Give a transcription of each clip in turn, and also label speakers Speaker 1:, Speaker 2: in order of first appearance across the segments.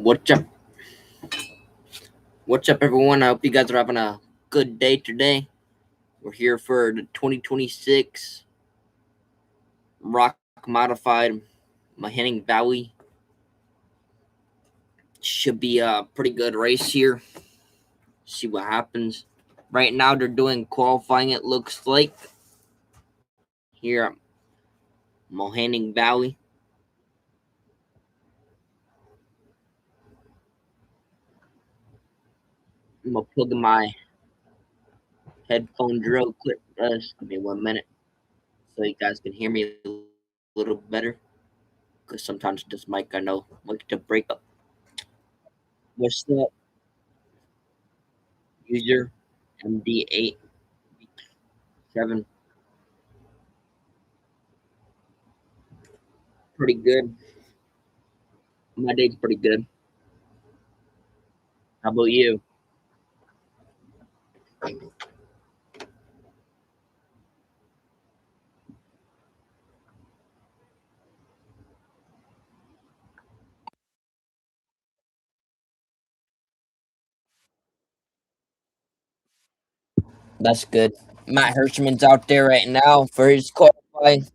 Speaker 1: What's up? What's up, everyone? I hope you guys are having a good day today. We're here for the 2026 Rock Modified Mahoning Valley. Should be a pretty good race here. See what happens. Right now, they're doing qualifying, it looks like, here at Mahoning Valley. I'm going to plug in my headphones real quick. Just give me 1 minute so you guys can hear me a little better. Because sometimes this mic, I know, like to break up. What's up, user? MD8 7. Pretty good. My day's pretty good. How about you? That's good. Matt Hirschman's out there right now for his qualifying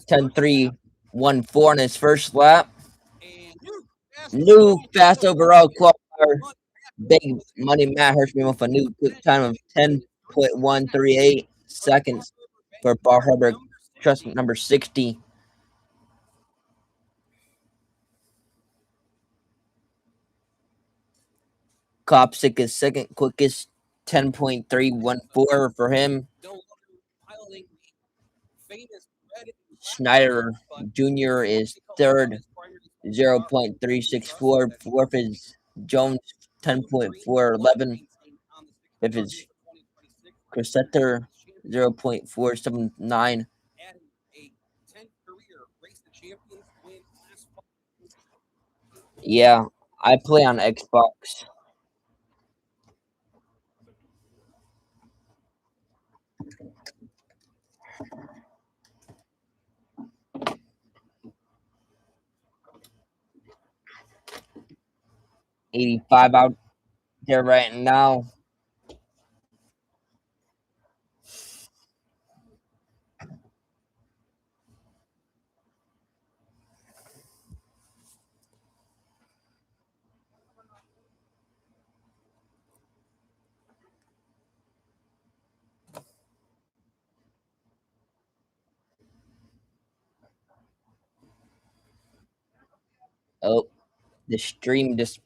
Speaker 1: 10.3.14 in his first lap. New fast overall qualifier. Big money Matt Hirschman with a new quick time of 10.138 seconds for Bar Harbor Trust number 60. Kopsik is second quickest, 10.314 for him. Schneider Jr. is third, 0.364. Fourth is Jones, 10.411. Fifth is Cressetter, 0.479. Yeah, I play on Xbox. '85 out there right now. Oh, the stream just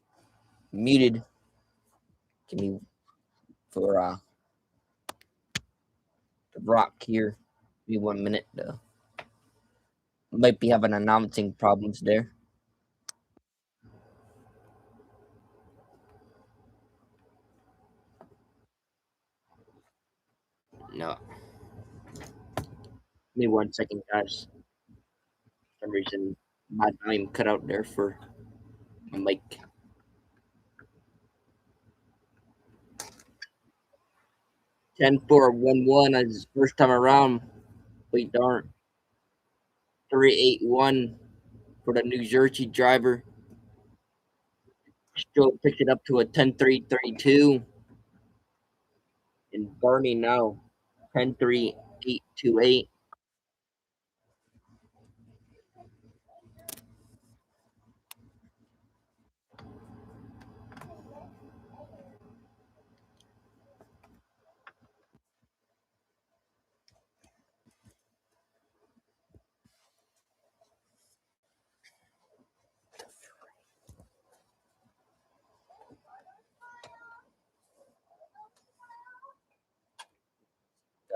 Speaker 1: muted. Give me for the rock here. Give me 1 minute though. Might be having announcing problems there. No. Give me 1 second, guys. For some reason my volume cut out there for my mic. 10.411 as his first time around. Wait darn. 3.81 for the New Jersey driver. Still picked it up to a 10.332. And Bernie now 10.3.828.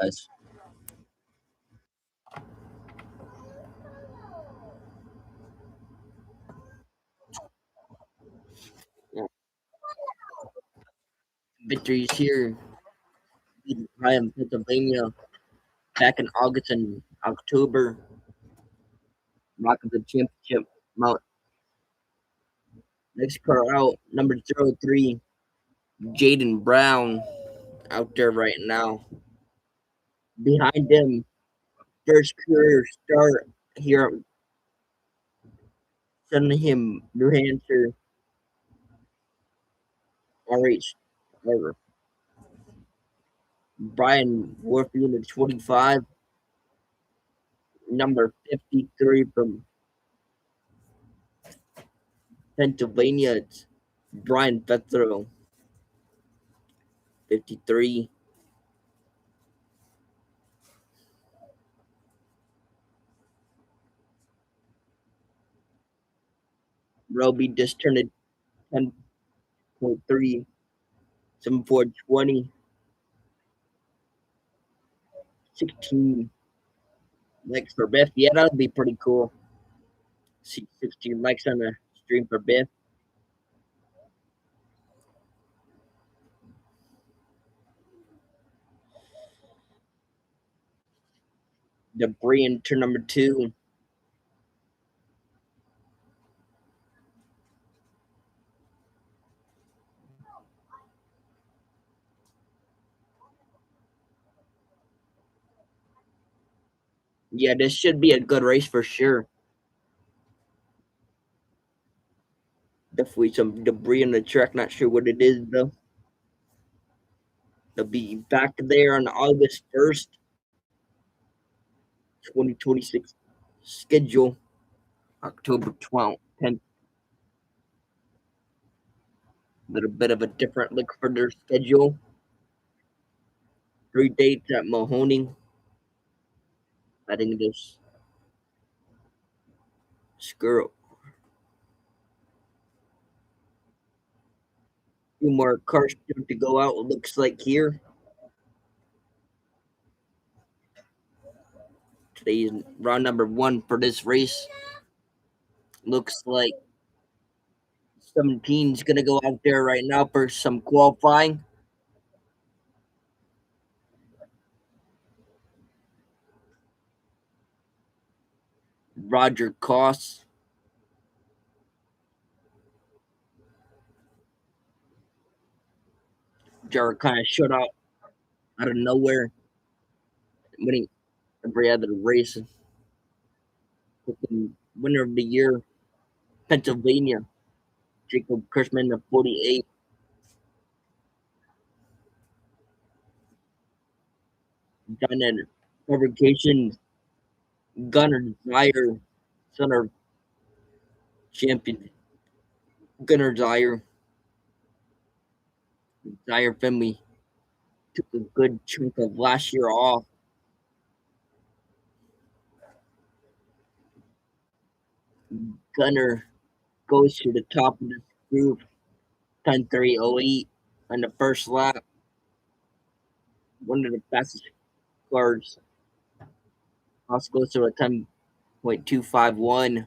Speaker 1: Guys. Yeah. Victories here. I am Pennsylvania back in August and October. Rocking the championship mount. Next car out, number 03, Jaden Brown, out there right now. Behind him, first career start here at Sunham, New Hampshire. RH driver. Brian Warfield at 25. Number 53 from Pennsylvania. It's Brian Fethro, 53. Roby just turned it 10.3. 7420. 16 likes for Biff. Yeah, that would be pretty cool. See 16 likes on the stream for Biff. Debris in turn number 2. Yeah, this should be a good race for sure. Definitely some debris on the track. Not sure what it is though. They'll be back there on August 1st, 2026 schedule. October 12th, 10th. A little bit of a different look for their schedule. 3 dates at Mahoning. I think this squirrel. Few more cars to go out. It looks like here. Today's round number 1 for this race. Looks like 17 is gonna go out there right now for some qualifying. Roger Koss. Jared kind of shut out of nowhere, winning every other race. Winner of the year, Pennsylvania, Jacob Kirschman, the 48. Done fabrication, Gunnar Dyer, son of champion Gunnar Dyer. Dyer family took a good chunk of last year off. Gunnar goes to the top of this group, 10.308 on the first lap. One of the fastest cars. Also goes to a 10.251.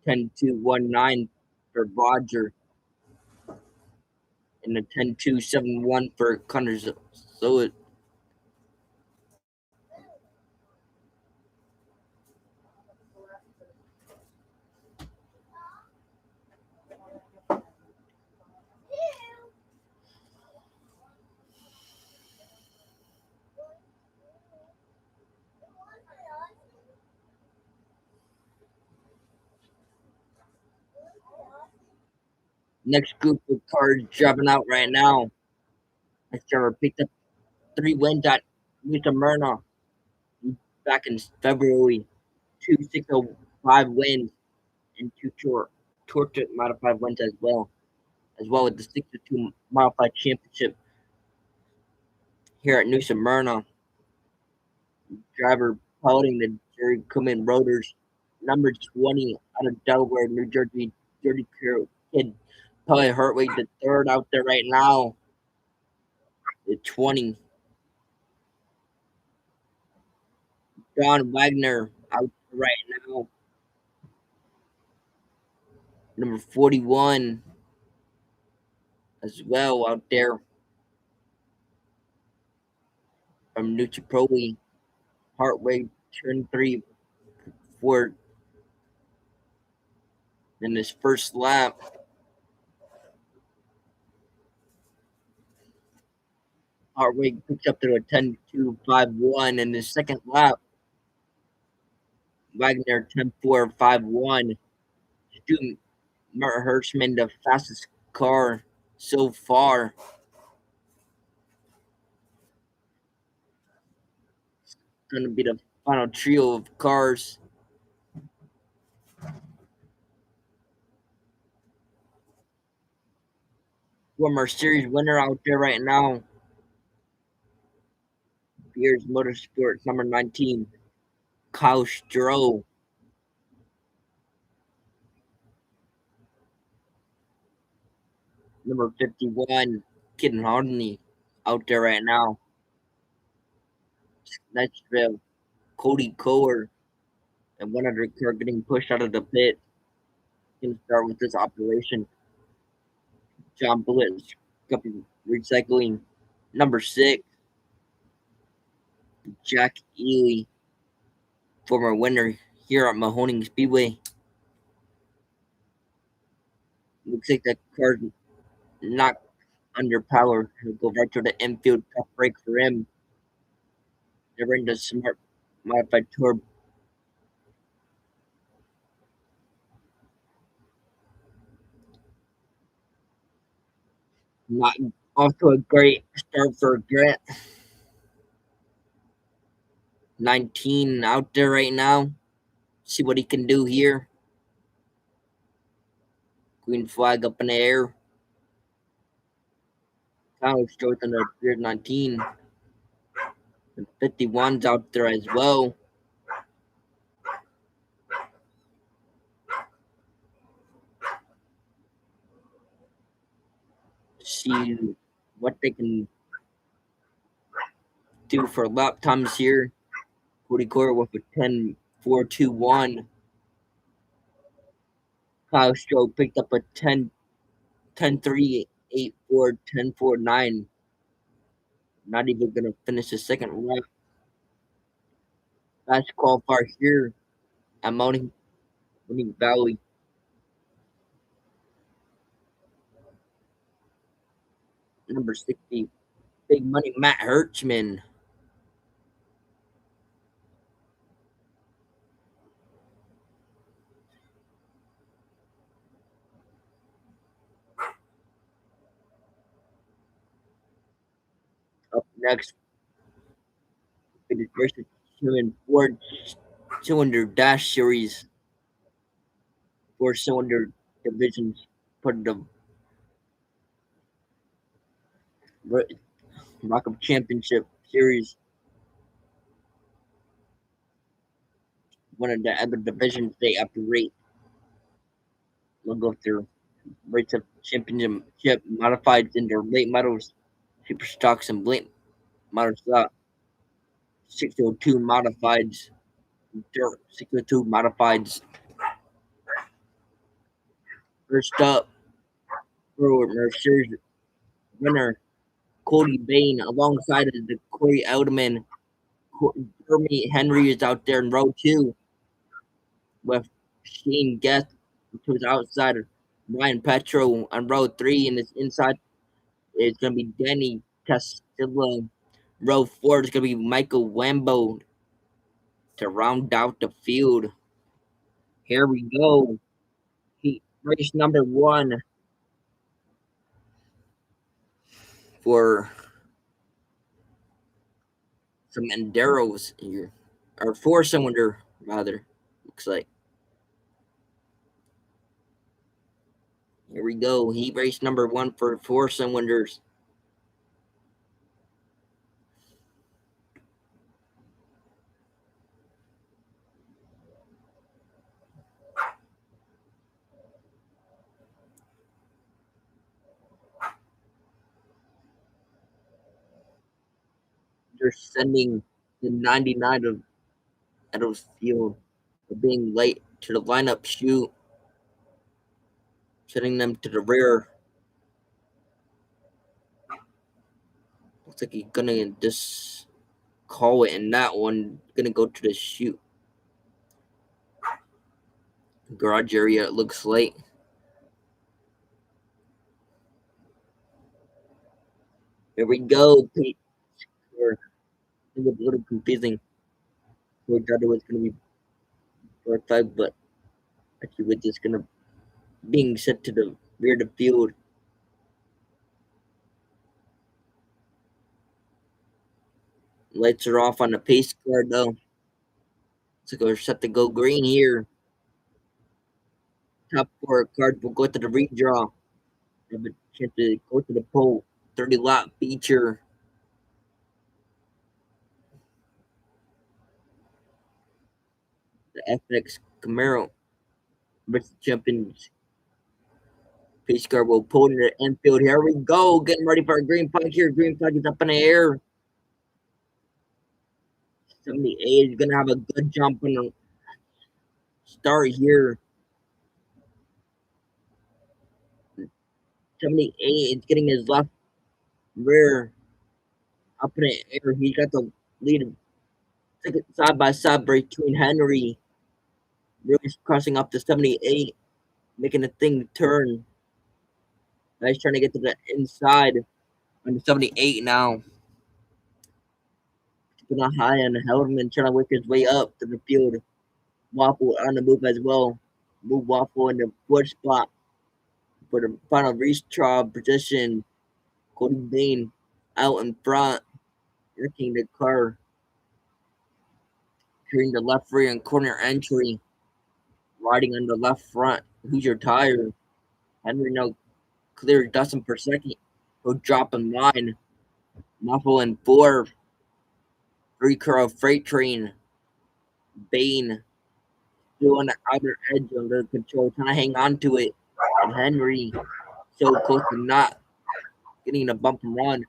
Speaker 1: Ten two one nine for Roger and a 10.271 for Connors. So it next group of cars driving out right now. I started picked up 3 wins at M.E.Racing back in February. 2.605 wins and 2 tour modified wins as well with the 62 modified championship here at New Smyrna. Driver piloting the Jerry Cummins Rotors, number 20 out of Delaware, New Jersey, Dirty Kid. Probably Hartway the third out there right now. The 20. John Wagner out there right now. Number 41 as well out there from Nutripoli. Hartway turn 3 for in his first lap. Hartwig picks up to a 10.251 in the second lap. Wagner 10.451. Stu Hirschman, the fastest car so far. It's going to be the final trio of cars. Former series winner out there right now. Beers Motorsports number 19, Kyle Stroh. Number 51, Kid Mahoning out there right now. Nashville, Cody Kohler, and one other car getting pushed out of the pit. Going to start with this operation. John Bullitt, Recycling. Number 6, Jack Ely, former winner here at Mahoning Speedway. Looks like that car's not under power. He'll go right to the infield, tough break for him. They're in the smart modified turbo. Not also a great start for Grant. 19 out there right now. See what he can do here. Green flag up in the air. Kyle Stroh on the Beard 19. And 51's out there as well. See what they can do for lap times here. Cody Kohler with a 10.421. Kyle Stroh picked up a 10.384, 10.49. Not even going to finish the second lap. Last qualifier here at Mahoning Valley. Number 60, Big Money Matt Hirschman. Up next, it is versus human four-cylinder dash series, four-cylinder divisions part of the Rock of Championship series. One of the other divisions they operate. We'll go through rates of championship modified in their late models, super stocks, and late models. 602 modifieds, dirt 602 modifieds. First up, for series winner Cody Bain alongside of the Corey Edelman. Jeremy Henry is out there in row 2 with Shane Guest to his outside. Ryan Petro on row 3, and his inside is going to be Danny Castillo. Row 4 is going to be Michael Wambo to round out the field. Here we go. Race number 1 for some Enderos here, or 4-cylinder rather. Looks like. Here we go. Heat race number 1 for 4-cylinders. They're sending the 99 of Edel's field for being late to the lineup shoot, sending them to the rear. Looks like he's gonna just call it, and that one gonna go to the shoot garage area. It looks like. Here we go. It was a little confusing. We thought it was going to be 4-5, but actually we're just going to being set to the rear of the field. Lights are off on the pace car though. So we're set to go green here. Top four cars will go to the redraw. Have a chance to go to the pole. 30 lap feature. The FX Camaro versus champions. Pace car will pull in the infield. Here we go. Getting ready for a green flag here. Green flag is up in the air. 78 is going to have a good jump on the start here. 78 is getting his left rear up in the air. He's got the lead side by side between Henry. Really crossing up to 78, making the thing turn. Now he's trying to get to the inside on the 78 now. Keeping a high on the Helderman, trying to work his way up to the field. Waffle on the move as well. Move Waffle in the fourth spot for the final retrial position. Cody Bain out in front, working the car, clearing the left rear and corner entry, riding on the left front. Who's your tire? Henry now clear Dustin per second. He'll drop in line. Muffle in four. Three car freight train. Bain still on the outer edge under control, trying to hang on to it. And Henry so close to not getting a bump and run.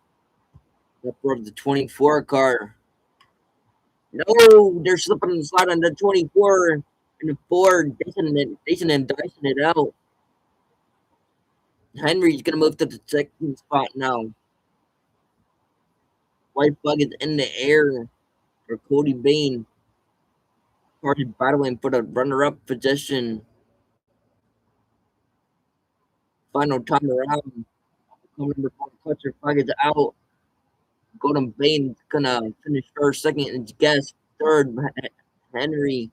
Speaker 1: Up for the 24 car. No, they're slipping and sliding on the 24 and the Ford, dicing and dicing it out. Henry's gonna move to the second spot now. White flag is in the air for Cody Bain. Party battling for the runner-up position. Final time around. Number 4 clutcher flag is out. Golden Bain's gonna finish first, second, and guess third. Henry.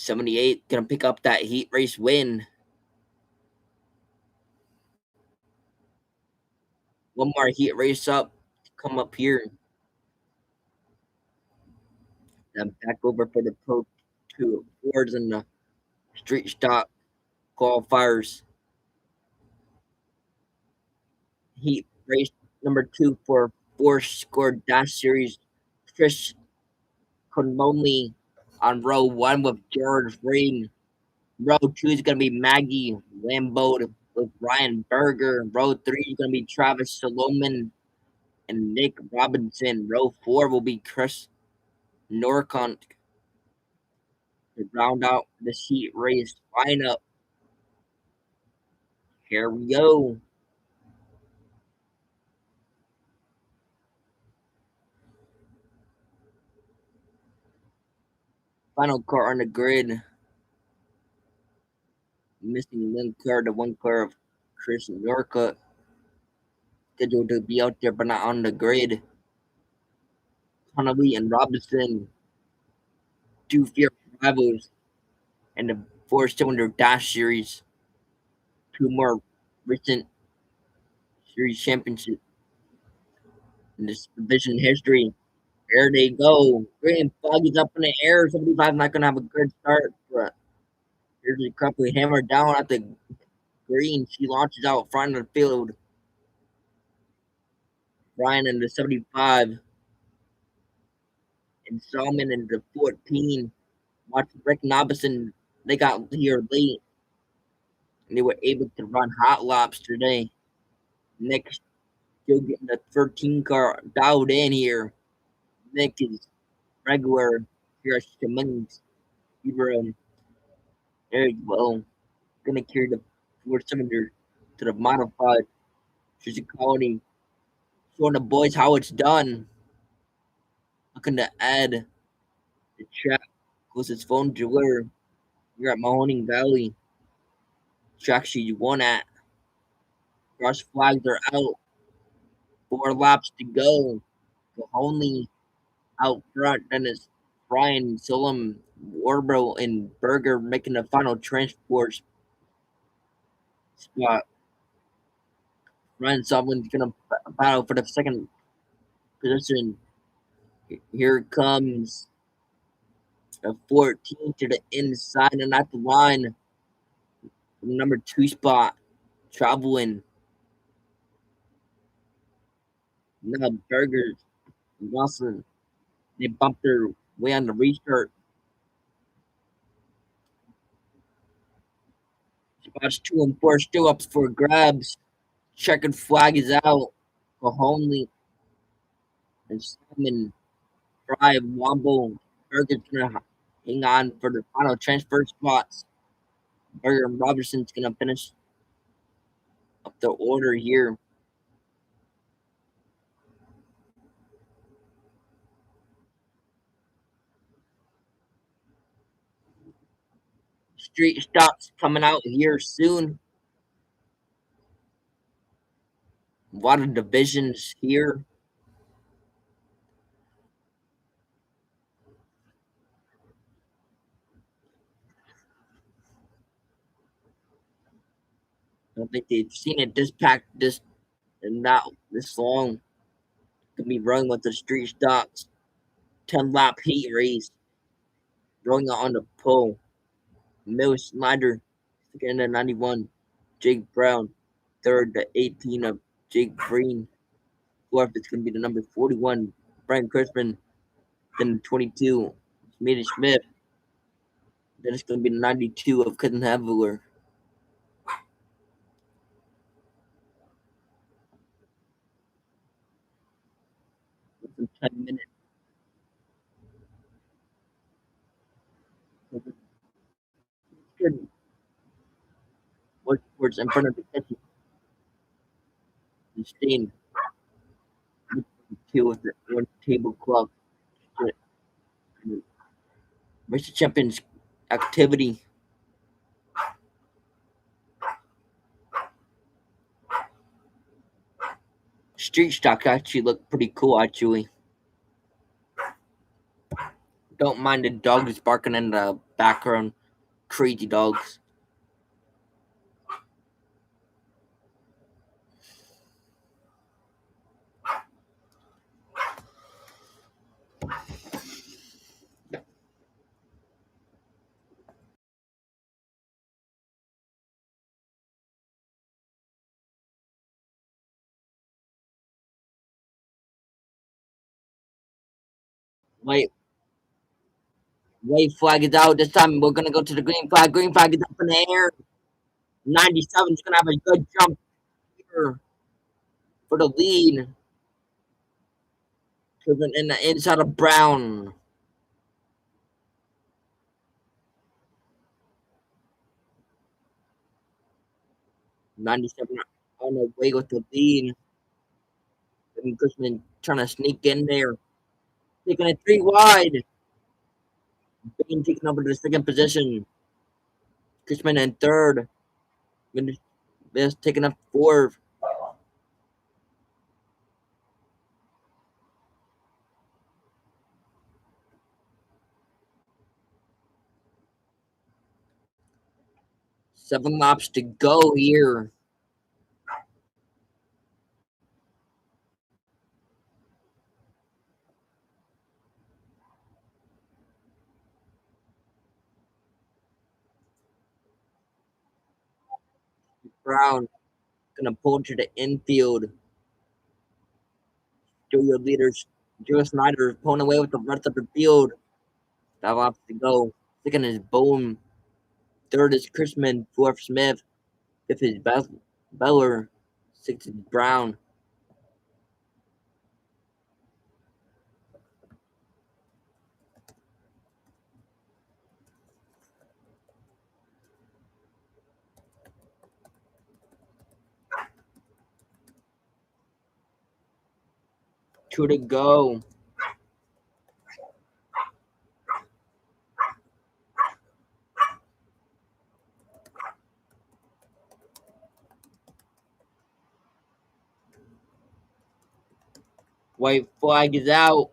Speaker 1: '78 gonna pick up that heat race win. One more heat race up, come up here. Then back over for the Pro 2 Fords and the street stock qualifiers. Heat race number 2 for 4-score dash series. Chris Conloney on row 1 with Jared Rain. Row 2 is going to be Maggie Lambeau with Ryan Berger. Row 3 is going to be Travis Solomon and Nick Robinson. Row 4 will be Chris Norcont to round out the heat race lineup. Here we go. Final car on the grid. Missing one car, the one car of Chris Norcott. Scheduled to be out there but not on the grid. Connolly and Robinson, two fierce rivals in the 4-cylinder dash series. Two more recent series championships in this division history. There they go. Green flag is up in the air. 75 not going to have a good start, but here's the couple hammered down at the green. She launches out front of the field. Brian in the 75 and Salmon in the 14. Watch Rick Nobison. They got here late and they were able to run hot laps today. Nick still getting the 13 car dialed in here. Nick is regular here at Simmons. Speedway. Eric well gonna carry the 4 cylinder to the modified Suzuki Colony, showing the boys how it's done. Looking to add the track was his phone jeweler. You're at Mahoning Valley. Track sheet won at. Cross flags are out. 4 laps to go. Mahoney out front. Then it's Brian Solom, Warbro, and Berger making the final transport spot. Ryan Sullivan's gonna battle for the second position. Here comes a 14 to the inside and at the line. Number 2 spot, traveling. Now Berger, Wilson, they bumped their way on the restart. Spots 2 and 4 still up for grabs. Checkered flag is out. Mahoney and Simon Drive Wombo. Berger's gonna hang on for the final transfer spots. Berger and Robertson's gonna finish up the order here. Street stocks coming out here soon. A lot of divisions here. I don't think they've seen it this packed this and not this long. Could be running with the street stocks. 10 lap heat race. Throwing it on the pole. Mill Snyder, second to 91. Jake Brown, third to 18 of Jake Green. Fourth is going to be the number 41, Brian Crispin. Then 22, Smitty Smith. Then it's going to be the 92 of Cousin Havler. Within 10 minutes. Good. Words in front of the catch and staying two with the one table club. Race Champions activity. Street stock actually look pretty cool actually. Don't mind the dogs barking in the background. Crazy dogs. Wait, white flag is out this time. We're gonna go to the green flag. Green flag is up in the air. 97 is gonna have a good jump here for the lead. In the inside of Brown. 97 on the way with the lead. And Cushman trying to sneak in there. Taking it 3 wide. Being taken over to the second position. Cushman in third. Best taking up fourth. Seven laps to go here. Brown gonna pull to the infield. Still your leaders. Joe Snyder pulling away with the rest of the field. 5 laps to go. Second is Bowen. Third is Chrisman. Fourth Smith. Fifth is Beller. Sixth is Brown. Two to go. White flag is out.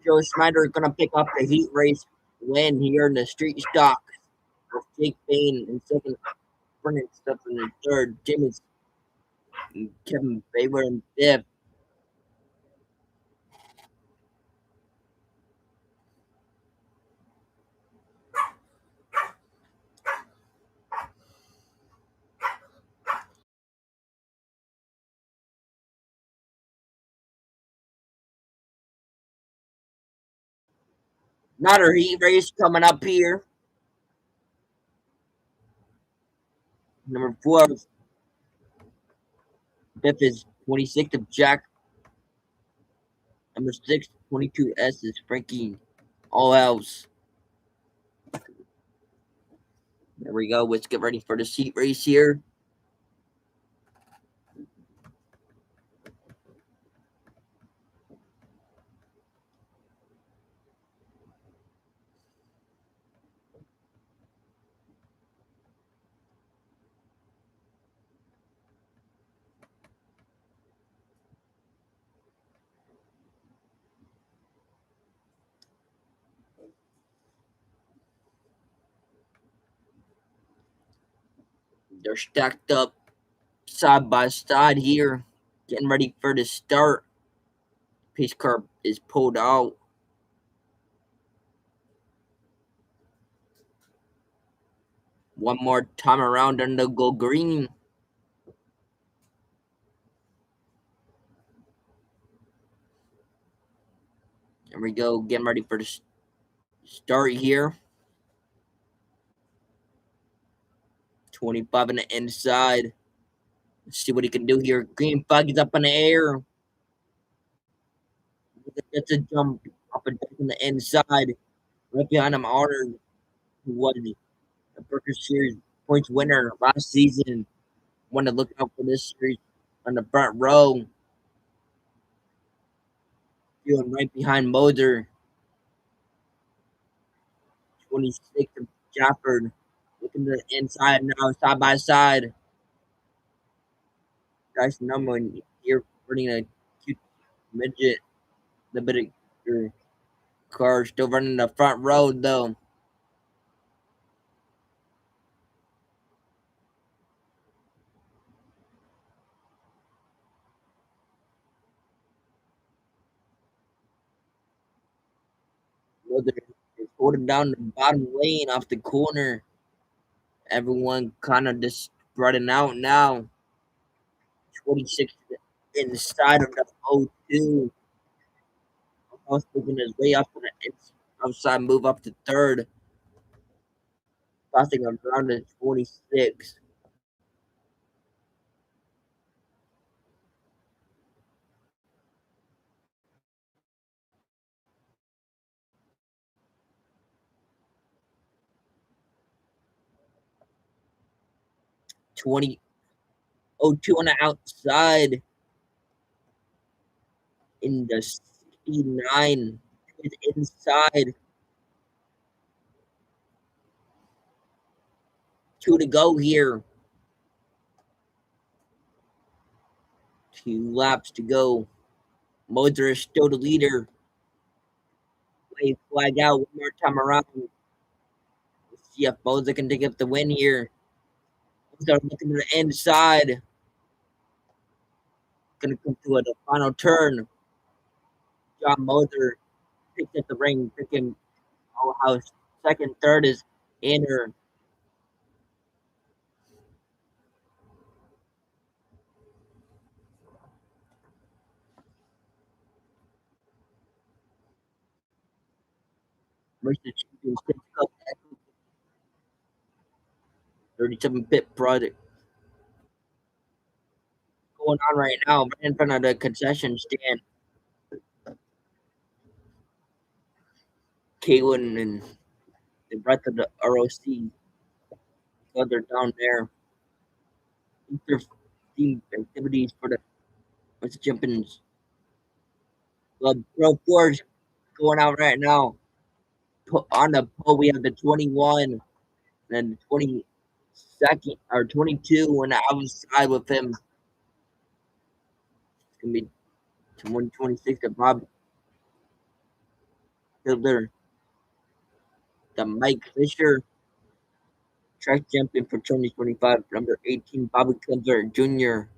Speaker 1: Joe Schneider is going to pick up the heat race win here in the street stock. With Jake Payne in second, Brennan Stuff in third, Jimmy and Kevin Baylor in fifth. Another heat race coming up here. Number 4, fifth is 26th of Jack. Number 6, 22S is Frankie All Else. There we go. Let's get ready for the heat race here. They're stacked up side by side here, getting ready for the start. Pace car is pulled out. One more time around and they'll go green. There we go, getting ready for the start here. 25 on the inside. Let's see what he can do here. Green flag is up in the air. That's a jump up and down on the inside. Right behind him, Honor, who was the Burger Series points winner last season. Want to look out for this series on the front row. Feeling right behind Moser. 26 of Jafford. Looking to the inside now, side by side. Guys, number one here running a cute midget. The bit of your car still running the front road though. Moser is holding down the bottom lane off the corner. Everyone kind of just spreading out now. 26 inside of the 02. Almost making his way up to the outside move up to third. Crossing around to 26. Twenty oh two on the outside in the 69 is inside. 2 to go here. 2 laps to go. Moser is still the leader. Wave flag out one more time around. Let's see if Moser can take up the win here. Moser looking to the inside. Gonna come to the final turn. John Moser picks at the ring, picking how second, third is Inner. Versus Champions Cup 37 pit project going on right now right in front of the concession stand. Kaylin and the rest of the ROC, so they're down there. inter-team activities for the West Champions Club Pro Force going out right now. On the pole, we have the 21 and the 22nd or 22 on the outside with him. It's gonna be 126 of Bob Fielder, the Mike Fisher track champion for 2025, number 18, Bobby Fielder Jr.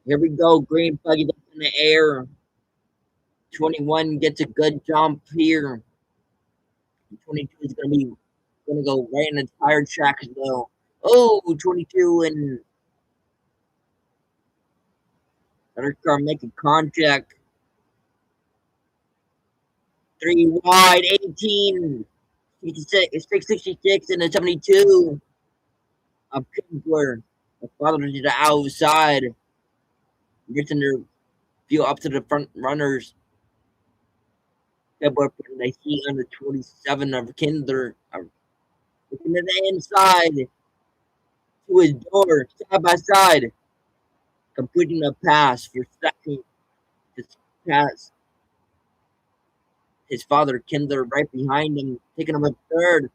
Speaker 1: Here we go, green flag is up in the air. 21 gets a good jump here. 22 is gonna go right in the tire track as well. Oh, 22 and another car making contact. 3 wide, 18. 66 and a 72 of Kibler. The father to the outside. Getting their view up to the front runners. Kibler putting the heat on the 27 of Kinder. Looking to the inside to his door, side by side. Completing a pass for second. This pass. His father, Kinder, right behind him, taking him a third.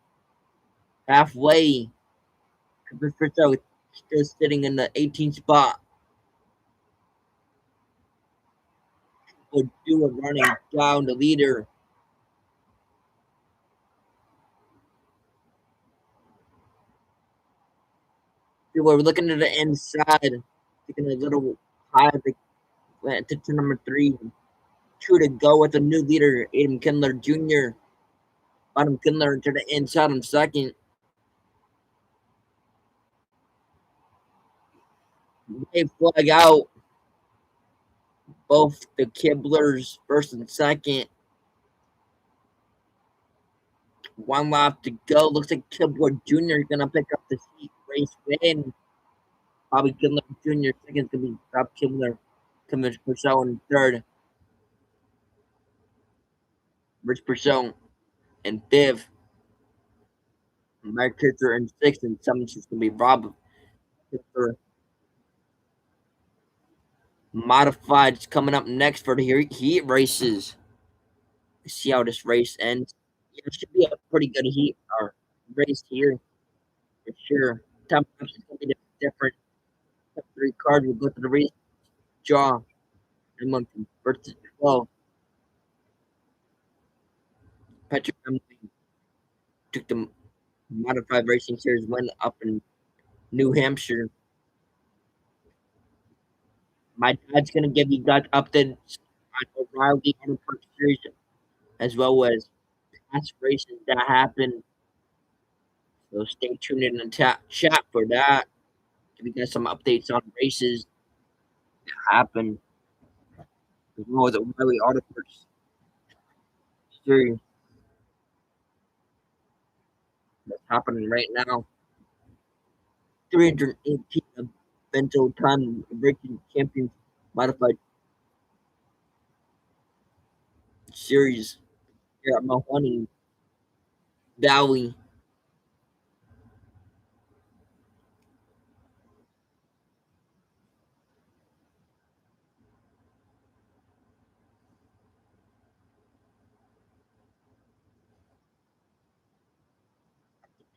Speaker 1: Halfway. Still sitting in the 18th spot. Would do a running down the leader. People are looking to the inside, taking a little high. They went to turn number 3. 2 to go with the new leader, Adam Kindler Jr. Adam Kindler to the inside in second. They flag out both the Kibblers first and second. 1 lap to go. Looks like Kibler Jr. is gonna pick up the seat race win. Bobby Kindler Jr. second is gonna be Bob Kindler coming Purcell in third. Rich Purcell in fifth. Mike Kitzer in sixth, and seventh is gonna be Rob Kitzer. Modified is coming up next for the heat races. Let's see how this race ends. Yeah, it should be a pretty good heat or race here for sure. Top is gonna be different. Top 3 cars will go to the race draw. And one from first to 12. Patrick Emily took the modified racing series win up in New Hampshire. My dad's gonna give you guys updates on O'Reilly Auto Parts Series as well as past races that happened. So stay tuned in the chat for that. Give you guys some updates on races that happened as well as O'Reilly Auto Parts Series that's happening right now. 318 of Bento Time Breaking Champions Modified Series here at Mahoning Valley.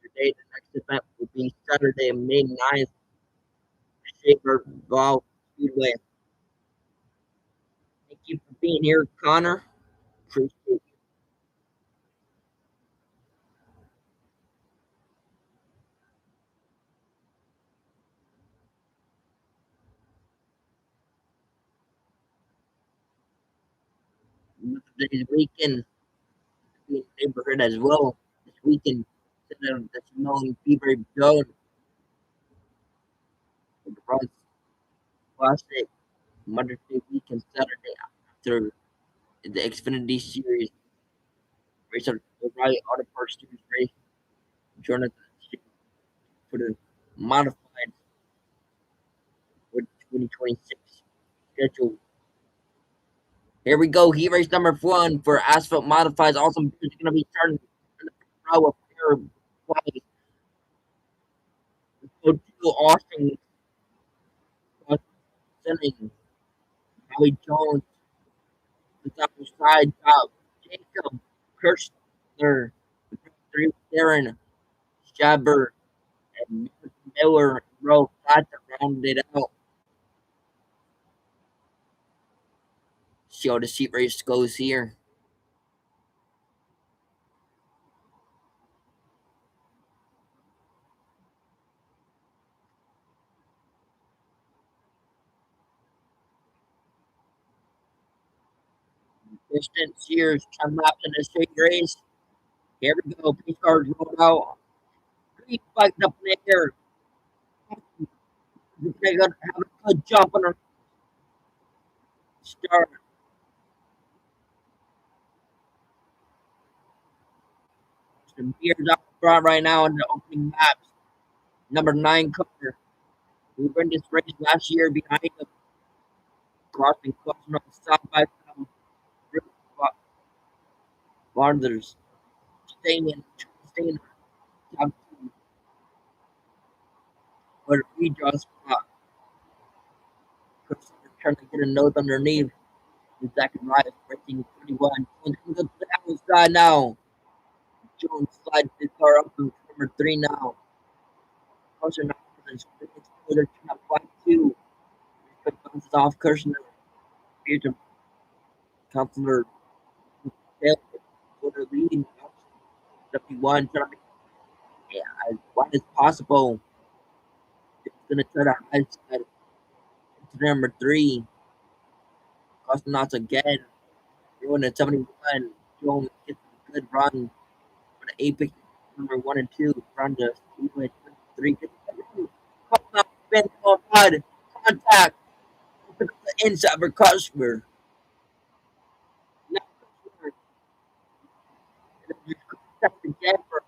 Speaker 1: Today, the next event will be Saturday, May 9th, Shaver Ball Speedway. Thank you for being here, Connor. Appreciate you. Today's weekend, in the neighborhood as well. This weekend, instead of the snowing fever zone, the Bronx Classic Mother's Day weekend Saturday after the Xfinity Series race of the Rally Auto Parts Series race. Jonathan for the modified with 2026 schedule. Here we go. Heat race number 1 for Asphalt Modifieds. Awesome. It's going to be starting in the first row of pair twice. So two Austin sending Howie Jones the top of side top. Jacob Kirschner, three Darren Schaber, and Miller row flat to round it out. See how the seat race goes here. Distance here, 10 laps in the straight race. Here we go. Pace cars roll out. Three spiked up in the air. They're going to have a good jump on the start. The Beers up front right now in the opening laps. Number 9 car. We ran this race last year behind the crossing on the side by some farthers. Staying top two. But we just trying to get a nose underneath. The second right is breaking 31. Jones comes up to the outside now. Jones slides his car up to number 3 now. Kirshner now it's further to 5-2. Bounces off Kirshner. Here's a counselor for the lead. 71. Yeah, as wide as possible. It's going to try to high side to number 3. Cosmonauts again. Going at 71. Jones gets a good run for the apex number 1 and 2. Run the Speedway 3. Cosmonauts been on mud. Contact. The inside for Customer. Now again for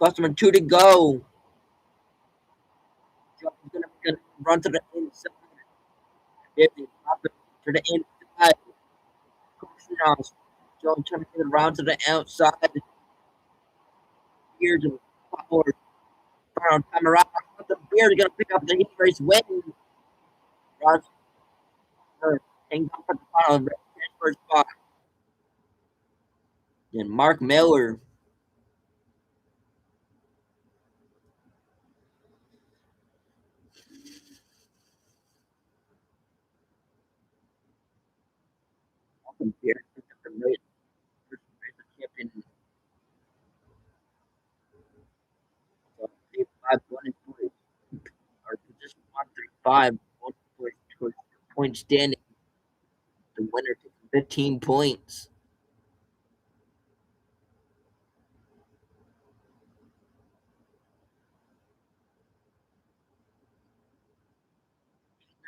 Speaker 1: Customer 2 to go. Jones is going to run to the inside. To the inside. Cosmonauts. Jones trying to get around to the outside. Here's a forward. Time around. The Bears are going to pick up the heat race win. Ross hangs up at the final first spot. And Mark Miller. Bears picked up the race. First race champion. So, 5-1 or position 135. Point standing. The winner takes 15 points.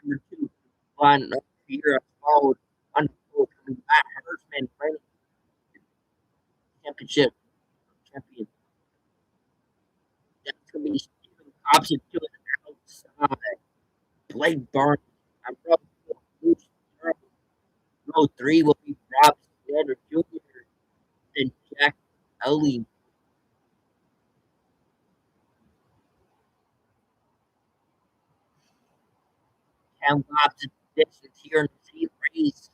Speaker 1: Number 2, Von Peter followed on coming back. Hertzman reigning championship champion. That's going to be Stephen Hobson to the outside. Blake Barnes. I'm probably row 3 will be Rob Sanders Jr. and Jack Ellie. Cam lots of distance here in the seat race.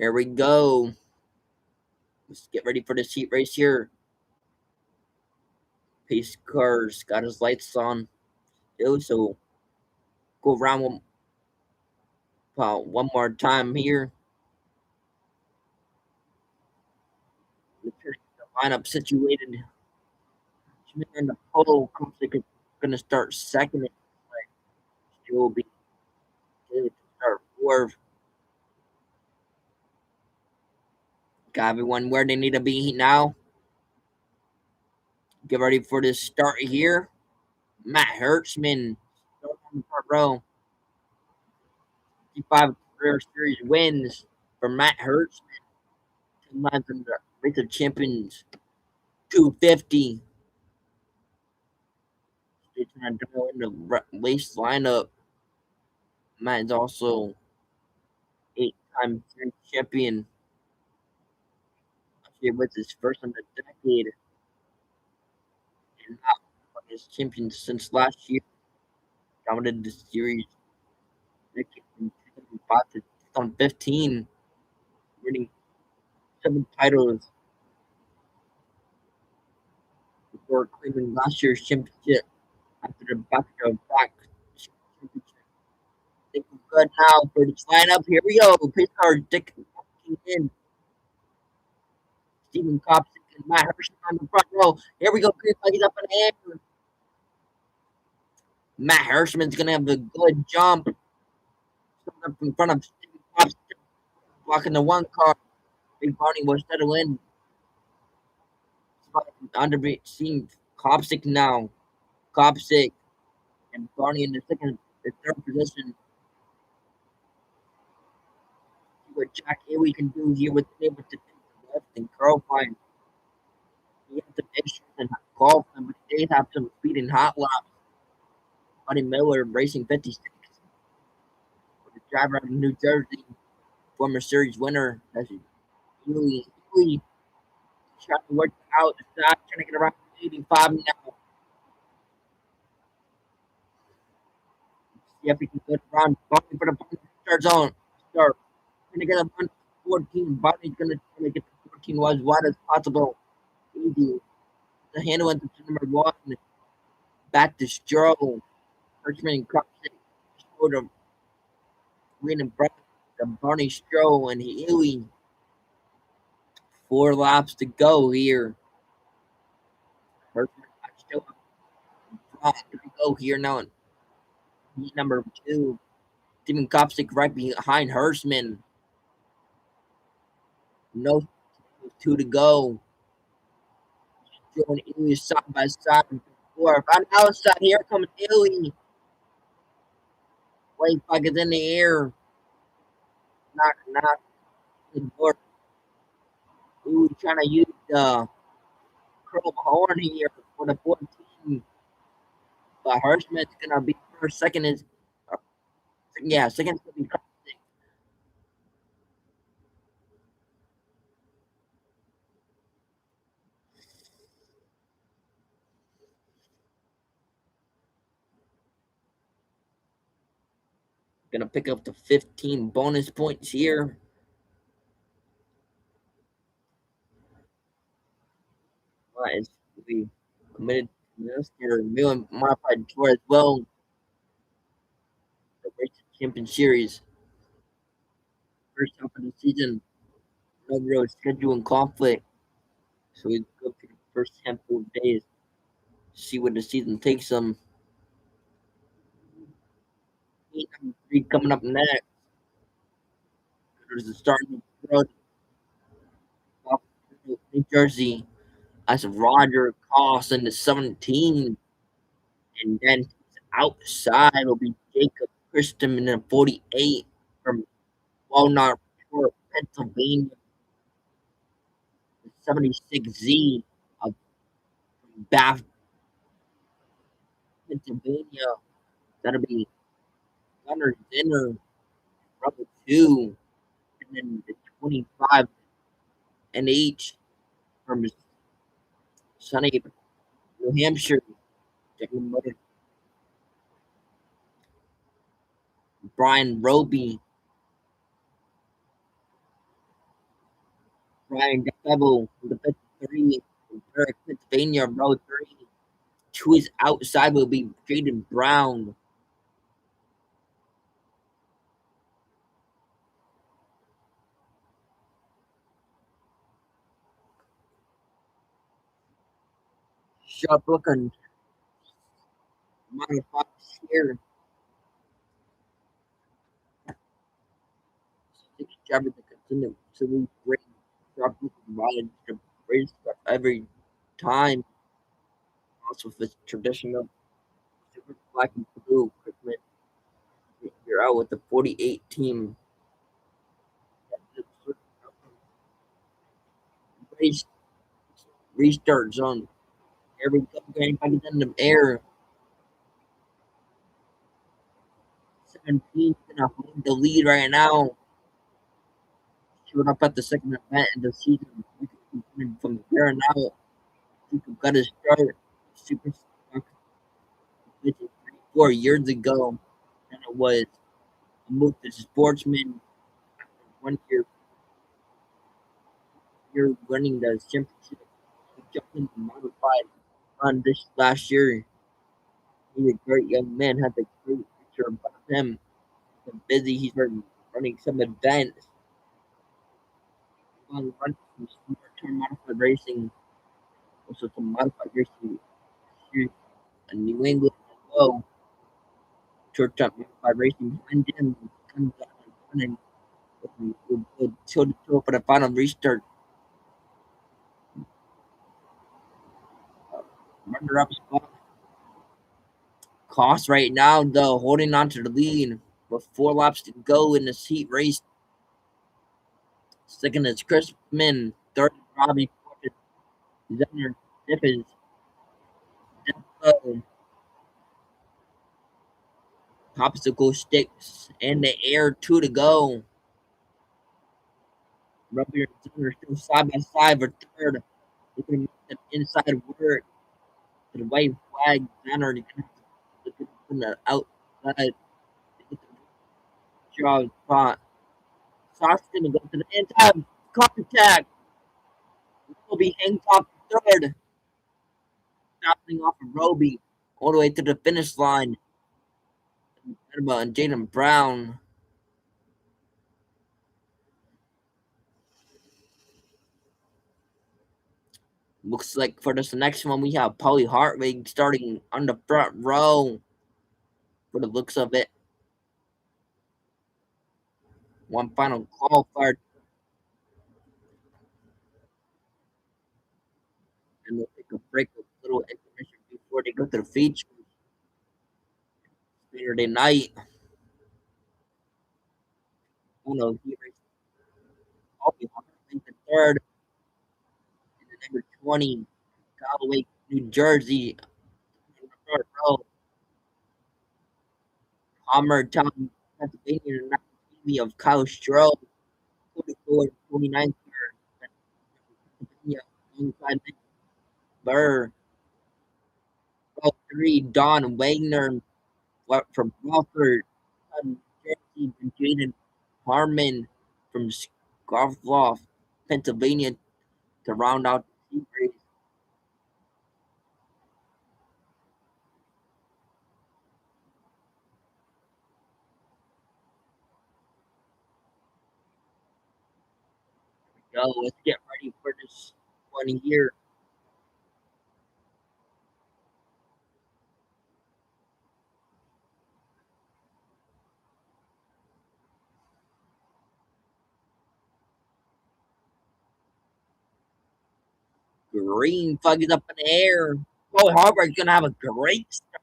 Speaker 1: Here we go. Let's get ready for the seat race here. Pace cars got his lights on. do. So go around one more time here. The lineup situated. In the pole, comes going to start second. She will be to start fourth. Got everyone where they need to be now. Get ready for this start here. Matt Hertzman on the front row. 55 career series wins for Matt Hertzman. 10 times in the race of champions. 250. They're trying to go in the race lineup. Matt is also 8-time series champion. It was his first in the decade. And now his champion since last year. Dominated the series from 2005 to 2015, winning 7 titles before claiming last year's championship after the back-to-back championship. Think we're good now for this lineup. Here we go. Pace car Dick in. Stephen Copsick and Matt Hershey on the front row. Here we go. He's up in the air. Matt Hirschman's gonna have a good jump. Up in front of Stephen Copsick, blocking the one car. Big Barney will settle in. Under seeing Copsick now. Copsick and Barney in the third position. See what Jack Haley can do here with able to take the left and curl fine. He has some issues in golf, but they have some speed in hot laps. Buddy Miller racing 56. The driver out of New Jersey, former series winner. That's Haley trying to work out the side, trying to get around 85 now. See if he can get around Barney for the start zone. Start. Gonna get a 14. Barney's gonna try to get the 14 as wide as possible. Easy. The handle went to number 1. Back to Stroh. Hirschman and Copsick showed him winning front of Barney Stroh and Healy. 4 laps to go here. Hirschman still up front. Here we go here now. Heat number 2. Stephen Copsick right behind Hirschman. No 2 to go. Stroh and Healy side by side. 4. On the outside, here comes Healy. White flag is in the air. Not good work. Ooh, trying to use the curl horn here for the 14. But Hirschman's gonna be first. Second is second is gonna be Copsick. Gonna pick up the 15 bonus points here. Is we committed to this year, new and modified tour as well. The race champion series. First half of the season, no real scheduling conflict. So we go through the first handful of days, see where the season takes them. Heat number 3 coming up next. There's the starting road, New Jersey. That's Roger Koss in the 17. And then outside will be Jacob Christum in the 48 from Walnut Shore, Pennsylvania. The 76Z of Bath, Pennsylvania. That'll be Gunnar Zinner, Rebel 2. And then the 25 NH from sunny New Hampshire. Brian Roby, Brian DeFebo from the 53, Pennsylvania, row 3. To his outside will be Jaden Brown. Sharp looking modified here. Six driver to continue to be great. Sharp looking ride to race every time. Also with traditional super black and blue equipment. You're out with the 48 team. Race restart zone. Here we go. Anybody in the air. 17 gonna hold the lead right now. Showing up at the second event in the season. From there on out, Jacob got his start. Super stock 4 years ago. And it was a move to sportsman. 1 year, you're winning the championship. He jumped into modified on this last year. He's a great young man. Has a great picture about him. He's busy. He's running some events. On run some short-term modified racing. Also some modified racing here in New England as well. Short-term modified racing behind him. Comes out and with toe to toe for the final restart. Runner-up spot. Cost right now, though, holding on to the lead with 4 laps to go in this heat race. Second is Chris Min. Third is Robbie. Fourth is Zenner. Fifth is Defo. Popsicle sticks in the air, 2 to go. Robbie and Zenner still side by side for third. Looking at the inside work to the white flag. Zenner looking from the outside. Draw spot. Sauce gonna go to the inside. Contact. Will be Hancock third. Stopping off of Roby all the way to the finish line. And Jaden Brown. Looks like for this next one, we have Polly Hartwig starting on the front row. For the looks of it. One final qualifier. And we'll take a break with a little information before they go to the feature. Saturday night. Oh no, he raced Polly Hartwig the third. And the number 20, Galloway, New Jersey. In the front row. Palmertown, Pennsylvania, the of Kyle Stroh, 44, 29th year, Pennsylvania, alongside Nick Burr, 3, Don Wagner from Crawford, Jersey, and Jaden Harmon from Scarfloff, Pennsylvania, to round out the heat race. Go, let's get ready for this one here. Green flag is up in the air. Oh, Harvard's gonna have a great start.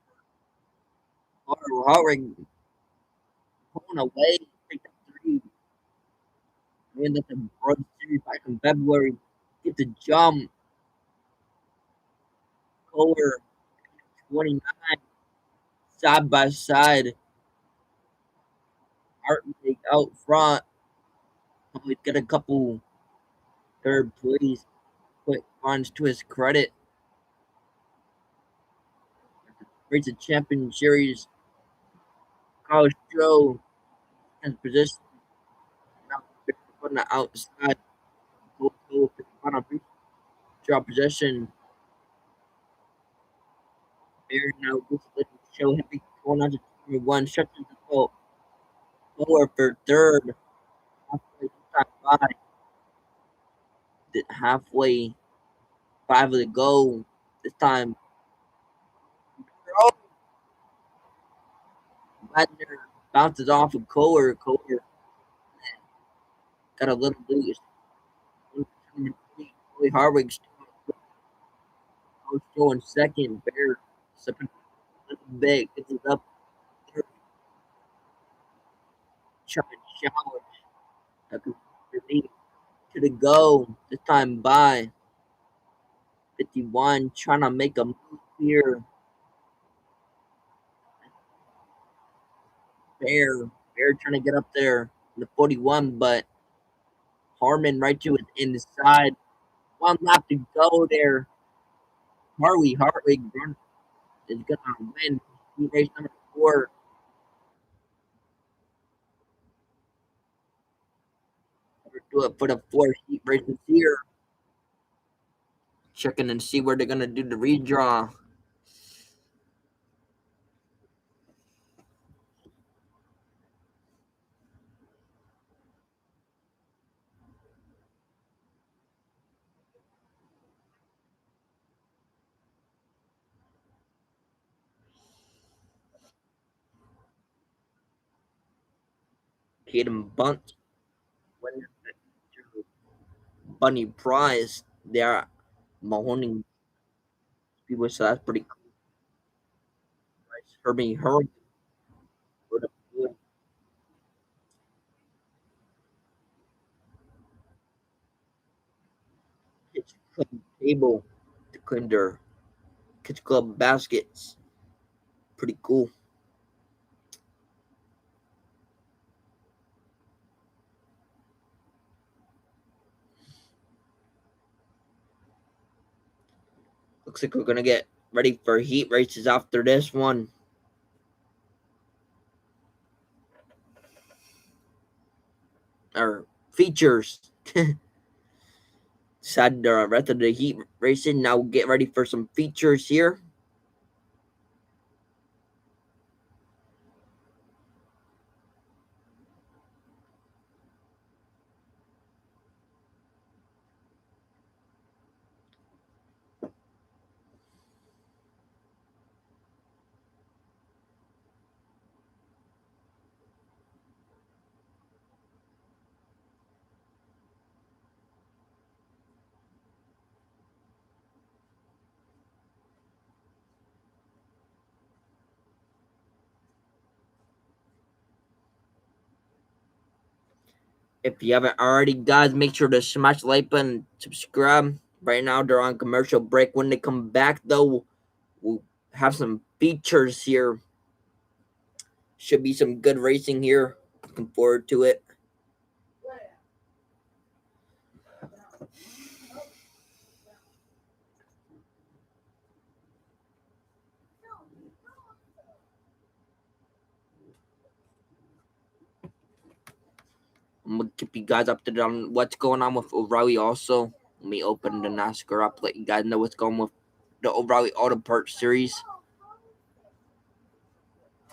Speaker 1: Harvard pulling away, take the 3. Win the World Series back in February. Get the jump. Kohler 29 side by side. Hartwig out front. Probably get a couple third place quick runs to his credit. Race the Champion Series. Kyle Stroh in position. Now on the outside. Go final draw possession. Bear now looks like show heavy going on to number one. Shuts in the goal. Lower for third. Halfway top five. Halfway five of the goal. This time, oh, Wagner bounces off of Kohler. Kohler got a little loose. Number three, Joey Harwig still in second. Bear slipping a little bit. Gets it up. Third, trying to challenge. To the goal. This time by 51. Trying to make a move here. Bear trying to get up there. The 41, but Harmon right to his inside. One lap to go there. Hartwig run is gonna win. He race number 4. Do it for the 4 heat races here. Checking and see where they're gonna do the redraw. Caden Bunt win Bunny Prize. They're Mahoning Speedway, so that's pretty cool. Herbie Herb for the Kids Club table to clean their Kids Club baskets. Pretty cool. Looks like we're gonna get ready for heat races after this one. Or features. Sad the rest of the heat racing. Now get ready for some features here. If you haven't already, guys, make sure to smash the like button, subscribe. Right now, they're on commercial break. When they come back, though, we'll have some features here. Should be some good racing here. Looking forward to it. I'm gonna keep you guys updated on what's going on with O'Reilly. Also, let me open the NASCAR up, let you guys know what's going on with the O'Reilly Auto Parts Series.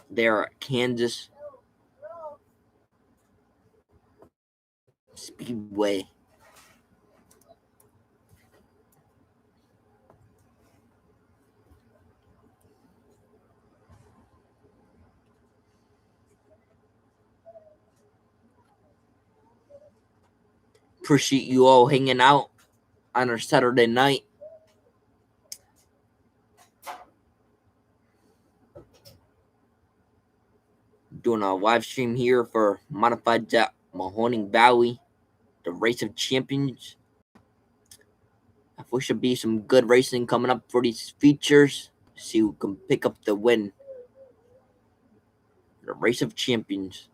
Speaker 1: They're at Kansas Speedway. Appreciate you all hanging out on our Saturday night. Doing a live stream here for Modified at Mahoning Valley, the Race of Champions. There should be some good racing coming up for these features. See who can pick up the win. The Race of Champions.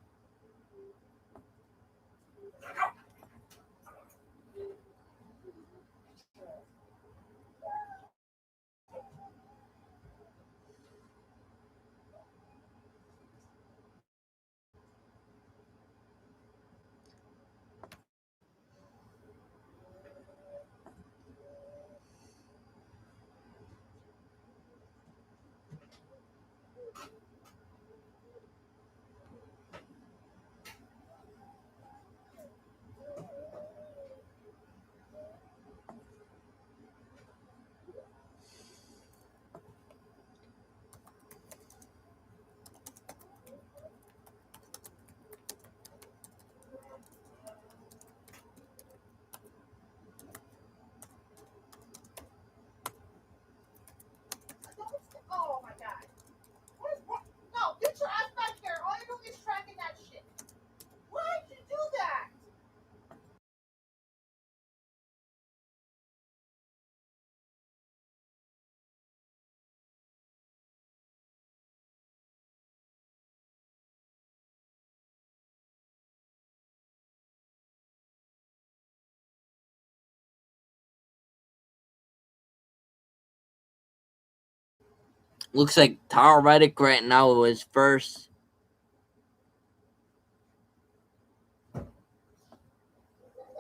Speaker 1: Looks like Tara Reddick right now was first.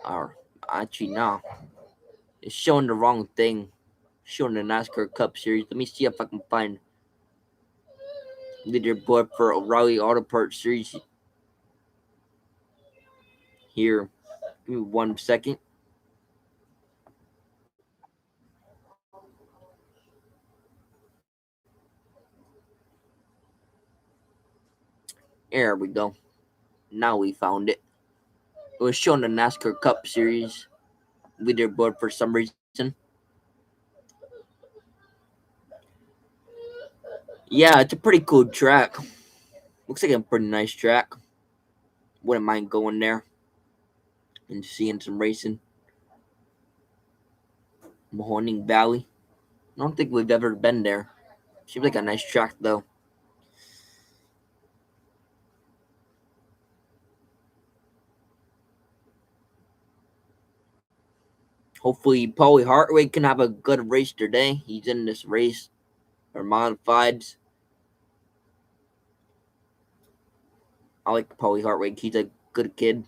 Speaker 1: Or actually, no. It's showing the wrong thing. Showing the NASCAR Cup Series. Let me see if I can find leaderboard for O'Reilly Auto Parts Series here. Give me 1 second. There we go. Now we found it. It was showing the NASCAR Cup Series leaderboard for some reason. Yeah, it's a pretty cool track. Looks like a pretty nice track. Wouldn't mind going there and seeing some racing. Mahoning Valley. I don't think we've ever been there. Seems like a nice track though. Hopefully, Paulie Hartwig can have a good race today. He's in this race or modifieds. I like Paulie Hartwig. He's a good kid.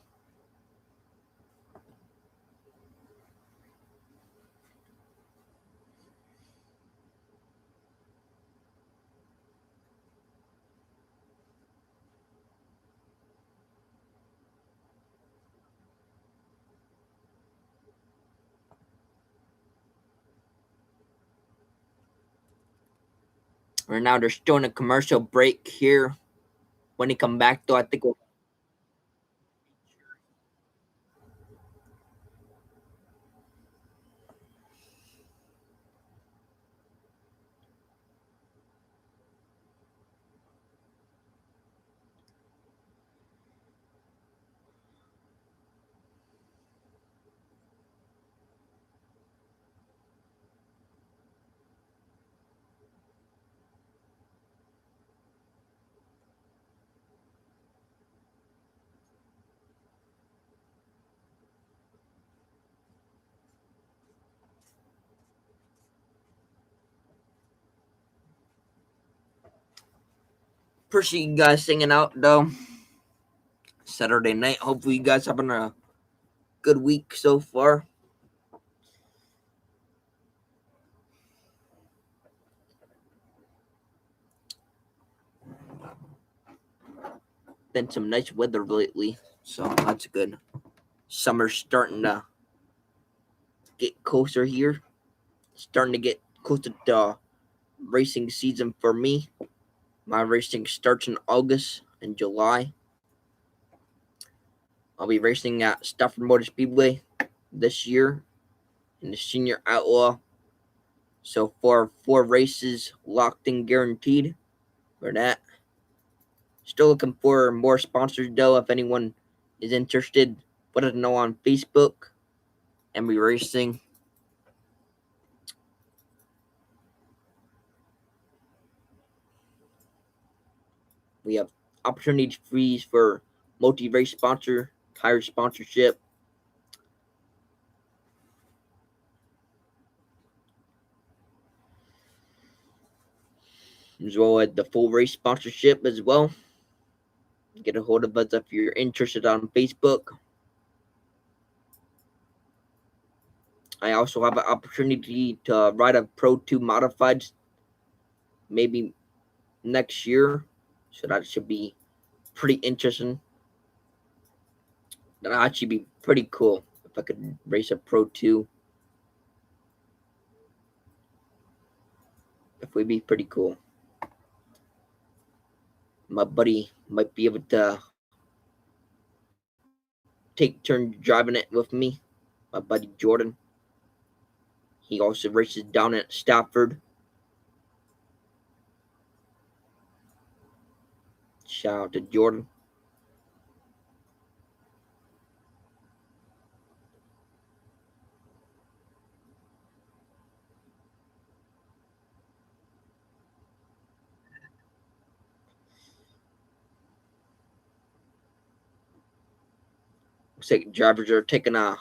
Speaker 1: Right now, they're still in a commercial break here. When he come back, though, I think we'll. Appreciate you guys singing out, though. Saturday night. Hopefully, you guys having a good week so far. Been some nice weather lately, so that's good. Summer's starting to get closer here. Starting to get closer to racing season for me. My racing starts in August and July. I'll be racing at Stafford Motor Speedway this year in the Senior Outlaw. So four races locked and guaranteed for that. Still looking for more sponsors though. If anyone is interested, let us know on Facebook. M.E.Racing. We have opportunity fees for multi-race sponsor, tire sponsorship, as well as the full race sponsorship as well. Get a hold of us if you're interested on Facebook. I also have an opportunity to ride a Pro 2 modified maybe next year. So that should be pretty interesting. That'll actually be pretty cool if I could race a Pro 2. It would be pretty cool. My buddy might be able to take turns driving it with me. My buddy Jordan. He also races down at Stafford. Shout out to Jordan. Looks like drivers are taking a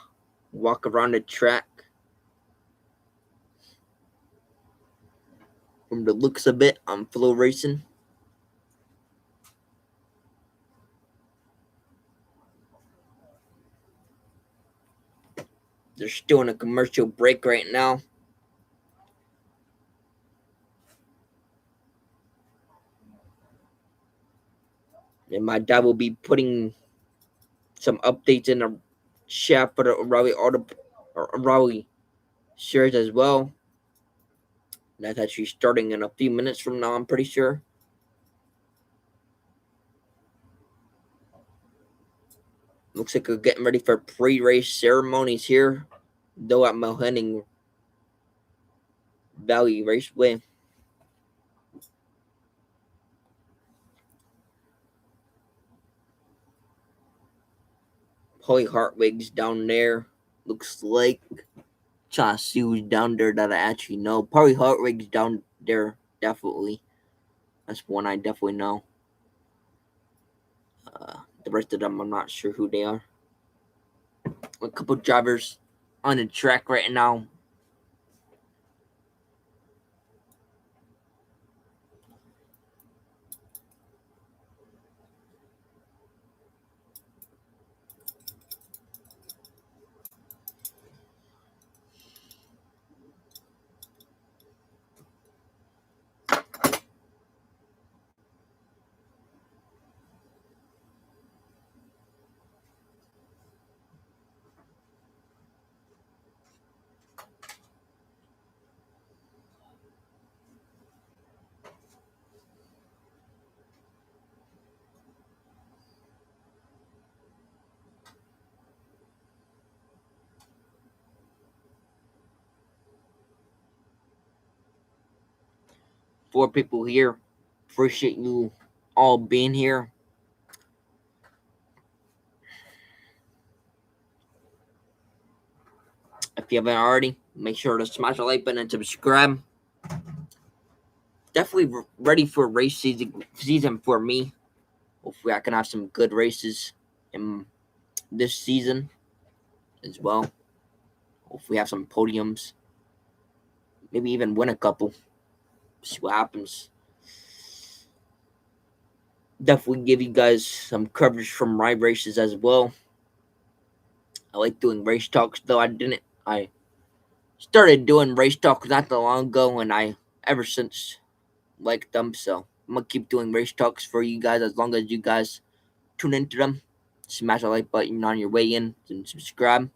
Speaker 1: walk around the track. from the looks of it on Flow Racing. They're still in a commercial break right now. And my dad will be putting some updates in the chat for the Raleigh shares as well. That's actually starting in a few minutes from now, I'm pretty sure. Looks like we're getting ready for pre-race ceremonies here, though at Mahoning Valley Raceway. Holly Hartwig's down there. Looks like trying to see who's down there that I actually know. Polly Hartwig's down there, definitely. That's one I definitely know. The rest of them, I'm not sure who they are. A couple drivers on the track right now. Four people here. Appreciate you all being here. If you haven't already, make sure to smash the like button and subscribe. Definitely ready for race season for me. Hopefully, I can have some good races in this season as well. Hopefully, have some podiums. Maybe even win a couple. See what happens. Definitely give you guys some coverage from my races as well. I like doing race talks, though I started doing race talks not that long ago, and I ever since liked them. So I'm gonna keep doing race talks for you guys as long as you guys tune into them. Smash the like button on your way in and subscribe.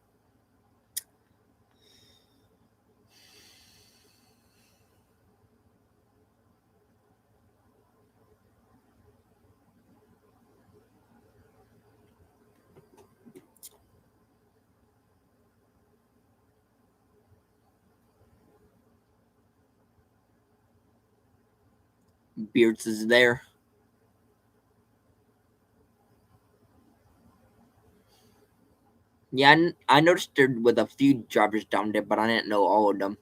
Speaker 1: Beards is there. Yeah, I noticed there with a few drivers down there, but I didn't know all of them.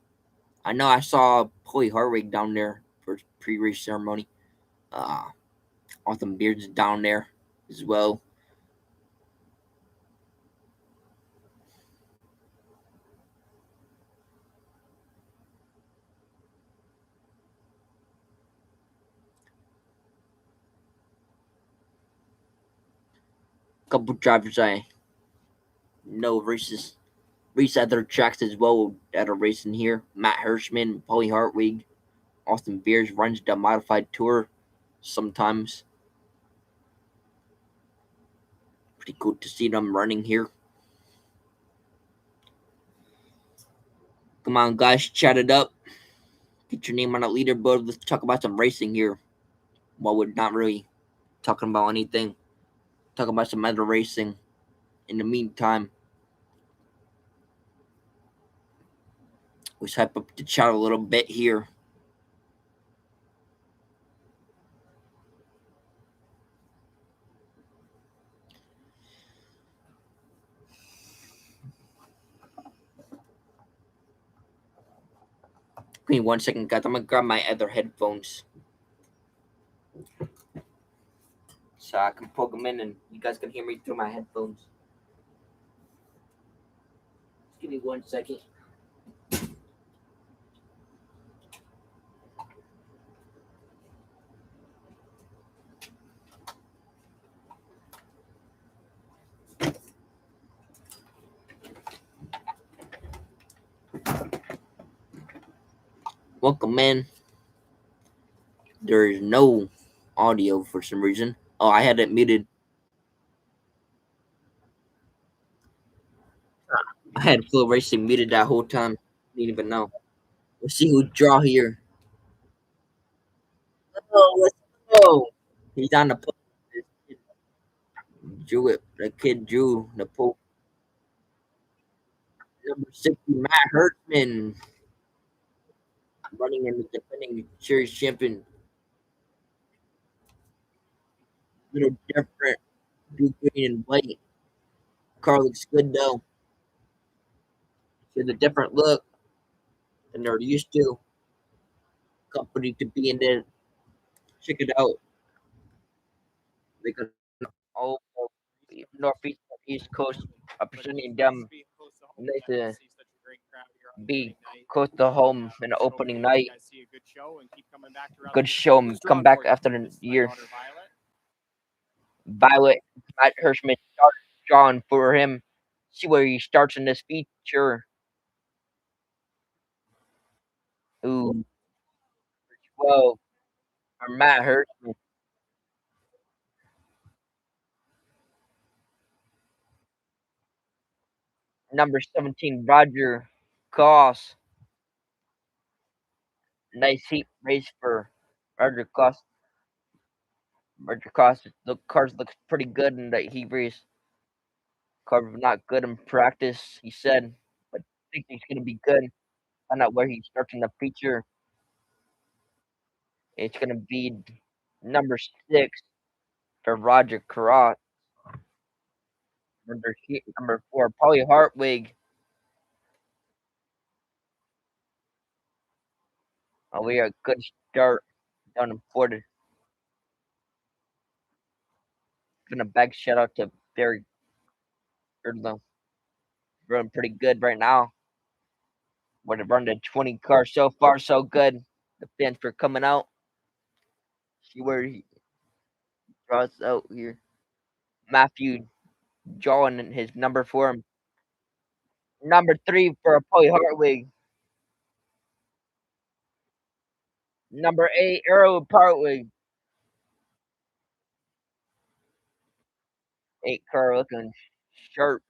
Speaker 1: I know I saw Polly Harwig down there for pre-race ceremony. Uh, Awesome Beards down there as well. Couple drivers I know race at their tracks as well that are racing here. Matt Hirschman, Polly Hartwig, Austin Beers runs the modified tour sometimes. Pretty cool to see them running here. Come on, guys, chat it up. Get your name on a leaderboard. Let's talk about some racing here. While we're not really talking about anything, talk about some other racing. In the meantime, let's hype up the chat a little bit here. Give me 1 second, guys. I'm gonna grab my other headphones so I can plug them in and you guys can hear me through my headphones. Give me 1 second. Welcome, man. There is no audio for some reason. Oh, I had it muted. I had Full Racing muted that whole time. Didn't even know. Let's see who draw here. Oh, let's go. He's on the pole. Drew it. The kid drew the pole. Number 60, Matt Hertzman, running in the defending series champion. Little different. Blue, green, and white. Car looks good though. It's a different look than they're used to. Company to be in there. Check it out. They can all northeast and east coast representing them. Nice to be close to home in the opening night. Good show and come back after the year. Violet, Matt Hirschman starts John for him. See where he starts in this feature. Ooh, 12 for Matt Hirschman. Number 17, Roger Goss. Nice heat race for Roger Goss. Roger Goss. The cars looks pretty good in that heat race. Car not good in practice, he said, but I think he's gonna be good. Find out where he starts in the feature. It's gonna be number 6 for Roger Cross. Number 4, Polly Hartwig. Oh, we are a good start down in Florida. Giving a big shout out to Barry Erdlow. Running pretty good right now. We're running 20 cars so far, so good. The fans for coming out. See where he draws out here. Matthew John and his number 4. Number 3 for Polly Hartwig. Number 8, Arrow Partwig. 8 car looking sharp.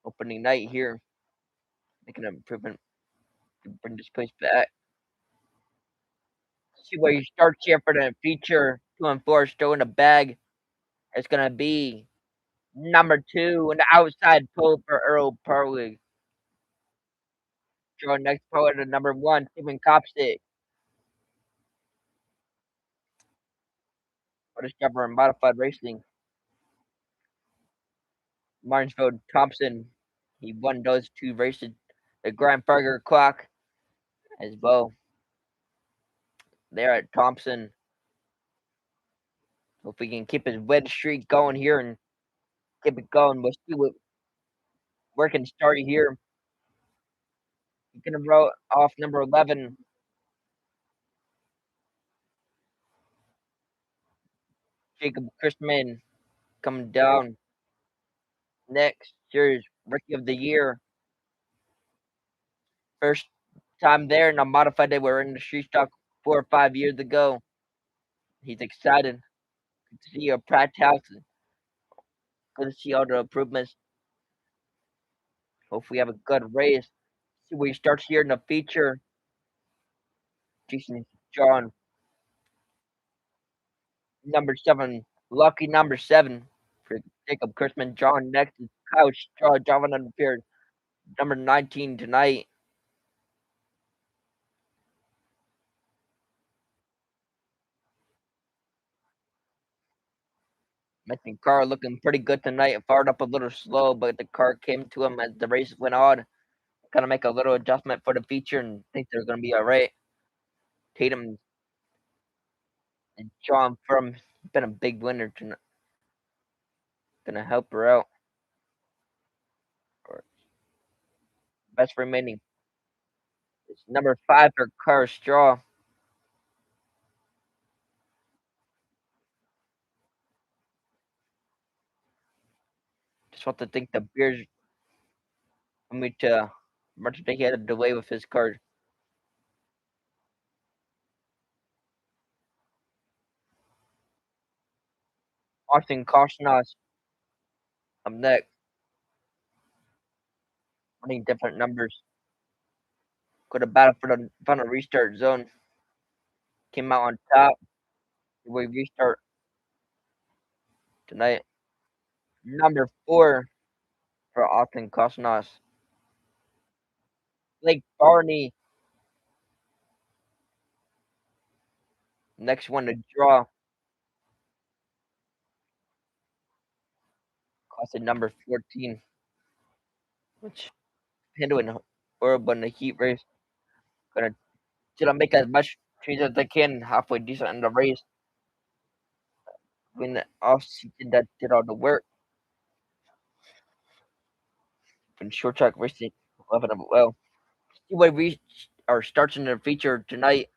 Speaker 1: Opening night here. Making an improvement to bring this place back. See where he starts here for the feature. 2 and 4 still in the bag. It's going to be number 2 on the outside pole for Earl Parley. Draw next pole to number 1, Stephen Copstick. For the Discover and Modified Racing. Martinsville Thompson. He won those 2 races. The Grand Burger Clock as well. There at Thompson. If we can keep his win streak going here and keep it going, we'll see what where can start here. He's gonna roll off number 11. Jacob Christman coming down next. Here's Rookie of the Year. First time there in a modified day. We were in the street stock 4 or 5 years ago. He's excited to see a practice house. Good to see all the improvements. Hopefully, we have a good race. See where he starts here in the feature. Jason John, number 7. Lucky number 7 for Jacob Christman. John next is Kyle Straw. John appeared number 19 tonight. Mentioned car looking pretty good tonight. It fired up a little slow, but the car came to him as the race went on. Kind of make a little adjustment for the feature and think they're going to be all right. Tatum and John Firm been a big winner tonight. Going to help her out. Or best remaining. It's number 5 for Car Straw. Just want to thank the Beers for me to much that he had a delay with his card. Austin Kosnas up next, running different numbers. Could have battled for the final restart zone. Came out on top. We restart tonight. Number 4 for Austin Kosnas. Blake Barney. Next one to draw. Costed number 14, which handling horrible in the heat race. Gonna try to make as much change as they can halfway decent in the race. When the off season that did all the work. When short track racing, loving them well. Speedway starts in the feature tonight.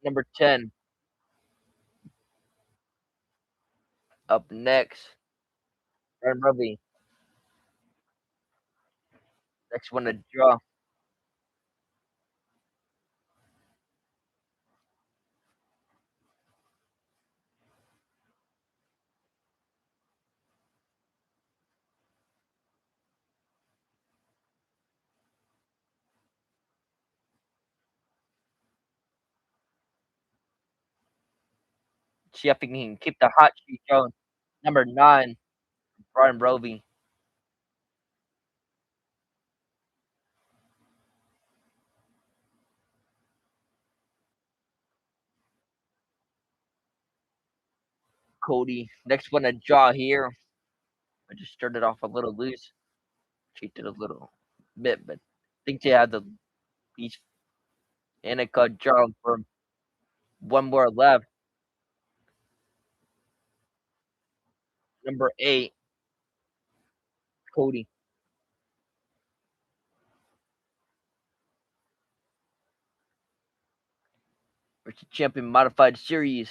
Speaker 1: Number 10 up next. Ryan Ruby. Next one to draw. See if he can keep the hot streak going. Number 9, Brian Roby. Cody. Next one to draw here. I just started off a little loose. Cheated a little bit, but I think they had the each and it got drawn for one more left. Number 8, Cody. Versus Champion Modified Series.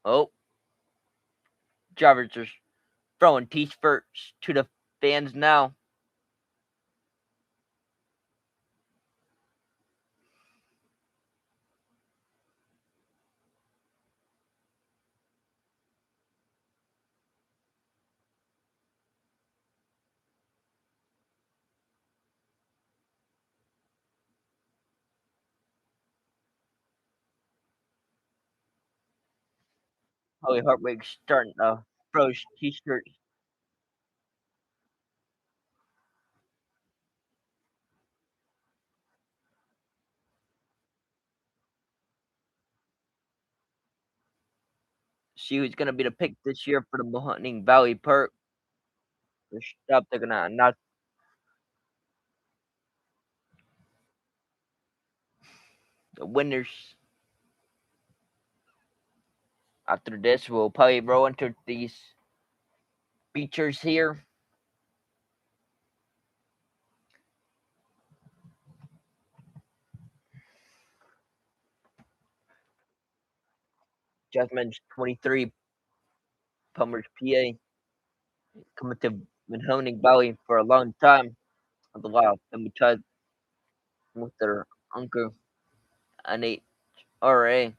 Speaker 1: Oh, drivers are throwing t-shirts to the fans now. Holly Hartwig starting to throw t-shirts. See who's going to be the pick this year for the Mahoning Valley Park. First up, they're going to announce the winners. After this, we'll probably roll into these features here. Jasmine 23, Palmer's PA, coming to Mahoning Valley for a long time. On the wild, and we tried with their uncle, M.E.Racing.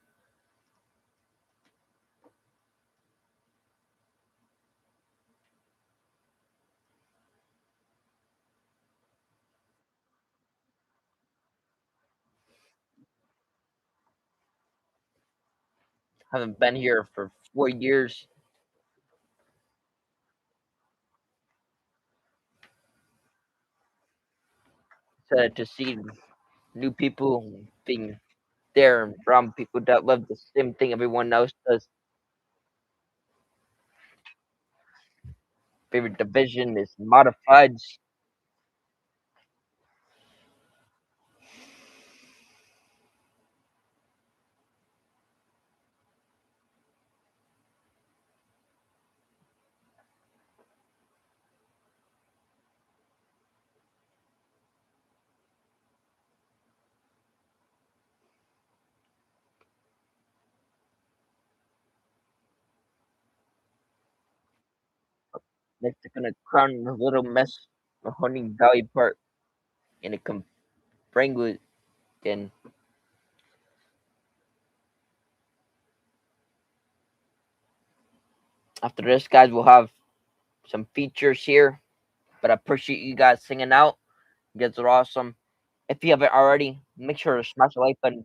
Speaker 1: Haven't been here for 4 years. Excited to see new people being there and from people that love the same thing everyone else does. Favorite division is modifieds. Next, they're gonna crown the little mess Mahoning Valley Park in a Brangwood and after this, guys, we'll have some features here. But I appreciate you guys singing out. You guys are awesome. If you haven't already, make sure to smash the like button,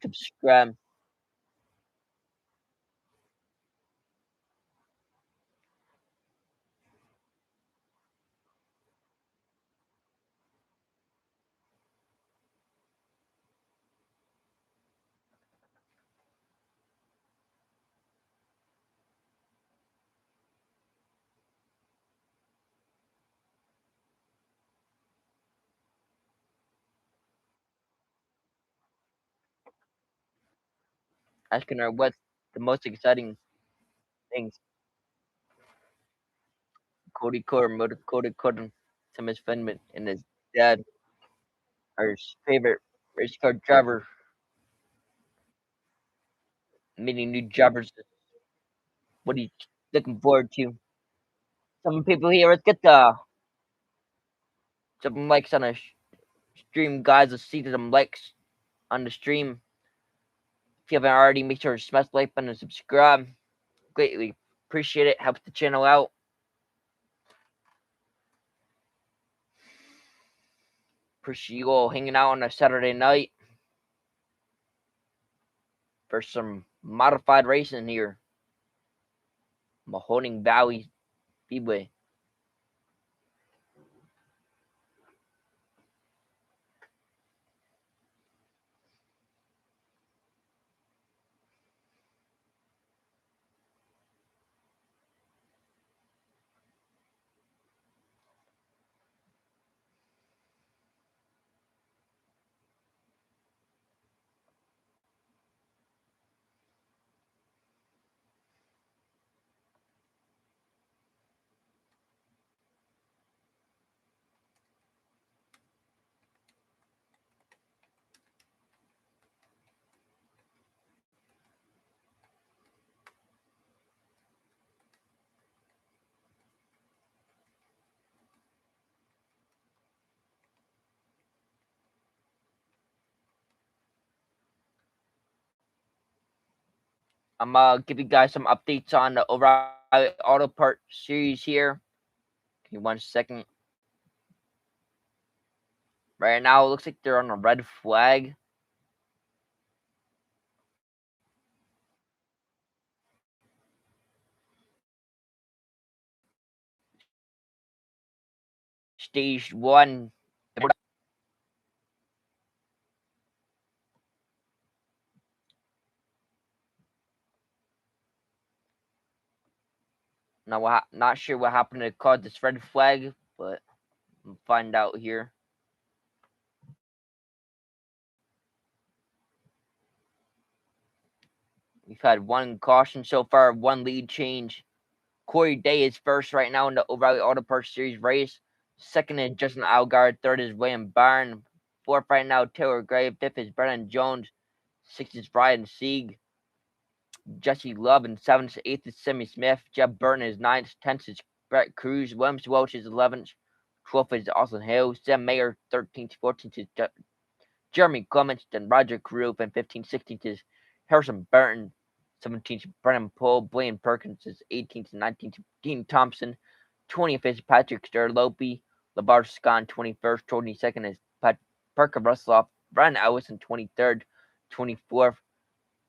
Speaker 1: subscribe. Asking her what's the most exciting things. Cody Core, Cody Corden, Thomas Finman, and his dad are his favorite race car driver. Meeting new drivers. What are you looking forward to? Some people here, let's get some likes on a stream, guys. Let's see some likes on the stream. If you haven't already, make sure to smash the like button and subscribe. Greatly appreciate it. Helps the channel out. Appreciate you all hanging out on a Saturday night for some modified racing here. Mahoning Valley Speedway. I'm give you guys some updates on the O'Reilly Auto Part series here. Give me 1 second. Right now, it looks like they're on a red flag. Stage 1. Now, not sure what happened to cause this red flag, but we'll find out here. We've had one caution so far, one lead change. Corey Day is first right now in the O'Reilly Auto Parts Series race. Second is Justin Algard. Third is William Byrne. Fourth right now, Taylor Gray. Fifth is Brennan Jones. Sixth is Ryan Sieg. Jesse Love. And seventh, eighth is Sammy Smith. Jeff Burton is ninth. Tenth is Brett Cruz. Williams Welch is 11th. 12th is Austin Hill. Sam Mayer. 13th. 14th is Jeremy Clements. Then Roger Caruth. And 15th, 16th is Harrison Burton. 17th, Brennan Poole. Blaine Perkins is 18th and 19th. Dean Thompson. 20th is Patrick Sterlopi. Labar Scott 21st. 22nd is Parker Rusloff. Brian Ellison 23rd. 24th,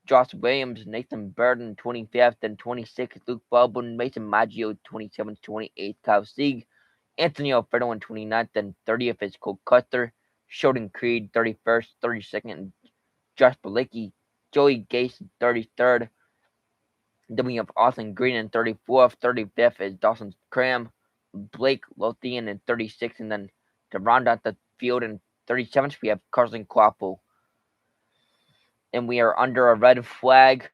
Speaker 1: Josh Williams. Nathan Burden 25th. And 26th, Luke Baldwin. Mason Maggio 27th. 28th, Kyle Sieg. Anthony Alfredo in 29th. And 30th is Cole Custer. Sheldon Creed 31st. 32nd, and Josh Balicki. Joey Gase 33rd. Then we have Austin Green in 34th. 35th is Dawson Cram. Blake Lothian in 36th. And then to round out the field in 37th, we have Carson Quapple. And we are under a red flag.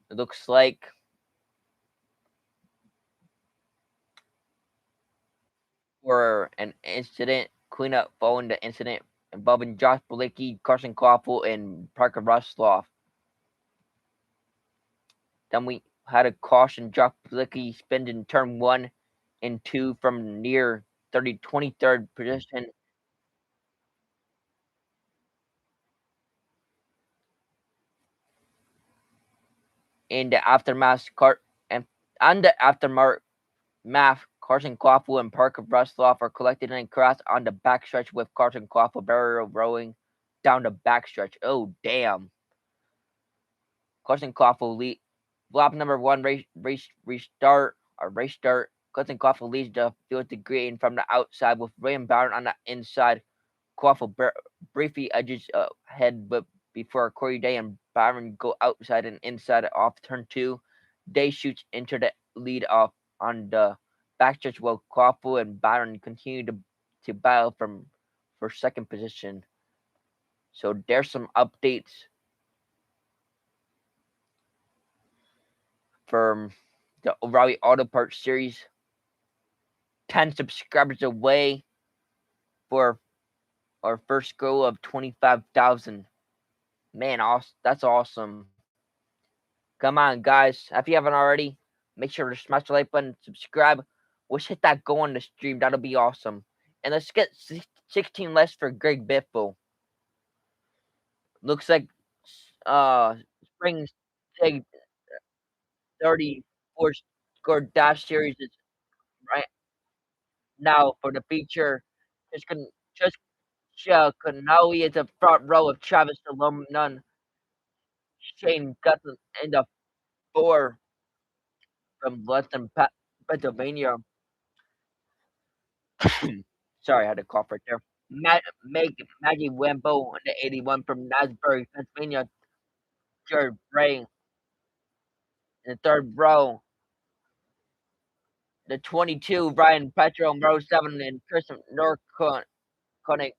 Speaker 1: It looks like. For an incident cleanup following the incident involving Josh Balicki, Carson Quapple, and Parker Rusloff. Then we had a caution. Josh Balicki spinned in turn 1 and 2 from near 23rd position. In the aftermath, and on the aftermath, Carson Quaffle and Parker Brusloff are collected and crossed on the backstretch with Carson Quaffle barrier rowing down the backstretch. Oh, damn. Carson Quaffle lead. Lap number 1 restart. Carson Quaffle leads the field to green from the outside with William Barron on the inside. Quaffle briefly edges ahead, but before Corey Day and Byron go outside and inside off turn 2, Day shoots into the lead off on the backstretch while Quaffle and Byron continue to battle for second position. So there's some updates from the O'Reilly Auto Parts series. 10 subscribers away for our first goal of 25,000. Man, that's awesome. Come on, guys. If you haven't already, make sure to smash the like button, subscribe. Let's hit that goal on the stream. That'll be awesome. And let's get 16 less for Greg Biffle. Looks like Spring's Sig 34 score dash series is right now for the feature. Just Kanoe is the front row of Travis Aluminum. Shane Gutson in the 4 from Western Pennsylvania. Sorry, I had a cough right there. Maggie Wembo in the 81 from Nasbury, Pennsylvania. Jared Bray in the 3rd row. The 22, Ryan Petro in row 7, and Chris Norconic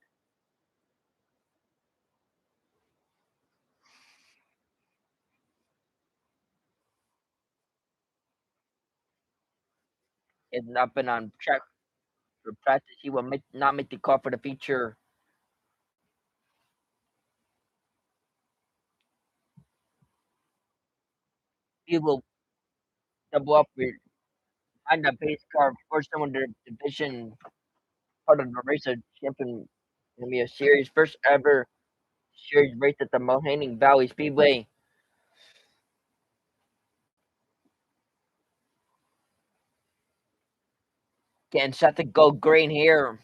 Speaker 1: has not been on track for practice. He will not make the call for the feature. He will double up behind the pace car for someone the division part of the race of champion in a series. First ever series race at the Mahoning Valley Speedway. Getting set to go green here.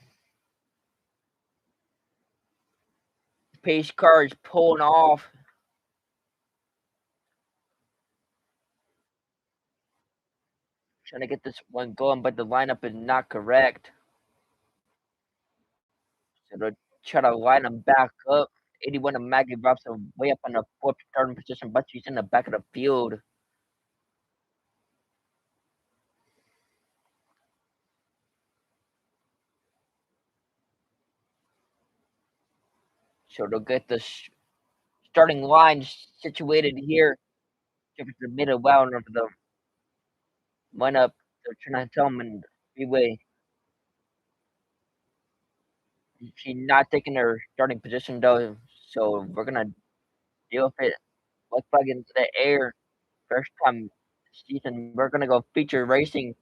Speaker 1: Pace car is pulling off. Trying to get this one going, but the lineup is not correct. So they'll try to line them back up. 81 of Maggie drops way up on the 4th starting position, but she's in the back of the field. So they'll get the starting line situated here. If it's the middle well of the lineup, they're trying to tell them in the freeway. She's not taking her starting position though, so we're gonna deal with it. Let's plug into the air. First time this season, we're gonna go feature racing.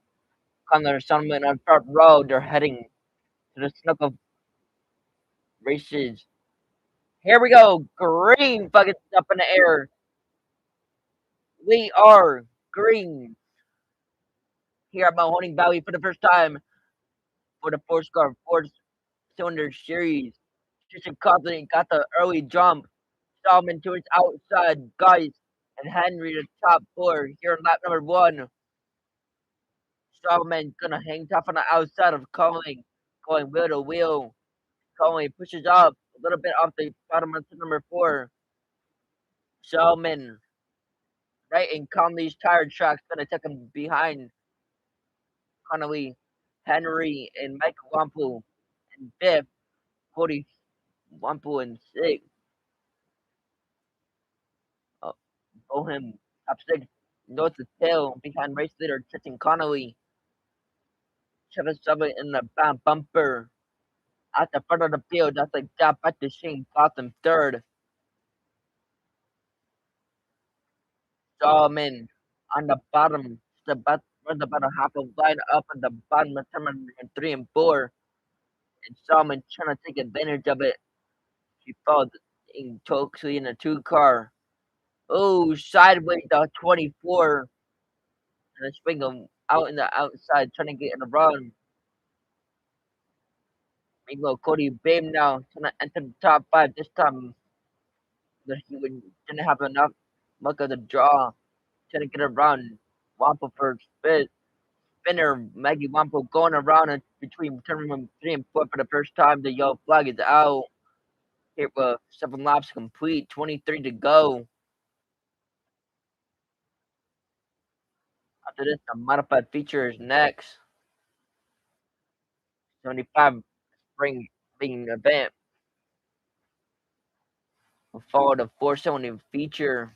Speaker 1: Connor Sunman on front row. They're heading to the Snuckle races. Here we go. Green fucking up in the air. We are green here at Mahoning Valley for the first time for the 4-star 4-cylinder series. Tristan Copley got the early jump. Solomon to his outside, guys, and Henry the top 4 here in lap number 1. Solomon gonna hang tough on the outside of Colling, going wheel to wheel. Colling pushes up a little bit off the bottom of number 4. Solomon right in Conley's tire tracks, gonna take him behind Connolly, Henry, and Mike Wampu in 5th, Cody Wampu in 6th. Bohem top 6, north of tail behind race leader Tristan Connolly. Travis Summit in the bumper at the front of the field. That's like gap at the Shane Gotham 3rd. Solomon on the bottom, runs about a half a line up at the bottom of turn number 3 and 4, and Salmon trying to take advantage of it. She followed in totally in a 2 car. Oh, sideways to 24, and it's swing him out in the outside, trying to get in a run. Meanwhile, Cody Bame now trying to enter the top 5. This time, he didn't have enough luck of the draw, trying to get around Wampo for spinner. Maggie Wampo going around in between turn number 3 and 4 for the first time. The yellow flag is out. Here with 7 laps complete, 23 to go. After this, the modified feature is next. 75 spring being event. We'll follow the 470 feature.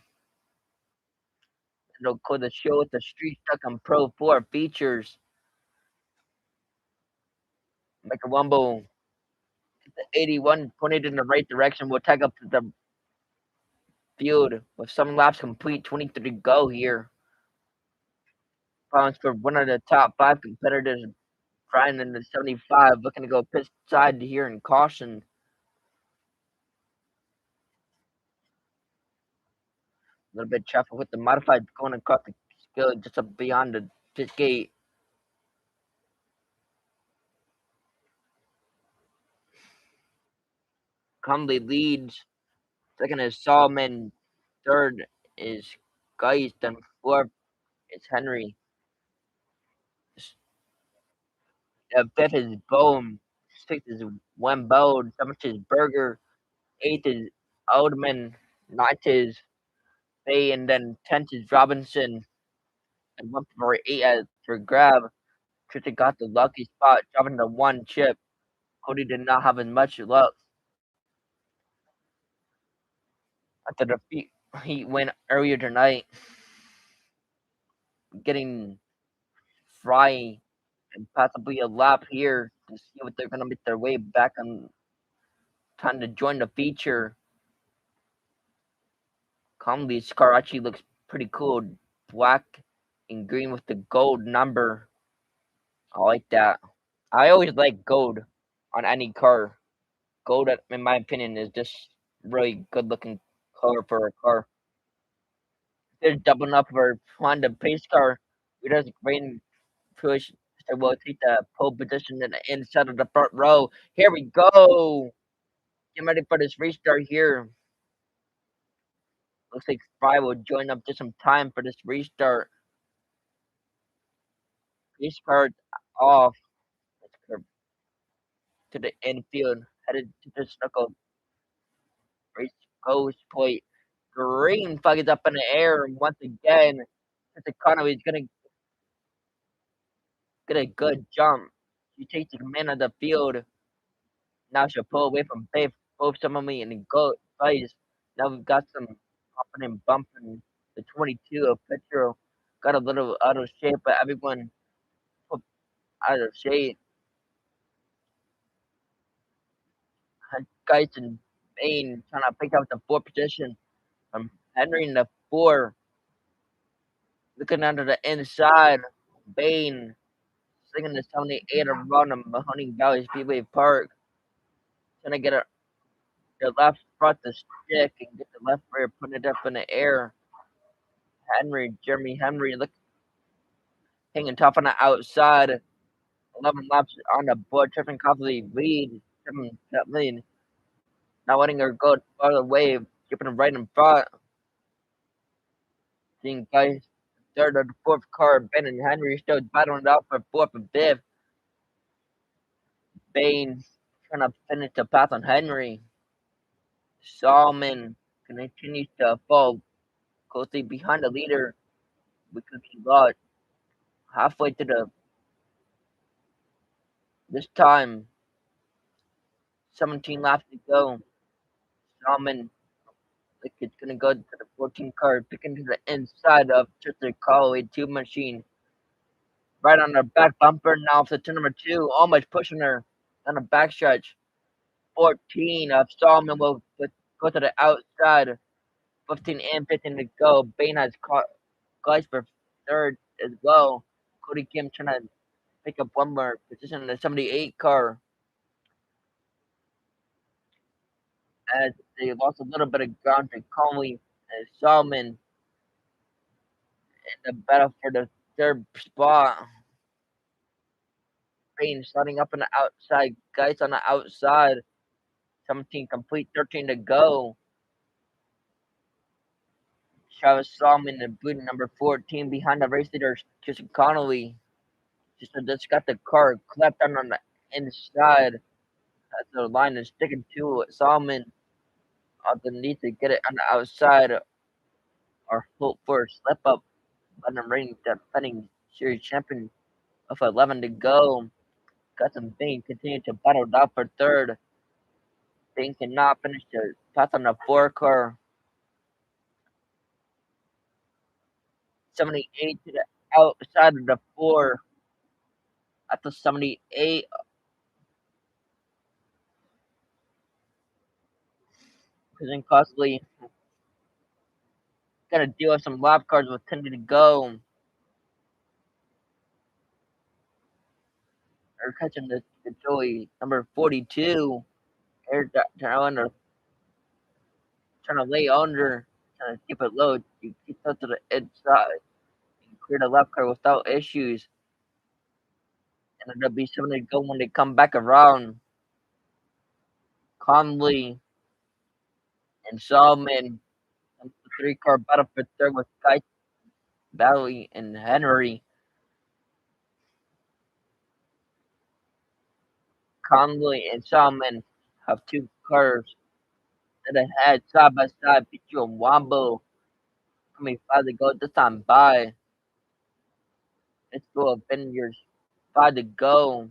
Speaker 1: It'll call the show with the Street Stock and Pro 4 features. Make a Wumbo. The 81 pointed in the right direction. We'll tag up to the field with 7 laps complete, 23 to go here. Pounds for one of the top 5 competitors. Brian in the 75 looking to go pit side here in caution. A little bit of traffic with the modified going across the skill just up beyond the pit gate. Comley leads. Second is Solomon. Third is Geist. And fourth is Henry. Fifth is Bohm. Sixth is Wembo. Seventh is Berger. Eighth is Oldman. Ninth is Bay. And then 10th is Robinson. And one for 8 for grab. Tristan got the lucky spot, dropping the 1 chip. Cody did not have as much luck. After the heat win earlier tonight, getting Fry and possibly a lap here to see what they're going to make their way back on time to join the feature. Conley's car actually looks pretty cool. Black and green with the gold number. I like that. I always like gold on any car. Gold, in my opinion, is just really good looking color for a car. They're doubling up for Honda pace car. It does great push. So we'll take the pole position in the inside of the front row. Here we go. Get ready for this restart here. Looks like Fry will join up just some time for this restart. Restart off. Let's go to the infield. Headed to the circle. Race goes point. Green flag is up in the air once again. Mr. Conway is gonna get a good jump. She takes the command of the field. Now she'll pull away from both Summerly and go guys. Now we've got some hopping and bumping. The 22 of Petro got a little out of shape, but everyone put out of shape. Guys and Bain trying to pick up the 4th position from Henry in the 4. Looking under the inside. Bain singing the 78 around the Mahoning Valley Speedway Park. Trying to get the left front to stick and get the left rear putting it up in the air. Jeremy Henry, look, hanging tough on the outside. 11 laps on the board. Tristan Copley lead. 7 million. Not letting her go farther away. Keeping him right in front. Seeing guys, third or the 4th car. Ben and Henry still battling it out for 4th and 5th. Bain trying to finish the path on Henry. Solomon continues to fall closely behind the leader because he got halfway to this time 17 laps to go. Solomon like it's gonna go to the 14 car, picking to the inside of Tristan Callaway 2 machine. Right on her back bumper now for turn number 2, almost pushing her on the backstretch. 14 of Solomon will go to the outside. 15 and 15 to go. Bain has caught guys for 3rd as well. Cody Kim trying to pick up one more position in the 78 car as they lost a little bit of ground to Conley and Solomon in the battle for the third spot. Payne starting up on the outside, guys on the outside. 17 complete, 13 to go. Travis Solomon and boot number 14 behind the race leader, Christian Connolly. Just got the car clapped on the inside. As the line is sticking to it. Solomon underneath to get it on the outside or hope for a slip up. But the reigning defending series champion of 11 to go. Custom Bain continued to battle it out for third. Bain cannot finish the pass on the four car. 78 to the outside of the four. At the 78, Cousin Costly got to deal with some lap cars with 10 to go. They're catching the Joey number 42. They're trying to lay under, trying to keep it low. You keep that to the inside. You clear the lap car without issues. And it'll be 7 to go when they come back around. Conley and Solomon. The three car battle for third with Guy Valley and Henry. Conley and Solomon have two cars that had side by side Pichu and Wambo. Coming 5 to go this time by. Let's go up in yours. 5 to go.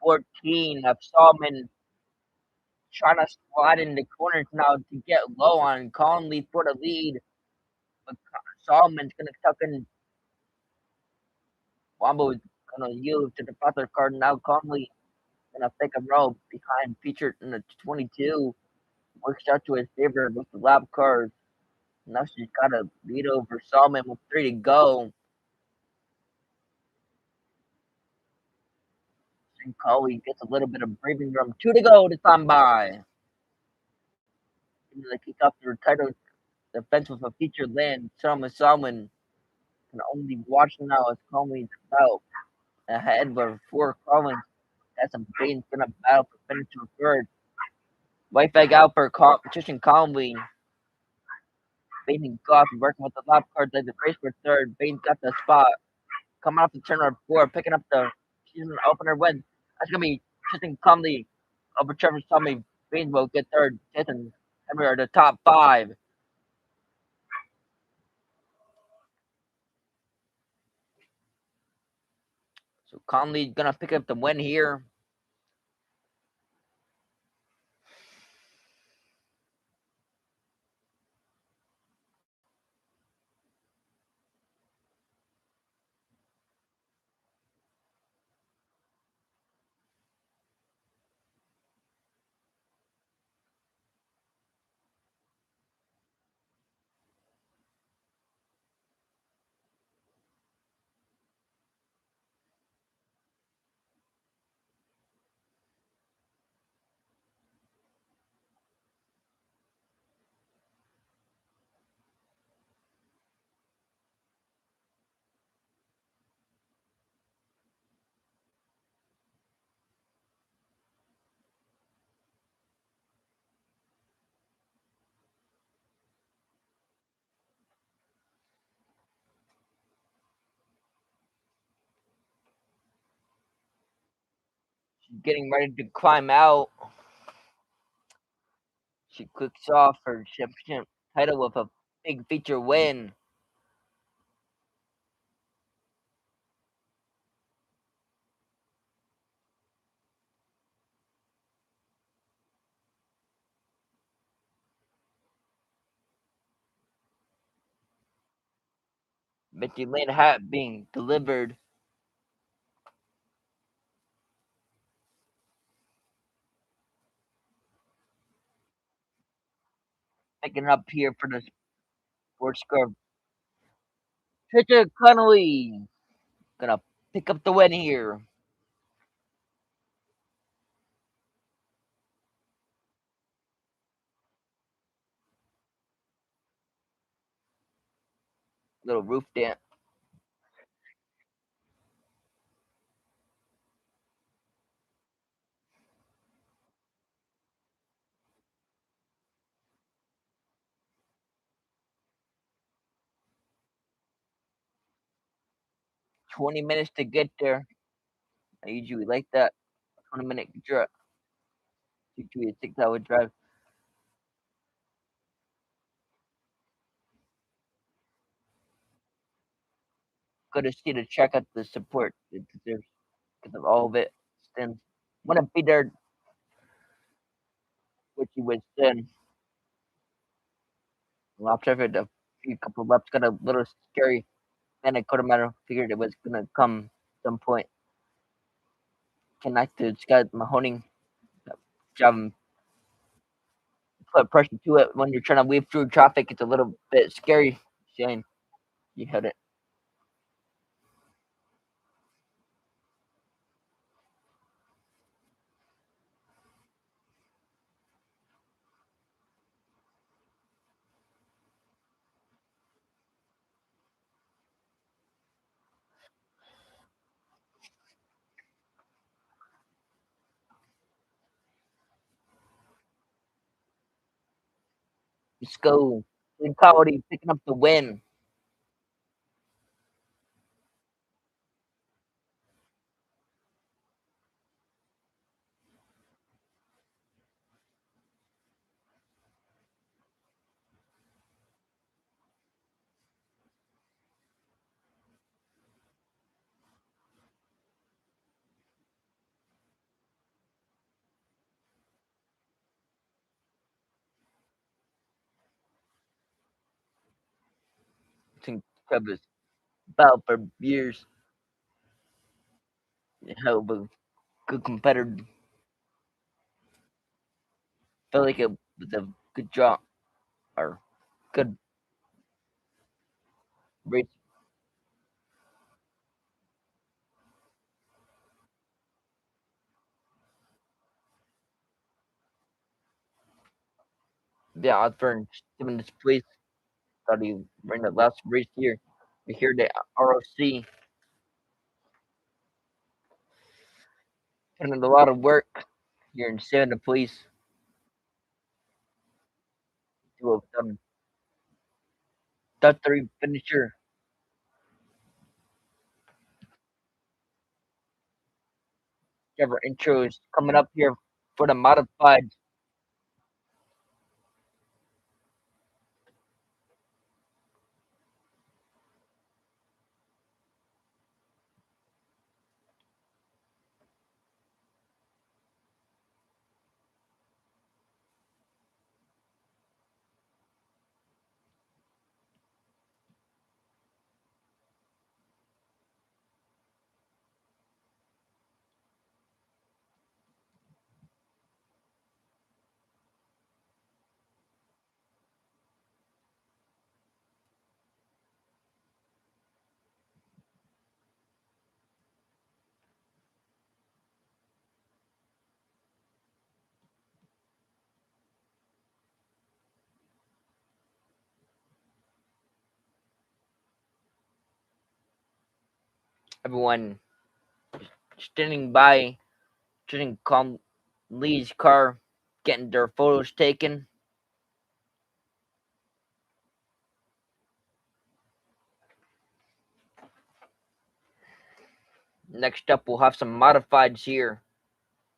Speaker 1: 14 of Solomon trying to slide in the corners now to get low on Conley for the lead. But Solomon's going to tuck in. Wambo is going to yield to the Panther card now. Conley going to take a row behind featured in the 22. Works out to his favor with the lap cars. Now she's got a lead over Solomon with 3 to go. And Coley gets a little bit of breathing room. 2 to go to time by. Into the kick off the title defense with a featured land. Solomon can only watch now as Conley's out ahead, but before Collins has some Bane's gonna battle for finish to third. White flag out for Tristan Conley. Bain and Goff working with the lap card like the race for third. Bain got the spot. Coming off the turn on four, picking up the season opener win. That's gonna be Tristan Conley over Trevor Tommy. Bain will get third. Jason Henry are the top five. So Conley's gonna pick up the win here. She's getting ready to climb out. She clicks off her championship title with a big feature win. Mitchie Lane hat being delivered. Picking up here for the sports car Trisha Connolly gonna pick up the win here. Little roof dance. 20 minutes to get there. I usually like that. 20-minute drive. Usually a 6-hour drive. Good to see the check out the support it deserves because of all of it. Then wouldn't be there, which he was then. Lap after the few couple of laps got a little scary. And I could have figured it was gonna come some point. Connected Scott Mahoning driving put pressure to it when you're trying to weave through traffic. It's a little bit scary. Shane, you hit it. Let's go. Cody picking up the win. I think Cubs battle for years. Hell of a good competitor. Felt like it was a good draw or good race. Yeah, I for 7th place. Thought he ran the last race here. We hear the ROC putting in a lot of work here in 7th place. To have done top 3 finisher. Trevor intros coming up here for the modified. Everyone standing by, sitting calm Lee's car, getting their photos taken. Next up, we'll have some modifieds here.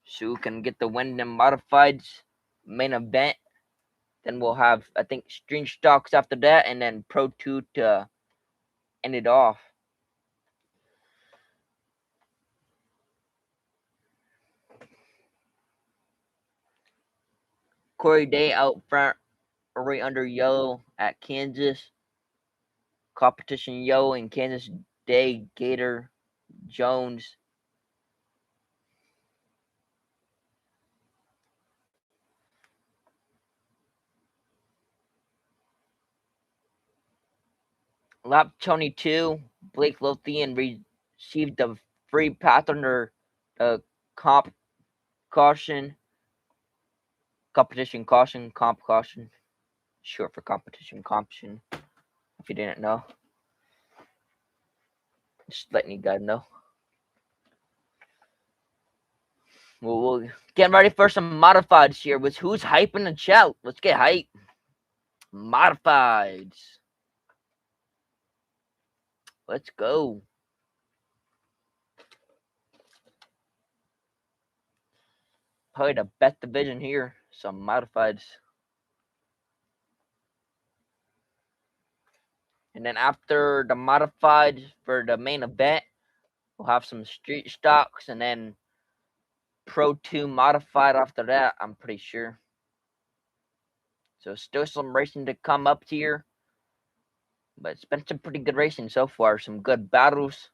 Speaker 1: So we can get the win in modifieds main event. Then we'll have, I think, string stocks after that, and then Pro 2 to end it off. Corey Day out front, right under yellow at Kansas. Competition yellow in Kansas Day, Gator, Jones. Lap 22, Blake Lothian received the free pass under the competition caution, short for competition caution. If you didn't know, just letting you guys know. We'll get ready for some modifieds here. With who's hyping the chat? Let's get hype. Modifieds. Let's go. Probably the best division here. Some modifieds. And then after the modifieds for the main event, we'll have some street stocks and then Pro 2 modified after that, I'm pretty sure. So still some racing to come up here. But it's been some pretty good racing so far. Some good battles.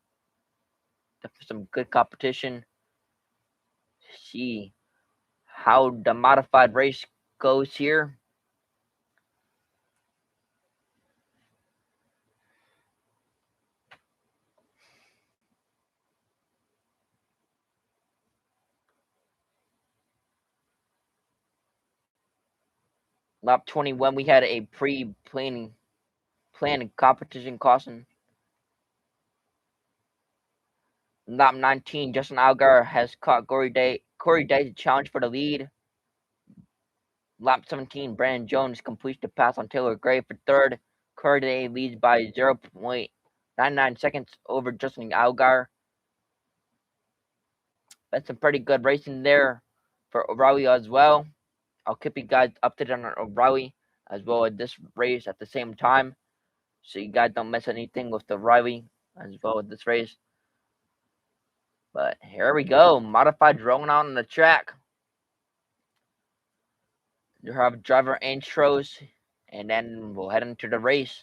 Speaker 1: Some good competition. See how the modified race goes here. Lap 21, we had a pre-planning competition caution. Lap 19, Justin Allgaier has caught Corey Day to challenge for the lead. Lap 17, Brandon Jones completes the pass on Taylor Gray for third. Corey Day leads by 0.99 seconds over Justin Allgaier. That's some pretty good racing there for O'Reilly as well. I'll keep you guys updated on O'Reilly as well as this race at the same time, so you guys don't miss anything with the O'Reilly as well as this race. But here we go, modified rolling out on the track. You have driver intros, and then we'll head into the race.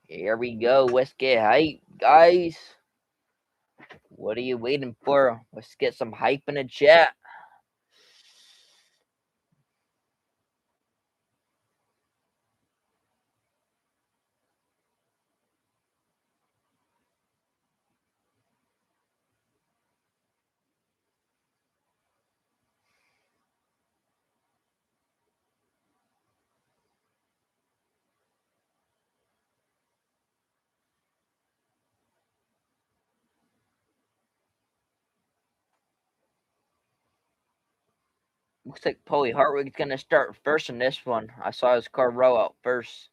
Speaker 1: Here we go. Let's get hype, guys. What are you waiting for? Let's get some hype in the chat. Looks like Polly Hartwig's going to start first in this one. I saw his car roll out first.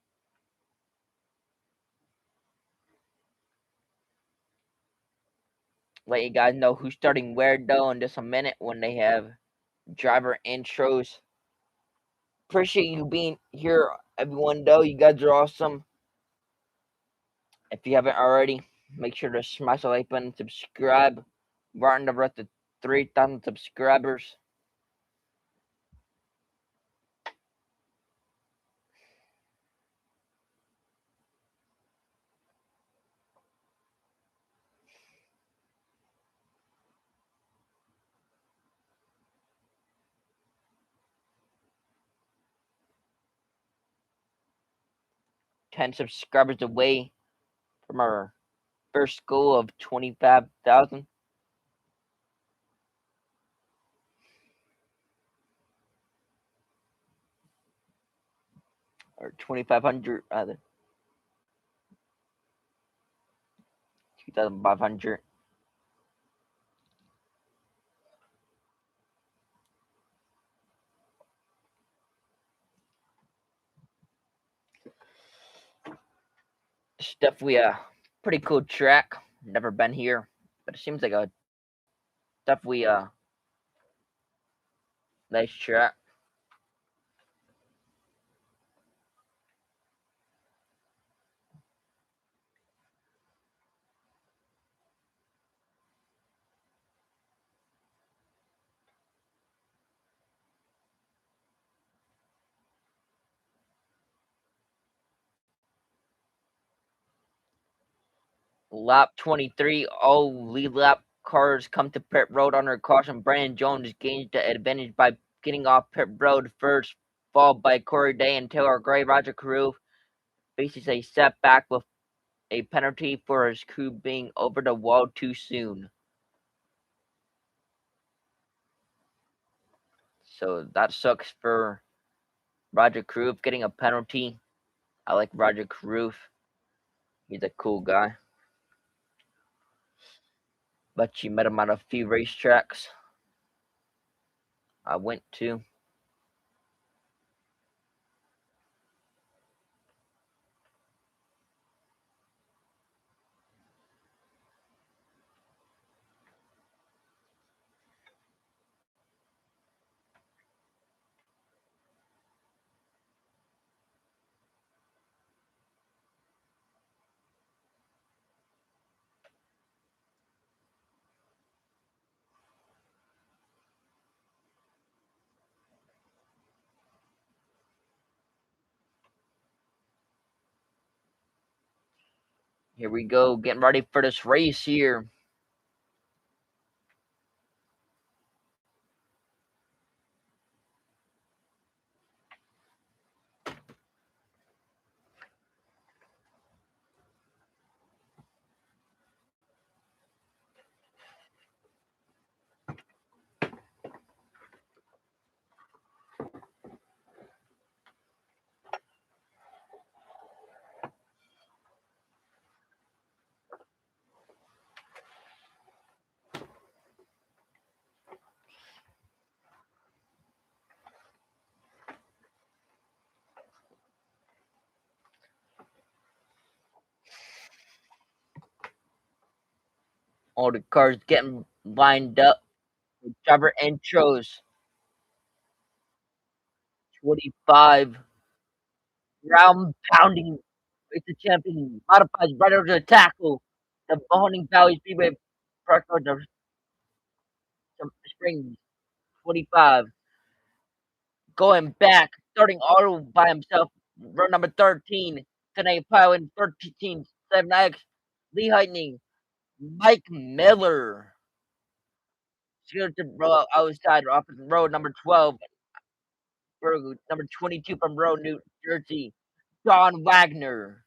Speaker 1: Let you guys know who's starting where, though, in just a minute when they have driver intros. Appreciate you being here, everyone, though. You guys are awesome. If you haven't already, make sure to smash the like button and subscribe. We're on the road to 3,000 subscribers. Ten subscribers away from our first goal of 25,000. Or 2,500, rather. 2,500. It's definitely a pretty cool track. Never been here, but it seems like a definitely a nice track. Lap 23, all lead lap cars come to pit road under caution. Brandon Jones gains the advantage by getting off pit road first, followed by Corey Day and Taylor Gray. Roger Carew faces a setback with a penalty for his crew being over the wall too soon. So that sucks for Roger Kroof getting a penalty. I like Roger Kroof. He's a cool guy. But you met him on a few racetracks I went to. Here we go, getting ready for this race here. All the cars getting lined up. Driver intros. 25. Ground pounding. It's the champion. Modifies right over the tackle. The Mahoning Valley Speedway park on the Springs. 25. Going back. Starting auto by himself. Row number 13. Tonight pilot 13. 7X. Lee Heightening. Mike Miller. Scared to row outside off of road number 12. Number 22 from row New Jersey. Don Wagner.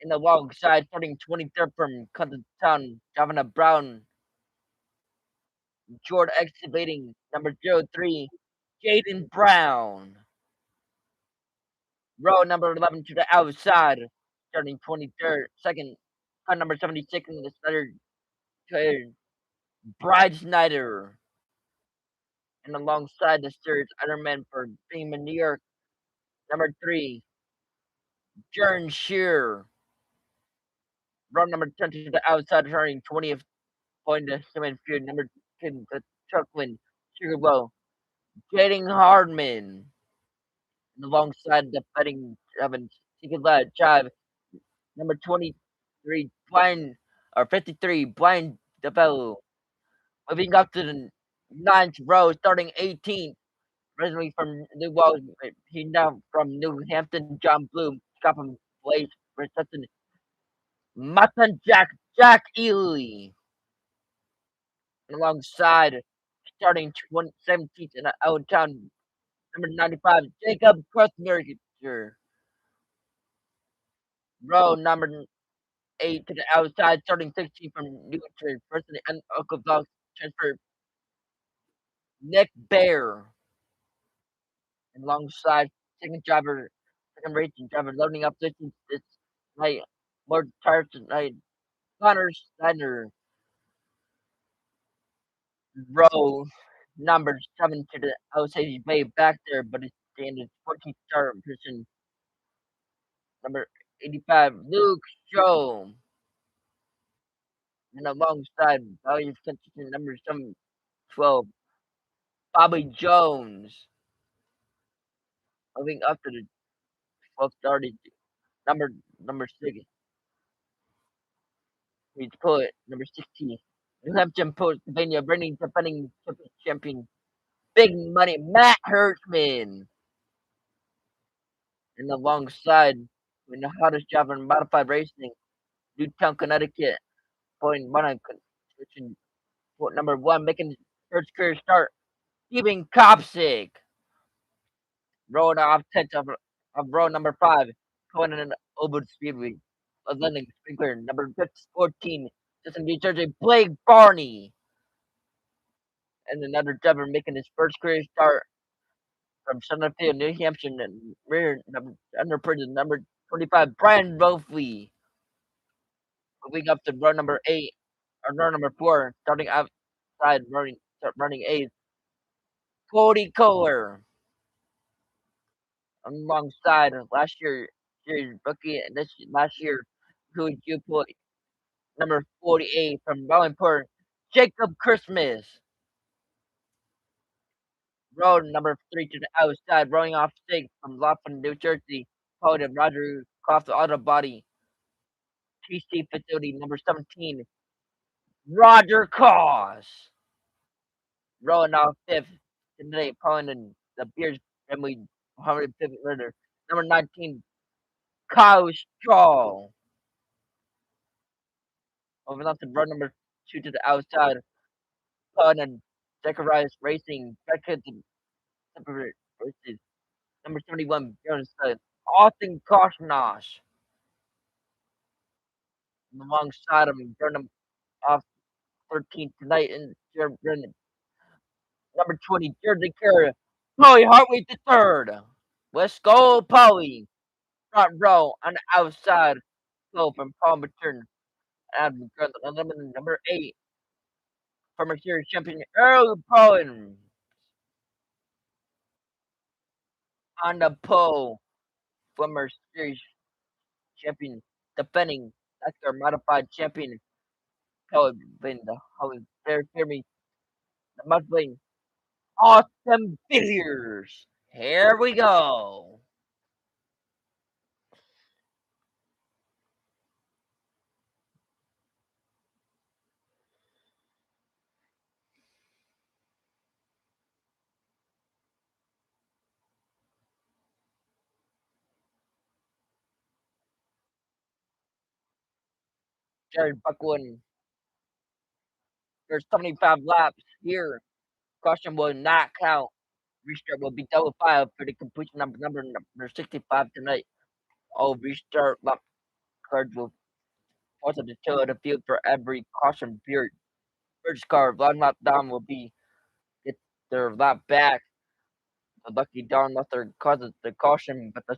Speaker 1: In the long side, starting 23rd from Town, Governor Brown. George excavating number 03, Jaden Brown. Row number 11 to the outside, starting 23rd, second, car number 76 in the third, Bride Snyder. And alongside the third, Otterman for Beam in New York, number 3, Jern Shear. Row number 10 to the outside, starting 20th, point to Simmons Field, number 10, the Chucklin, Sugarbow, Jaden Hardman. And alongside the fighting Evans, second lad, Jive, number 23, Brian, or 53, Brian DeBello. Moving up to the ninth row, starting 18th, originally from New Wales, he now from New Hampton, John Bloom, Scotland Place, reception, Mutton Jack Ely. And alongside, starting 17th in out of town, number 95, Jacob Krusner. Row number 8 to the outside, starting 16 from Newton, person and Uncle Buck transfer Nick Bear. And alongside second racing driver loading up distance this night. More tires tonight. Connor Steiner. Row number 7 to the outside. He's way back there, but it's standing 14th star position. Number 85, Luke Show. And alongside Valley Constitution number 712, Bobby Jones. Moving up to the 12th started number 6. He's poet number 16. New Hampshire Post Pennsylvania reigning defending champion Big Money Matt Hertzman. And alongside in the hottest job in modified racing, Newtown, Connecticut, point one on position number 1, making his first career start. Steven Kopsick. Row off 10th of row number 5. going in an over Speedway. Landing Speedway, number 14, just in New Jersey, Blake Barney. And another driver making his first career start from Summerfield, New Hampshire, and rear under prison number 25, Brian Rofley. Moving up to row number 8, or row number 4, starting outside running 8, Cody Kohler. Alongside last year rookie, and this last year, who you put number 48 from Wellington, Jacob Christmas. Road number 3 to the outside, rolling off 6 from Laughlin, New Jersey, Poet Roger Croft Auto Body. TC facility number 17, Roger Cos. Rolling off 5th today, Poland, the Beers family 105th litter. Number 19, Kyle Straw. Moving on to road number 2 to the outside, Poland, Zacharias Racing, Beckett, separate races. Number 71, Jonas, Austin Koshnosh. Alongside him, Burnham off 13th tonight in Brennan. Number 20, Jersey Carrier, Polly Hartway the third. Let's go, Polly. Front row on the outside, slow from Paul Matern. And number 8, former series champion Earl Pollin. On the pole, former series champion, defending NASCAR modified champion, Pollin, the Holly Fair Fermi, the Muslim, Awesome Figures. Here we go. Jared Buckland. There's 75 laps here. Caution will not count. Restart will be double five for the completion number 65 tonight. All restart lap cards will also the tail of the field for every caution period. First car, one lap down will be get their lap back. The lucky down lefter causes the caution, but the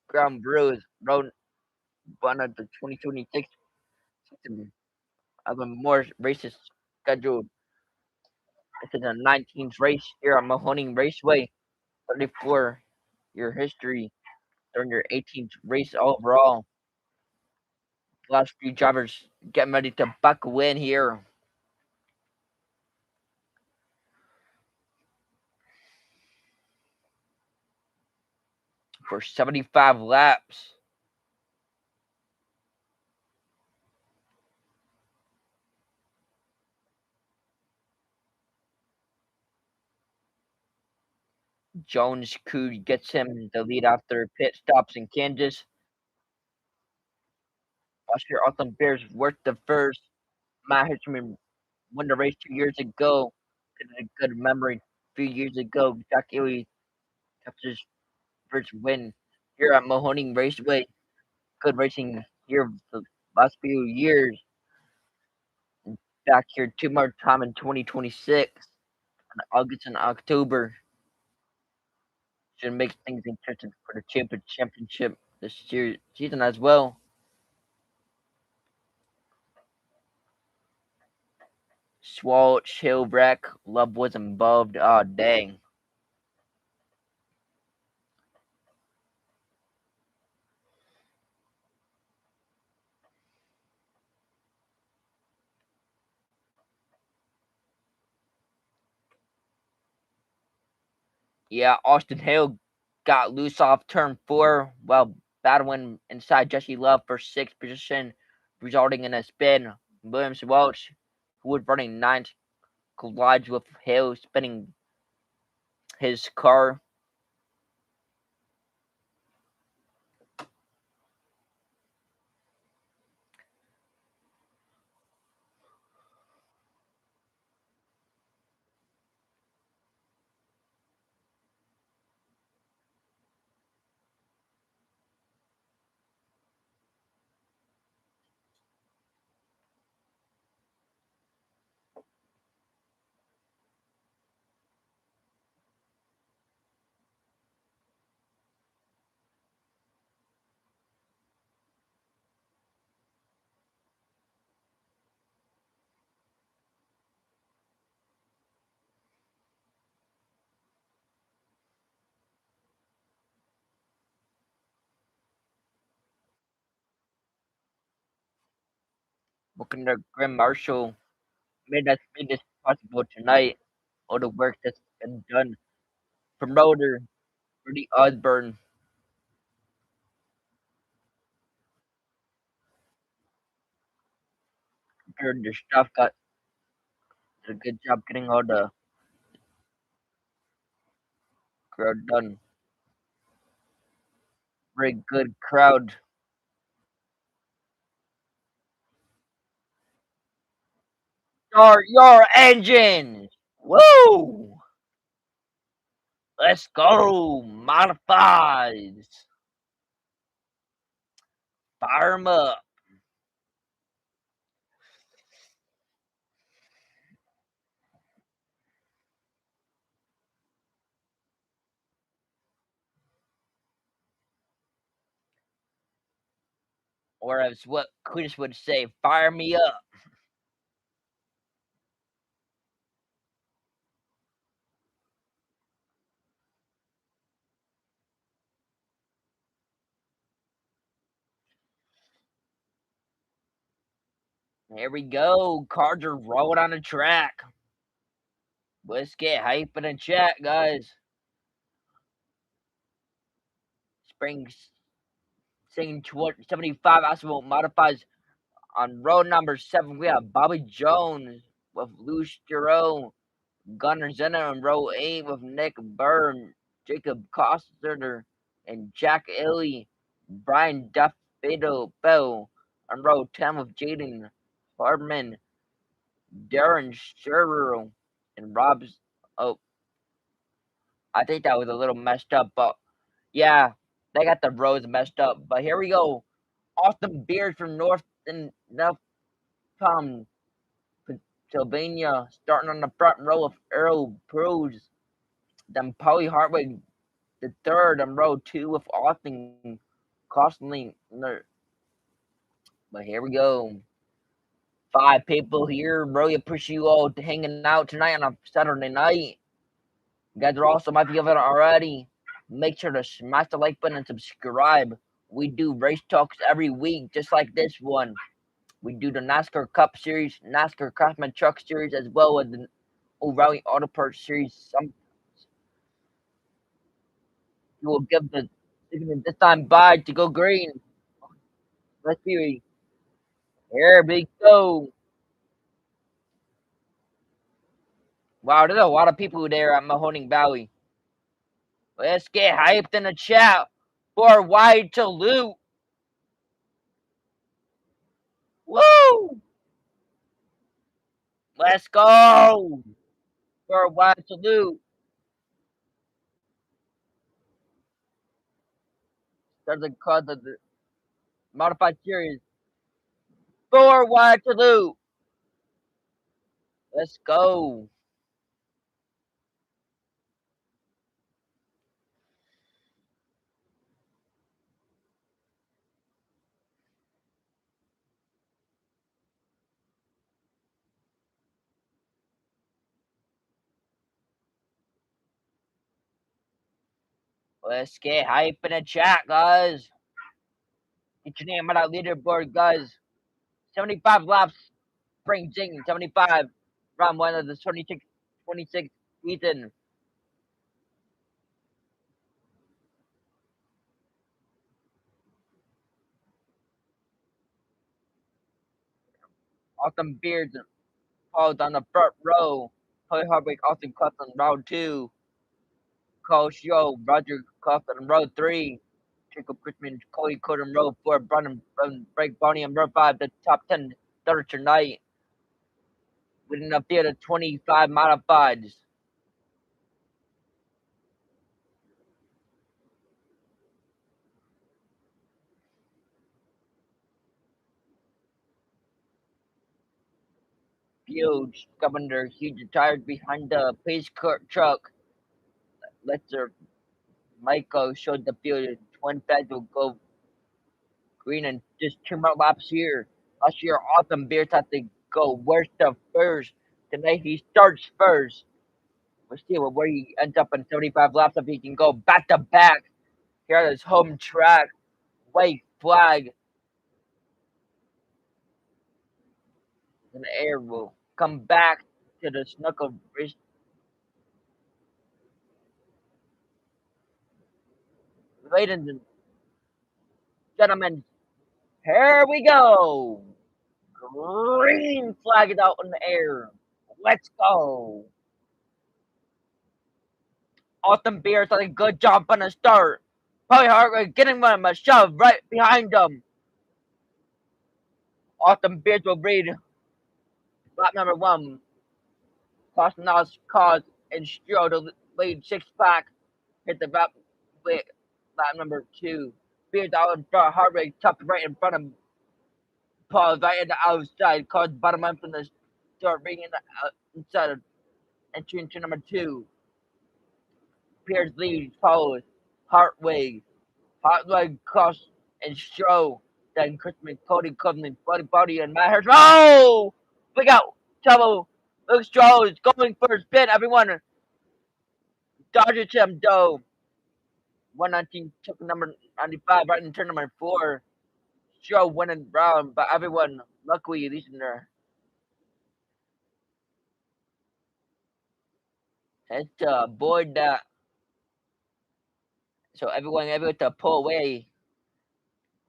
Speaker 1: ground bruise road one of the 2026 season. Even more races scheduled. This is the 19th race here on Mahoning Raceway. 34-year history during your 18th race overall. Last few drivers getting ready to buckle in here for 75 laps. Jones crew gets him the lead after pit stops in Kansas. Last year, Awesome Bears worked the first. Matt Hitchman won the race 2 years ago. A good memory. A few years ago, Jack Ely got his first win here at Mahoning Raceway. Good racing here the last few years. Back here two more time in 2026, in August and October. Should make things interesting for the championship this year season as well. Swallow, Shellwreck, Love was involved. Oh dang. Yeah, Austin Hale got loose off turn 4 while battling inside Jesse Love for 6th position, resulting in a spin. Williams Welch, who was running 9th, collides with Hale, spinning his car. Looking at Grand Marshal made this possible tonight. All the work that's been done. Promoter Rudy Osborne their stuff got did a good job getting all the crowd done. Very good crowd. Start your engines! Woo! Let's go! Modifies! Fire 'em up! Or as what Chris would say, fire me up. Here we go. Cars are rolling on the track. Let's get hype in the chat, guys. Springs singing 75 Asphalt modifies on road number 7. We have Bobby Jones with Lou Stiro, Gunnar Zenna on row 8 with Nick Byrne, Jacob Coster, and Jack Illy, Brian Bell on row 10 with Jaden Hardman, Darren Sherrill, and Rob's. Oh, I think that was a little messed up, but yeah, they got the rows messed up. But here we go. Austin Beard from North and Northcom, Pennsylvania, starting on the front row of Earl Prues. Then Polly Hartwig, the third on row 2 with Austin Costly. But here we go. 5 people here. Really appreciate you all hanging out tonight on a Saturday night. You guys are awesome. If you haven't already, make sure to smash the like button and subscribe. We do race talks every week, just like this one. We do the NASCAR Cup Series, NASCAR Craftsman Truck Series, as well as the O'Reilly Auto Parts Series. Some you will give the signal this time by to go green. Let's see. Here we go. Wow, there's a lot of people there at Mahoning Valley. Let's get hyped in the chat for Wide to Loot. Woo! Let's go for Wide to Loot. There's a cause of the modified series for Wide to Loot. Let's go. Let's get hype in the chat, guys. Get your name on that leaderboard, guys. 75 laps, Spring Jing, 75. Round 1 of the 26 season. Awesome Beards called on the front row. Holly Hardwick, Austin Cuff on round 2. Cole Show, Roger Cuff on row 3. Jacob Christman, Cody Code on row 4. Brandon Break Bonnie on row 5. The top 10 started tonight. With an update of 25 modifieds. Huge Governor huge tires behind the pace truck. Let's Michael showed the field. Twin feds will go green and just 2 more laps here. Last year, Awesome Bears had to go worst to first. Tonight he starts first. We'll see where he ends up in 75 laps if he can go back to back here at his home track. White flag. in the air will come back to the snuckle race. Ladies and gentlemen, here we go. Green flag is out in the air. Let's go. Autumn Bears did a good job on the start. Probably hard getting them a shove right behind them. Autumn Bears will read lap number one. Cosmonauts cause and Stro to lead six pack. Hit the lap number two. Bears out in front. Harvick tucked right in front of Paul right in the outside. Caused bottom end from the start ring in the inside of entry into number two. Pierce leads, follows Hartway. Hartway cross and Stro. Then Christmas, Cody Covenant, Buddy, and Matt Hirsch. Oh! Look out! Trouble! Luke Stroll is going for a spin. Everyone dodges him, though. 119 took number 95 right in turn number 4. Stroll winning round, but everyone luckily at least in there. Has to avoid that. So everyone able to pull away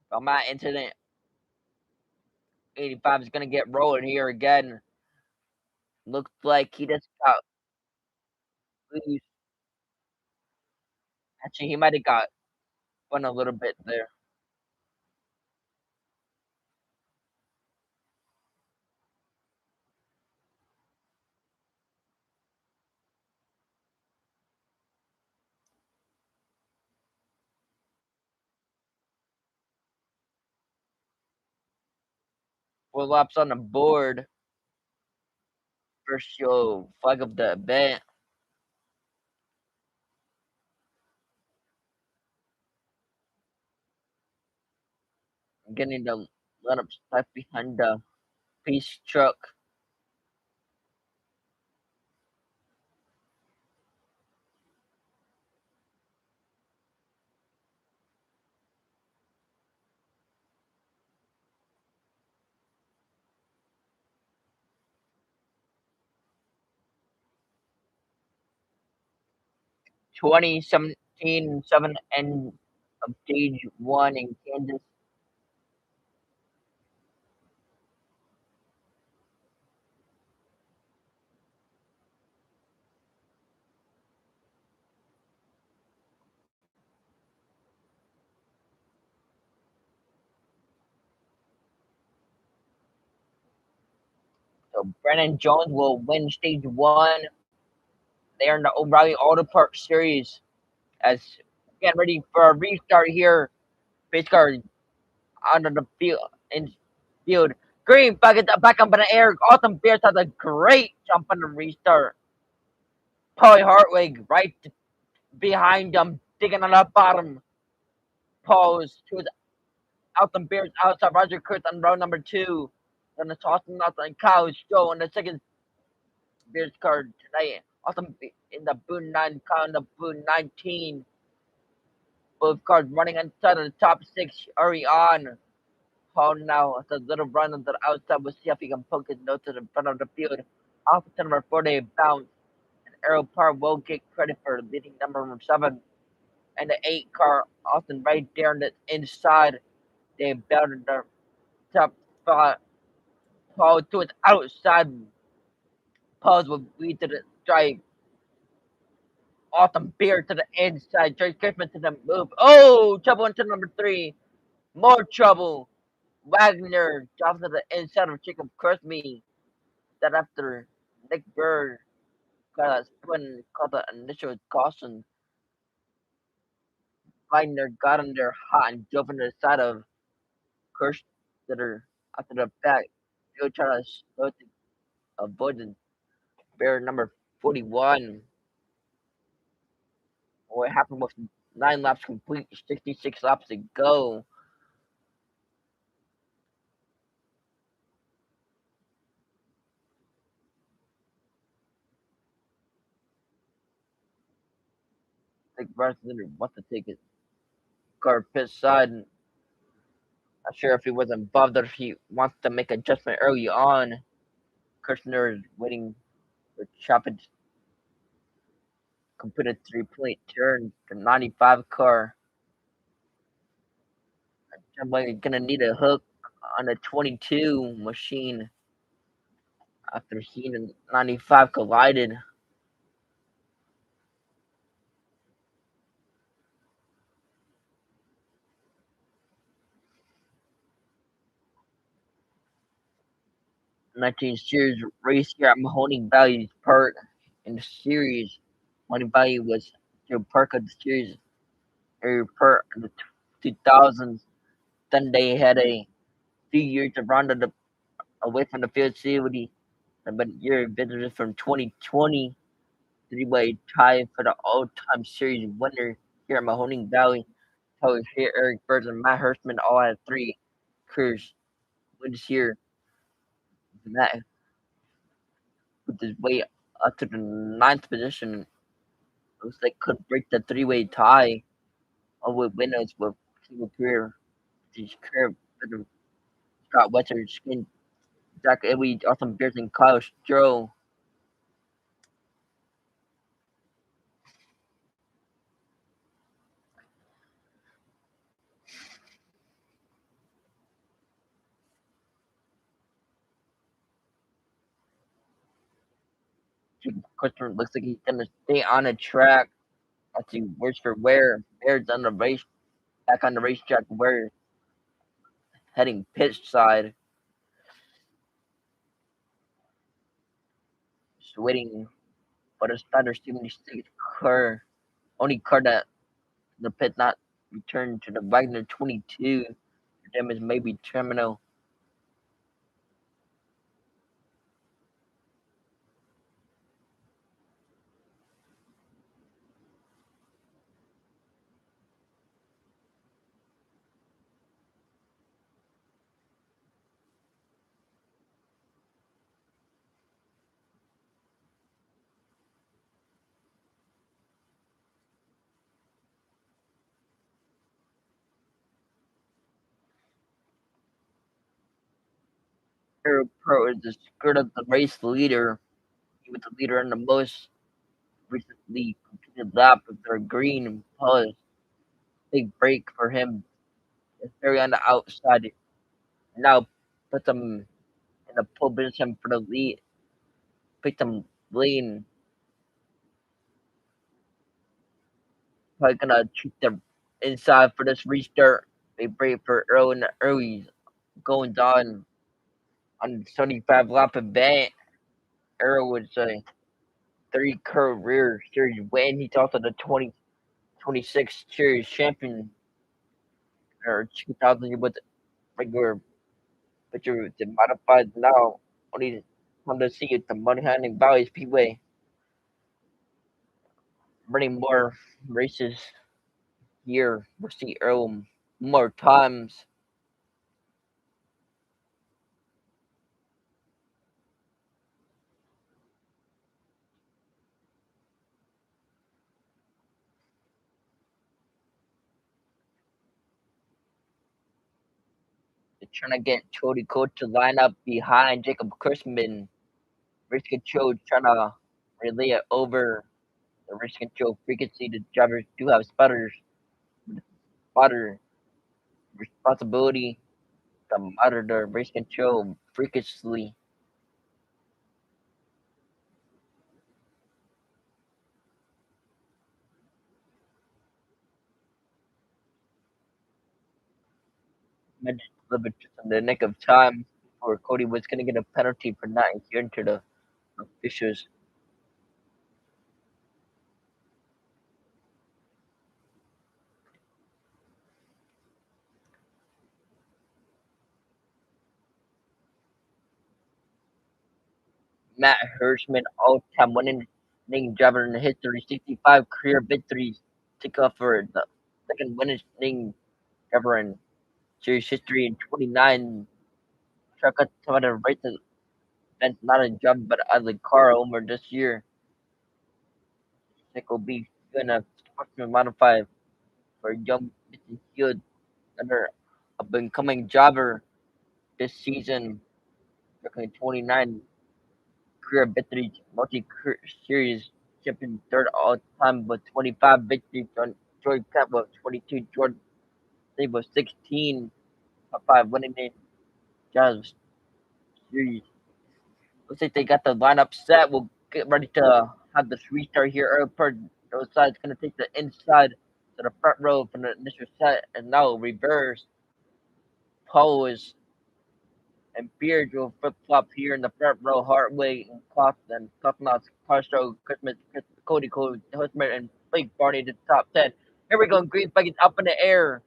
Speaker 1: from that incident. 85 is gonna get rolling here again. Looks like he just got loose. Actually, he might have got spun a little bit there. Four laps on the board. First show flag of the event. Getting the lineup stuck behind the piece truck. Twenty seventeen 7 end of stage one in Kansas. So Brennan Jones will win stage one. They are in the O'Reilly Auto Parts Series as getting ready for a restart here. Pace car under the field in field. Green back up in the air. Autumn Bears has a great jump on the restart. Paulie Hartwig right behind them, digging on the bottom. Paul's to his Autumn Bears outside Roger Kurtz on row number two. Then it's Austin Nelson and Kyle Stowe in the second Bears card tonight. Awesome in the Boone 9 car in the Boone 19. Both cars running inside of the top six early on. Paul now has a little run on the outside. We'll see if he can poke his nose to the front of the field. Off to number 4, they bounce. And Arrow Parr will get credit for leading number 7. And the 8 car, Austin, right there on the inside. They bounded the top spot. Paul to its outside. Paul's will lead to the stripe. Autumn Beer to the inside. Joyce Griffin to the move. Oh, trouble into number 3. More trouble. Wagner drops to the inside of Jacob Kurzme. That after Nick Bird got a spin, caught the initial caution. Wagner got in there hot and drove into the side of Kurz that are after the back. He'll try to slow to avoid the bear number 41. What happened with 9 laps complete, 66 laps to go. I think Bryce Leonard wants to take his car pit side. Not sure if he was involved or if he wants to make adjustment early on.
Speaker 2: Kirshner is waiting for Chapin to complete a 3-point turn. The 95 car. Somebody's gonna need a hook on the 22 machine after seeing the 95 collided. The 19 series race here at Mahoning Valley Park in the series. Mahoning Valley was the park of the series area part in the 2000s. Then they had a few years of rounded up away from the field facility. But year visitors from 2020, three-way tie for the all-time series winner here at Mahoning Valley. So here, Eric Birds and Matt Hirschman all had 3 careers wins here. Matt with his way up to the 9th position. Looks like could break the 3-way tie with winners with single career. His career with Scott Wetzer, Skin, Zach Edwey, Austin Beers, and Kyle Stroh. Customer looks like he's gonna stay on the track. I see worse for wear. Bears on the race back on the racetrack. Where heading pitch side. Just waiting for the starter 76 car. Only car that the pit not returned to the Wagner 22. Damage may be terminal. Aero Pro is the skirt of the race leader. He was the leader in the most recently completed lap of their green pause. Big break for him. It's very on the outside. Now puts him in a pole position for the lead. Picked him lean. Probably gonna treat the inside for this restart. They break for early in the early going on 75 lap event. Arrow was a 3 career series win. He's also the 2026 series champion or 2000 with regular picture the modified now. Only come to see it the Mahoning Valley Speedway. Running more races here. We'll see Earl more times. They're trying to get Cody Coach to line up behind Jacob Kurzman. Race control trying to relay it over the race control frequency. The drivers do have spotter responsibility to monitor the race control frequently. Managed to deliver just in the nick of time before Cody was going to get a penalty for not adhering to the officials. Matt Hirschman, all-time winning driver in history, 65 career victories, took off for the second winning driver in series history in 29 truck at some of the races. That's not a job, but as a car owner this year, Nick will be gonna modify for young Mr. Field, another up and coming driver this season, trucking 29. career victories, multi-series champion, third all time with 25 victories. Jordan Campbell 22, Jordan Lee was 16, top 5 winning the Jazz series. Looks like they got the lineup set. We'll get ready to have this restart here. Early part, those sides going to take the inside to the front row from the initial set, and now reverse. Pose and Beard will flip flop here in the front row. Hartway and Kaufman, Kaufman's Castro, Christmas, Cody, Husman, and Blake Barney to the top 10. Here we go. Green flag is up in the air.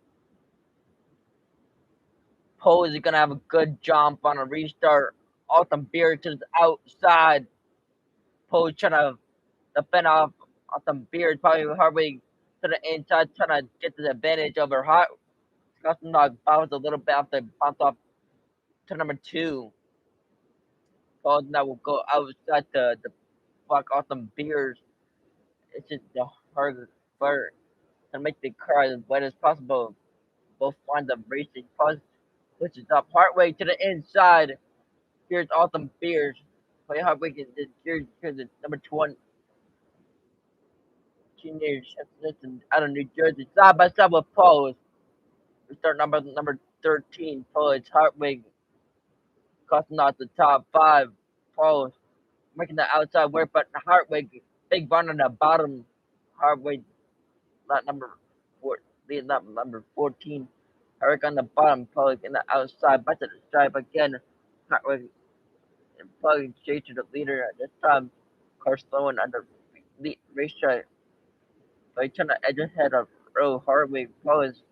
Speaker 2: Pose is going to have a good jump on a restart. Autumn Beard to the outside. Pose trying to defend off Autumn Beard. Probably Hartway to the inside, trying to get the advantage over Hot. Custom Dog bounced a little bit after bounce off to number 2. Pose now will go outside the block Autumn Beers. It's just the hard part to make the car as wet as possible. Both lines of racing pushes up Hartway to the inside. Here's Autumn Beers. Play Hartway here's the number 20 teenage out of New Jersey. Side by side with Pose. We start number 13. Pose Hartway costing out the top 5. Pose making the outside work, but Hartway big run on the bottom. Hartway not number 4, not number 14. Eric on the bottom, Pug in the outside, back to the stripe again. Hartway and Pug straight to the leader at this time. Car slowing on the race stripe. So he trying to edge ahead of Earl Hartway. Pug is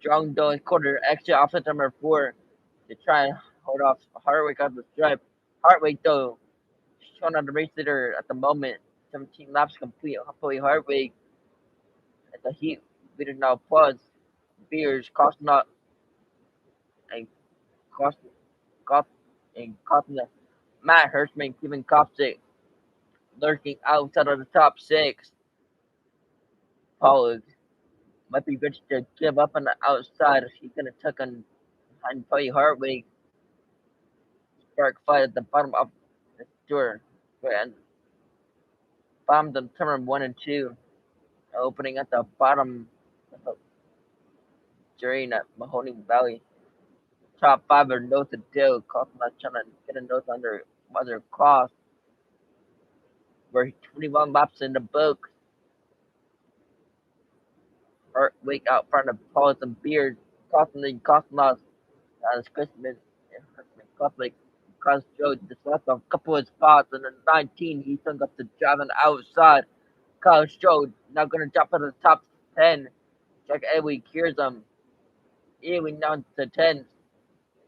Speaker 2: strong though in quarter, extra offset number 4 to try and hold off Hartway on the stripe. Hartway though, showing on the race leader at the moment. 17 laps complete. Hopefully Hartway at the heat leader now plus Beers costing out and cost Cop and costing the Matt Hirschman keeping Copsic lurking outside of the top 6. Paul might be good to give up on the outside. He's gonna tuck on behind Polly Hartway. Spark fight at the bottom of the tour. And bombed on turn 1 and 2. Opening at the bottom during at Mahoning Valley. Top 5 are nose to deal. Costing not trying to get a nose under Mother Cross. We're 21 laps in the book. Wake out front of Paul's and Beard. Costing us as Christmas. Catholic caused Joe to select a couple of spots. And in 19, he turned up to driving outside. Kyle Strode now going to jump into the top 10. Jack Edwin clears him. Edwin down to 10.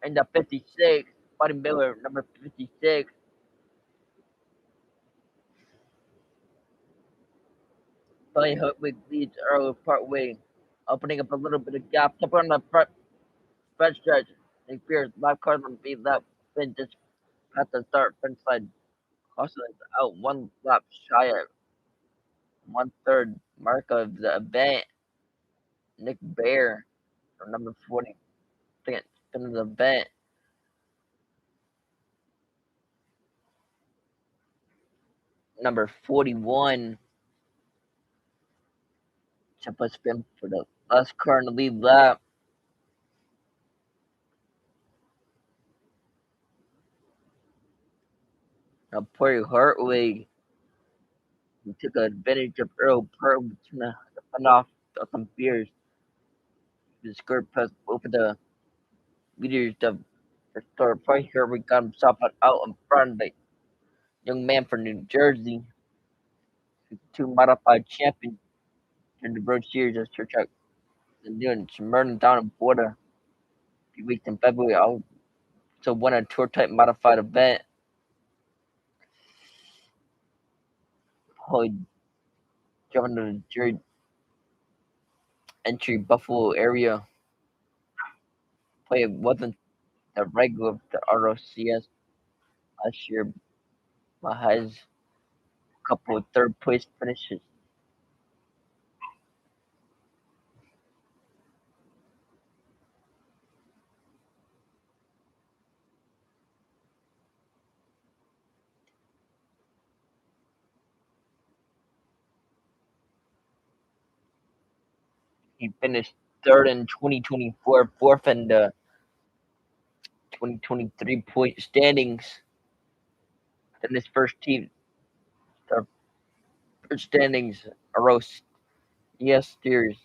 Speaker 2: And the 56. Buddy Miller, number 56. Buddy Hutwig leads early part way, opening up a little bit of gap. Up on the front stretch. They fears left car on the left. Then just at the start front side. Also out 1 lap shy at 1/3 mark of the event. Nick Bear, or number 40, second spin of the event. Number 41, Chippa spin for the last car in the lead lap. Now Porty Hartwig, who took advantage of Earl Pearl between the fun off some beers. The skirt press open the leaders of the store. Right here we got himself out in front. The young man from New Jersey, 2 modified champion in the World Series as Church out and doing some murder down in Florida a few weeks in February. Also won a tour type modified event. Probably driving to the jury entry Buffalo area. Play wasn't the regular of the ROCS last year, but has a couple of 3rd place finishes. He finished third in 2024, fourth in the 2023 point standings. Then his first team, the first standings arose. Yes, series.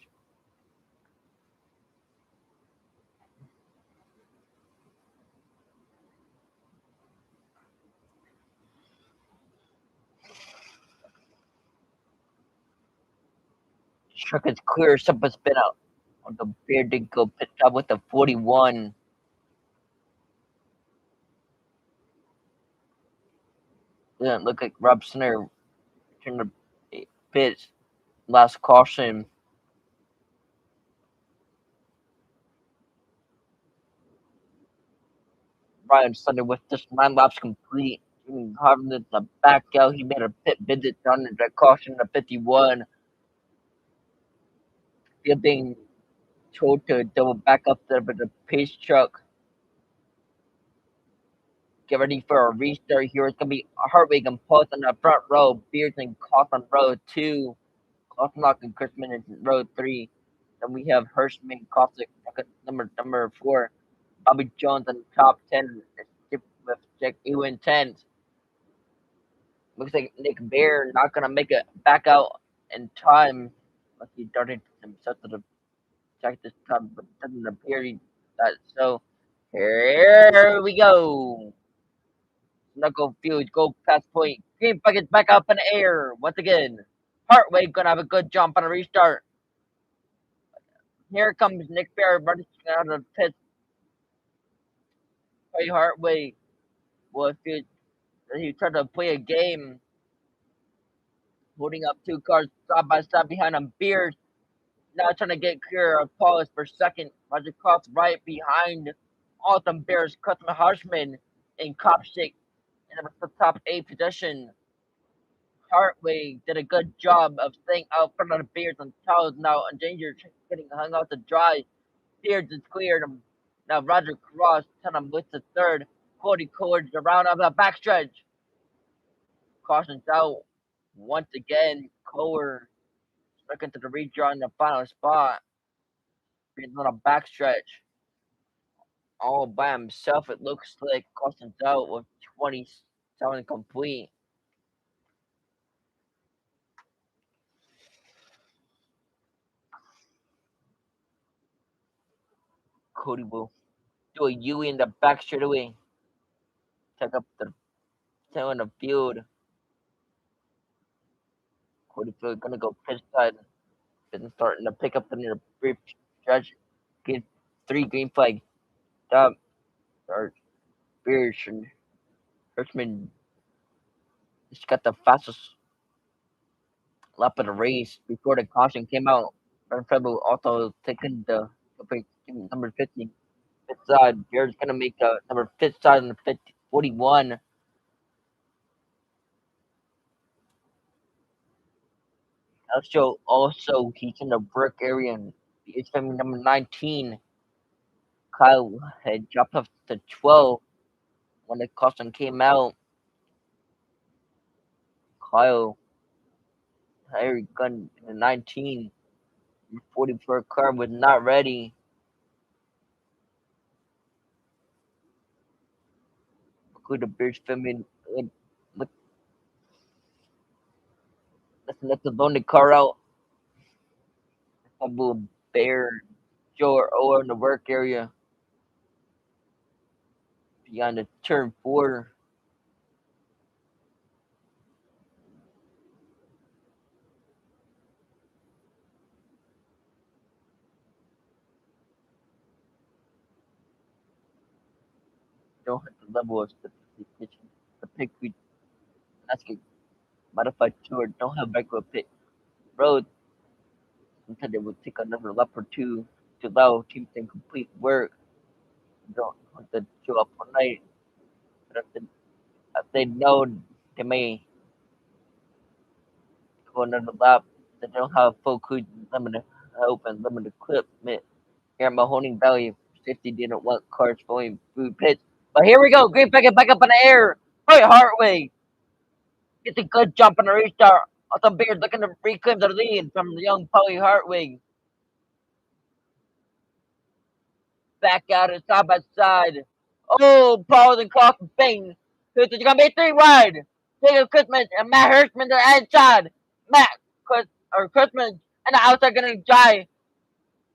Speaker 2: Struck his clear super spin out. The bear did go pit stop with the 41. Didn't look like Rob Snare turned the pits. Last caution. Ryan Sutter with just 9 laps complete. Jimmy Harvin the back out. He made a pit visit down in the caution at 51. Still being told to double back up there, but the pace truck. Get ready for a restart here. It's gonna be Hartwig and Post on the front row. Beards and Koth on row 2. Koslock and Chrisman in row 3. Then we have Hirschman, Koslick, number 4. Bobby Jones in top 10 with Jack Ewan 10. Looks like Nick Bear not gonna make it back out in time. Unless he darted himself to the check this time, but it doesn't appear he that. So here we go. Knuckle Field, go past point. Green bucket back up in the air once again. Hartway gonna have a good jump on a restart. Here comes Nick Bear running out of the pit. Play Hartway. Well, if he tried to play a game, holding up 2 cars side by side behind him. Beard now trying to get clear of Paulus for second. Roger Cross right behind Autumn Bears, Customer Harshman and Kopsik in the top 8 position. Hartway did a good job of staying out front of the Bears and Charles now in danger getting hung out to dry. Beards is cleared him. Now Roger Cross trying to with the third. Cody Coolidge around on the backstretch. Cautions out once again. Kohler stuck into the redraw in the final spot. He's on a backstretch all by himself. It looks like Cautions out with 27 complete. Cody will do a U in the back straight away. Check up the tail in the field. Cody Field gonna go pitch side. Been starting to pick up in the brief stretch. Get 3 green flag. Stop. Or Beers and Hirschman just got the fastest lap of the race before the caution came out. February also taking the number 50 fifth side. Bears gonna make number 5th side on the 41. Also he's in the work area and he's coming number 19. Kyle had dropped off to 12 when the caution came out. Kyle Harry gun in the 19. 44 car was not ready. Could the Bears filming look let the loan the car out. Couple Bear Joe or O in the work area. Beyond the turn 4. Don't have the level of sophistication. The pick we that's good. Modified tour don't have regular pit road. Sometimes they will take another lap or two to allow teams to complete work. Don't want to show up all night. But if they know they may go another lap, they don't have full crew limited open limited equipment. Here at Mahoning Valley, safety didn't want cars going through pits. But here we go. Green packet back up in the air. Right, Hartway gets a good jump on the restart. Awesome Beard looking to reclaim the lead from the young Polly Hartwig. back out and side by side. Oh, Paul and Clark bang. It's gonna be 3 wide. Jacob Christmas and Matt Hirschman are inside. Christmas and the outside gonna drive.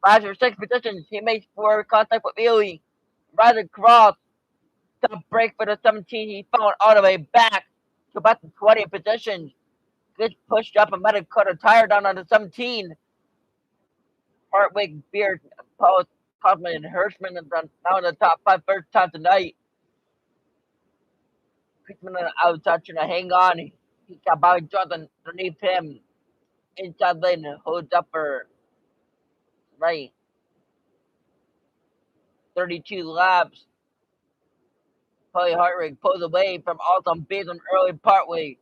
Speaker 2: Rise for 6 positions. He makes 4 contact with Ely. Ryder Cross. Top break for the 17. He found all the way back to about the 20 position. Gets pushed up and might have cut a tire down on the 17. Hartwig, Beard, Post, Kaufman, and Hirschman are now in the top 5 first time tonight. Christman on the outside trying to hang on. He got Bobby Jones underneath him. Inside lane holds up for right 32 laps. Polly Hartwig pulls away from Alton Beason early partway.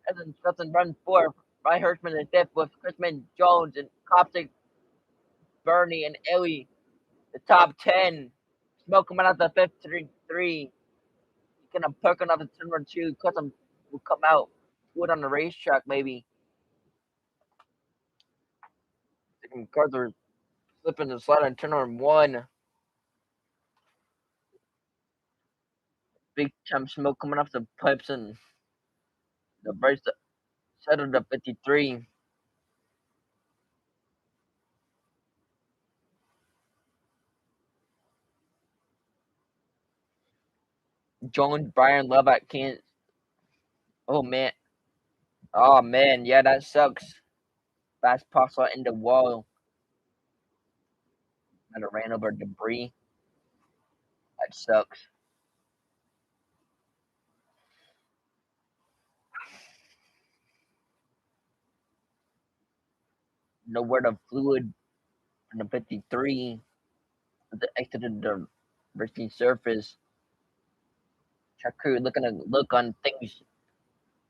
Speaker 2: And then Sutton runs fourth. Ryan Hirschman is fifth with Christman, Jones, and Copsic, Bernie, and Ellie. The top 10. Smoke coming out the fifth, 3. He's gonna perk another turn or two. Custom will come out. Wood on the racetrack, maybe. Cars are slipping and sliding on turn on 1. Big time smoke coming off the pipes and the brakes settled up 53. Jones, Brian Levac can't. Oh man. Oh man, yeah, that sucks. Fast pops out in the wall. And it ran over debris. That sucks. Nowhere the fluid from the 53 that exited the racing surface. Track crew looking to look on things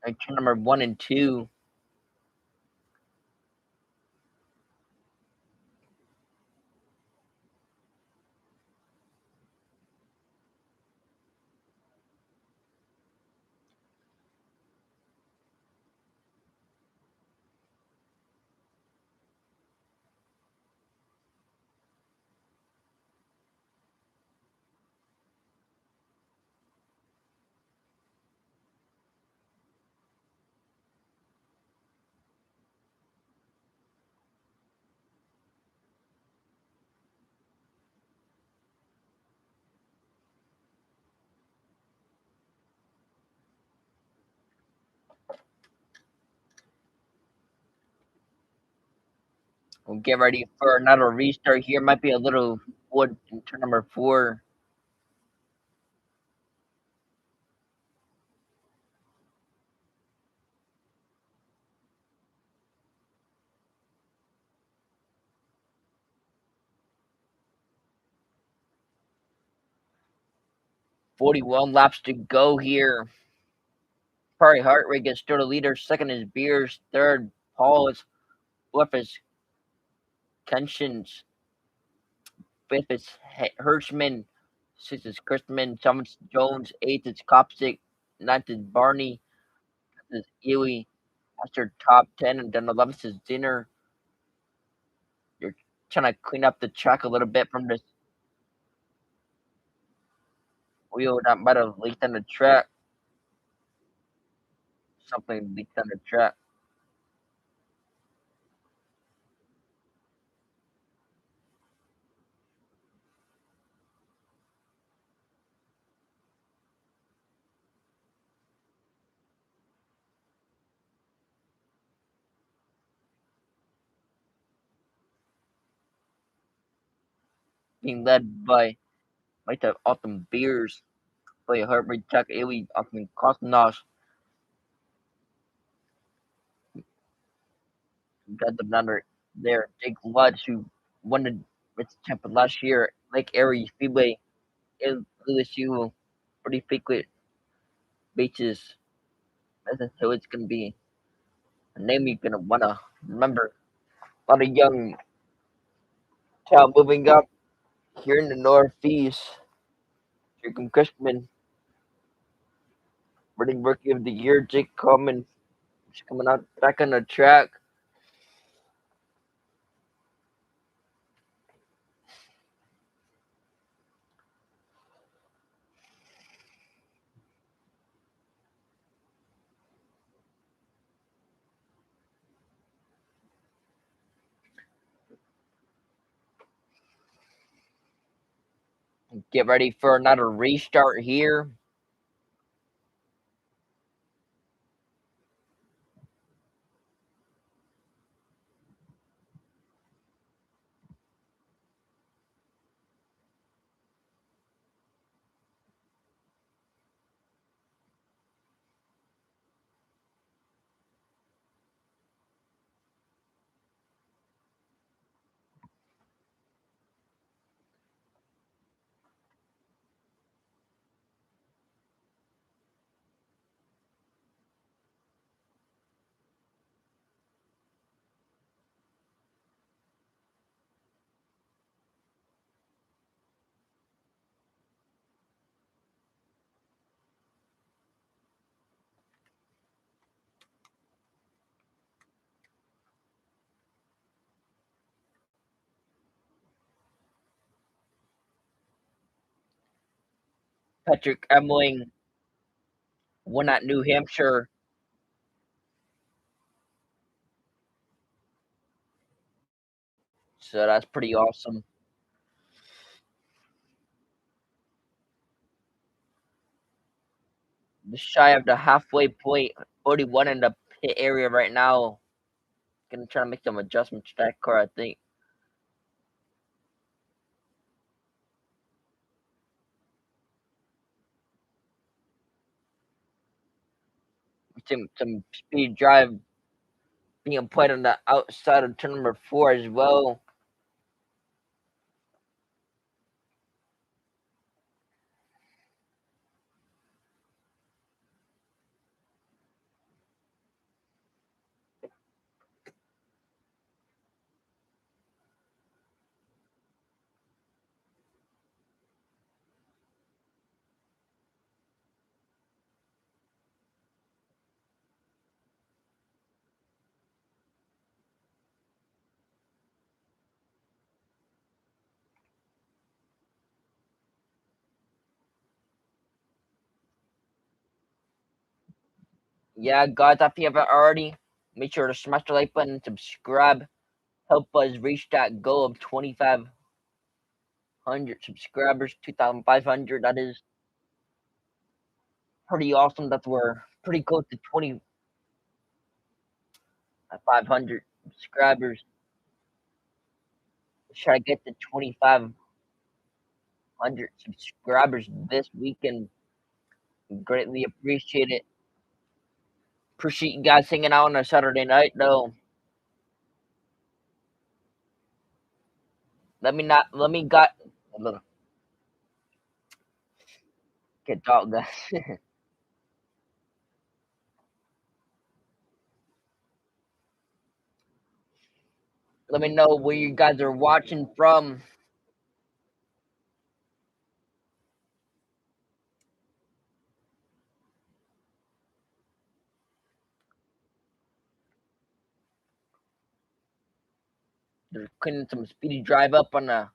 Speaker 2: like turn number 1 and 2. We'll get ready for another restart here. Might be a little wood in turn number 4. $41 laps to go here. Probably heart rate gets still the leader. Second is Beers. Third, Paul is fourth is Kenshin's. Fifth is Hirschman. Sixth is Christman. Seventh is Jones. Eighth is Copsic. Ninth is Barney. Tenth is Ely. That's your top 10. And then 11th is Dinner. You're trying to clean up the track a little bit from this wheel that might have leaked on the track. Something leaked on the track. Being led by might have Autumn Beers. Play a heart rate track. Ely, Autumn Kosnos. Got the runner there. Jake Lutz, who won the Rich Champion last year, Lake Erie Speedway, LSU, pretty frequent beaches. That's so it's gonna be a name you're gonna wanna remember. A lot of young talent moving up here in the Northeast. Jacob Cushman, winning Rookie of the Year. Jake Coleman, coming out back on the track. Get ready for another restart here. Patrick Emling won at New Hampshire. So that's pretty awesome. Just shy of the halfway point. 41 in the pit area right now. Gonna try to make some adjustments to that car, I think. Some speed drive being played on the outside of turn number 4 as well. Yeah, guys, if you haven't already, make sure to smash the like button and subscribe. Help us reach that goal of 2,500 subscribers, 2,500. That is pretty awesome that we're pretty close to 2,500 subscribers. Try to get to 2,500 subscribers this weekend. Greatly appreciate it. Appreciate you guys hanging out on a Saturday night, though. Let me got a little get talk, guys. Let me know where you guys are watching from. They're cleaning some speedy drive up on the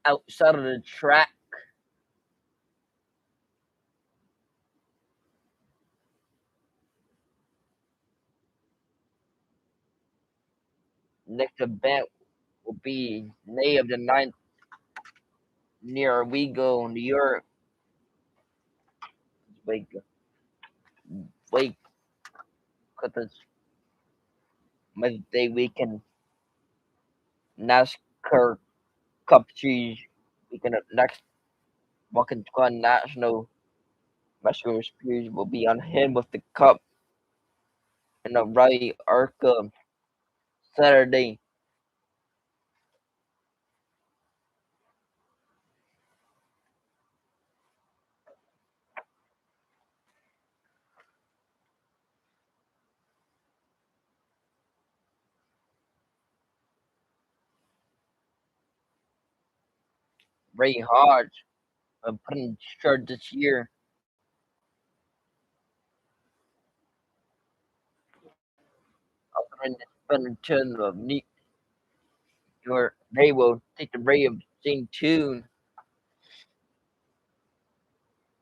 Speaker 2: outside of the track. Next event will be May of the 9th near Wego, New York. Wake, wake, because it's Mother's Day weekend. NASCAR Cup Series weekend up next. Walking Squad National Mushroom Series will be on hand with the cup and the Rally Arca Saturday. Ray Hodge put in charge this year. Offering the fun turn of New York. They will take the Ray of St. Tune.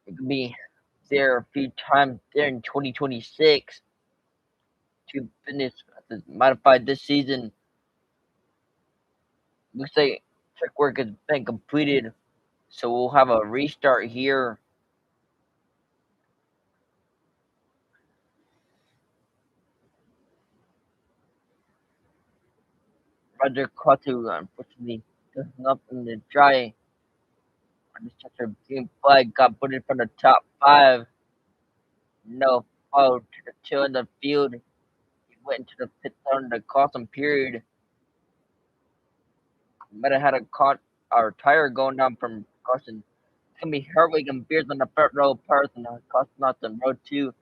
Speaker 2: It could be there a few times there in 2026 to finish modified this season. Looks like check work has been completed So we'll have a restart here. Roger Cotto unfortunately doesn't up in the dry. On the green flag got put in from the top five. No foul to the two in the field. He went into the pit on the caution period. Might have had a caught our tire going down from caution. It's gonna be Herwig and Beers on the front row, Perth and caution out on row two.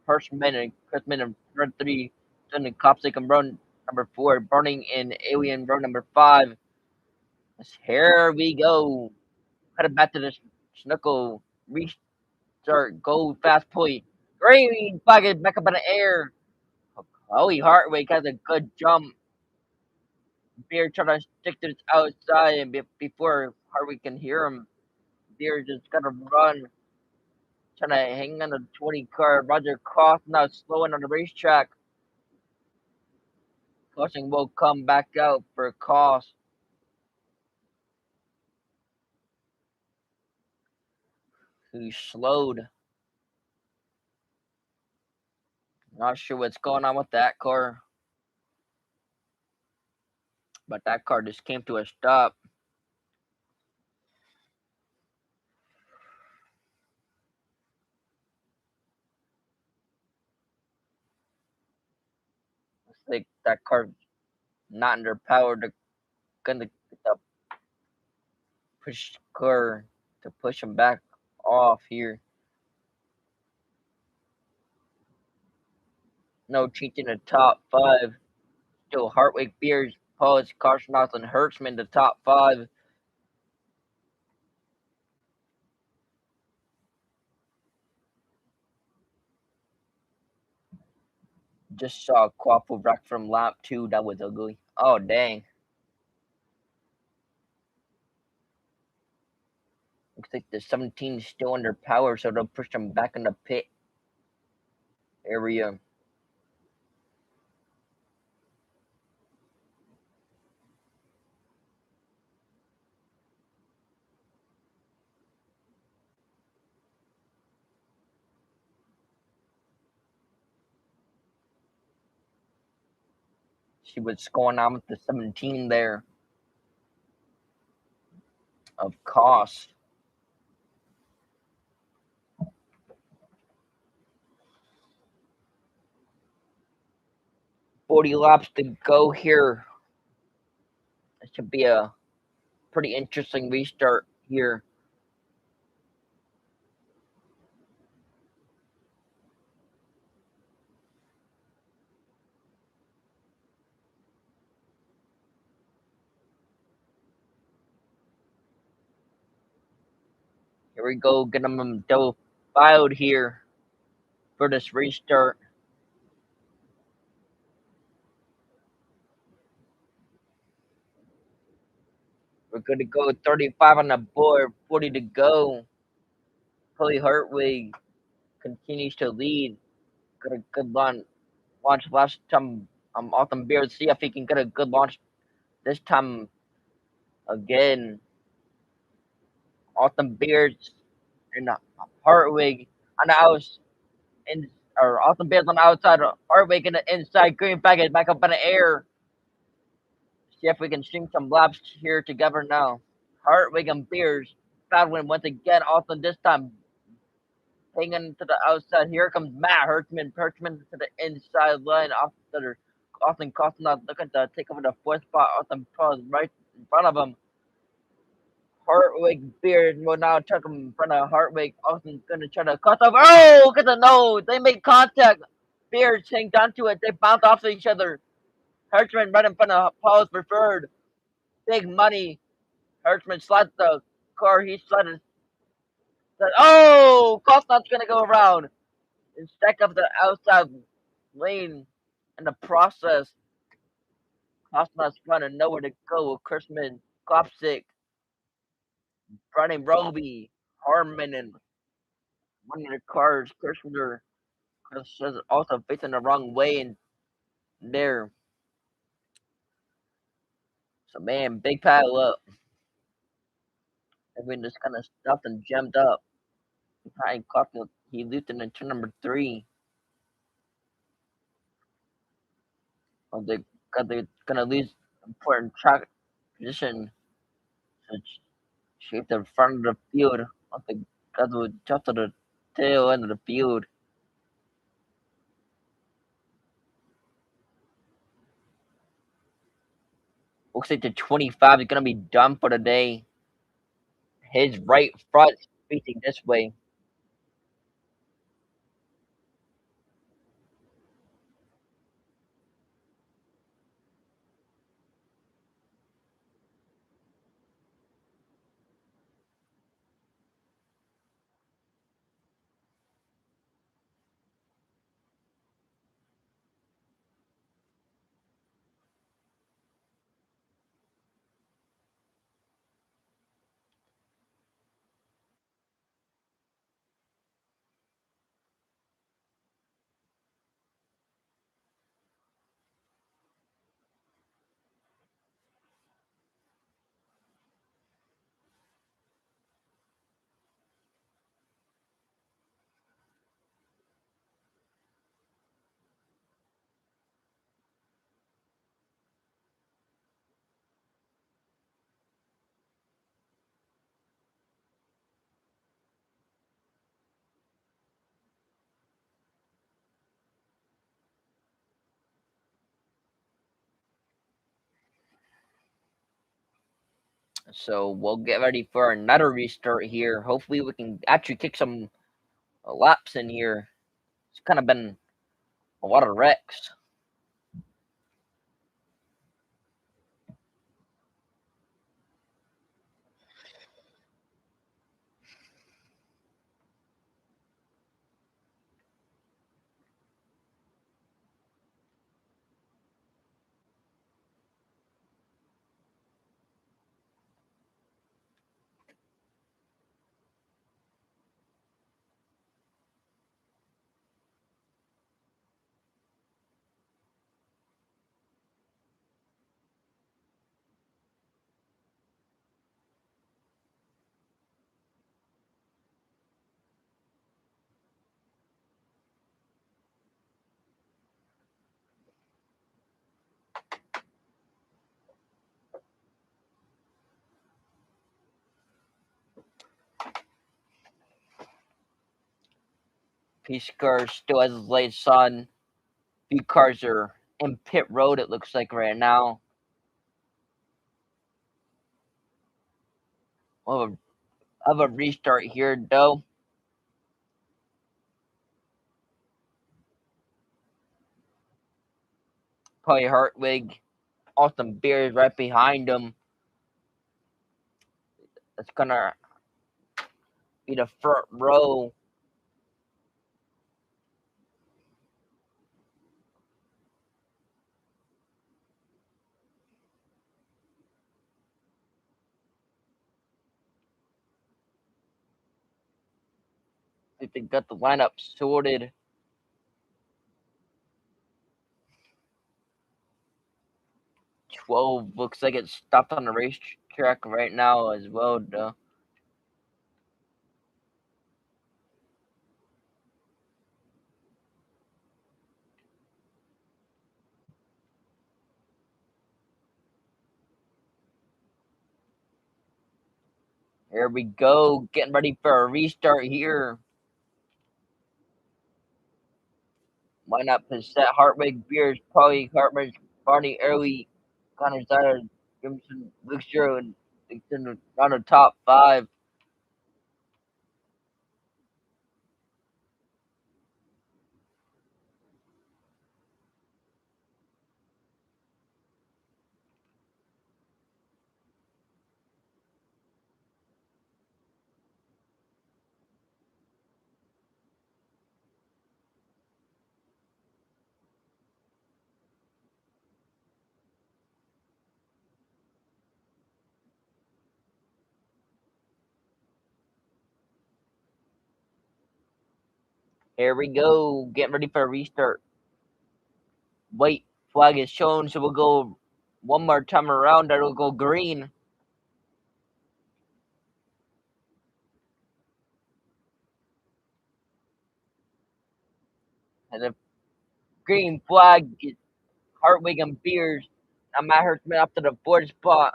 Speaker 2: Hirschman and Chrisman in row three. Then the Copsic in row number four. Burning in Alien row number five. Here we go. Headed back to the Snuckle. Restart. Go fast point. Green flag is back up in the air. Chloe Hartwig has a good jump. Beer trying to stick to the outside, and before Hartwig can hear him, Beer just got to run. Trying to hang on the 20 car. Roger Cross now slowing on the racetrack. Caution will come back out for Cross. Who slowed. Not sure what's going on with that car. But that car just came to a stop. Looks like that car not under power. They're gonna get the push car to push him back off here. No change in the top five. Still Hartwig, Beers, Paulus, Karshnoth, and Hertzman the top five. Just saw a quaffle wreck from lap two. That was ugly. Oh dang. Looks like the 17 is still under power, so they'll push them back in the pit area. See what's going on with the 17 there. Of course. 40 laps to go here. It should be a pretty interesting restart here. Here we go, getting them double filed here for this restart. We're going to go 35 on the board, 40 to go. Chloe Hartwig continues to lead. Got a good launch last time. Autumn Beard, see if he can get a good launch this time again. Autumn Beards and Hartwig on the outs, or Autumn Beards on the outside. Hartwig in the inside. Green flag is back up in the air. See if we can string some laps here together now. Hartwig and Beers battling once again. Autumn this time hanging to the outside. Here comes Matt Hertzman. Hertzman to the inside line. Austin Costinov looking to take over the fourth spot. Austin Pros right in front of him. Hartwig Beard will now tuck him in front of Hartwig. Austin's going to try to cut off. Oh, get the nose. They make contact. Beards hang onto it. They bounce off each other. Hertzman right in front of Paul's preferred. Big money. Hertzman slides the car. He slid. Oh, Costner's going to go around and stack up the outside lane in the process. Costner's running nowhere to go with Chrisman, Klopsick, Brian Roby, Harmon, and one of the cars. Kirshner is also facing the wrong way in there. So, man, big pile up. Everyone just kind of stopped and jammed up. He looped in turn number 3. They're gonna lose important track position. So shape the front of the field. They got to jump to the tail end of the field. Looks like the 25 is gonna be done for the day. His right front facing this way. So we'll get ready for another restart here. Hopefully we can actually kick some laps in here. It's kind of been a lot of wrecks. Peace car still has his lights on. Few cars are in pit road, it looks like right now. We'll have a restart here, though. Probably Hartwig. Austin Beers right behind him. It's gonna be the front row. If they got the lineup sorted. 12 looks like it's stopped on the racetrack right now as well, though. Here we go, getting ready for a restart here. Lineup is set. Hartwig, Beers, Pauly, Hartman, Barney, Early, Connor Zyder, Gibson, Luke Sherwood, and Dixon on the top 5. Here we go, getting ready for a restart. White flag is shown, so we'll go one more time around. That'll go green. And the green flag is Hartwig and Beers. Now Matt Hirschman up to the fourth spot.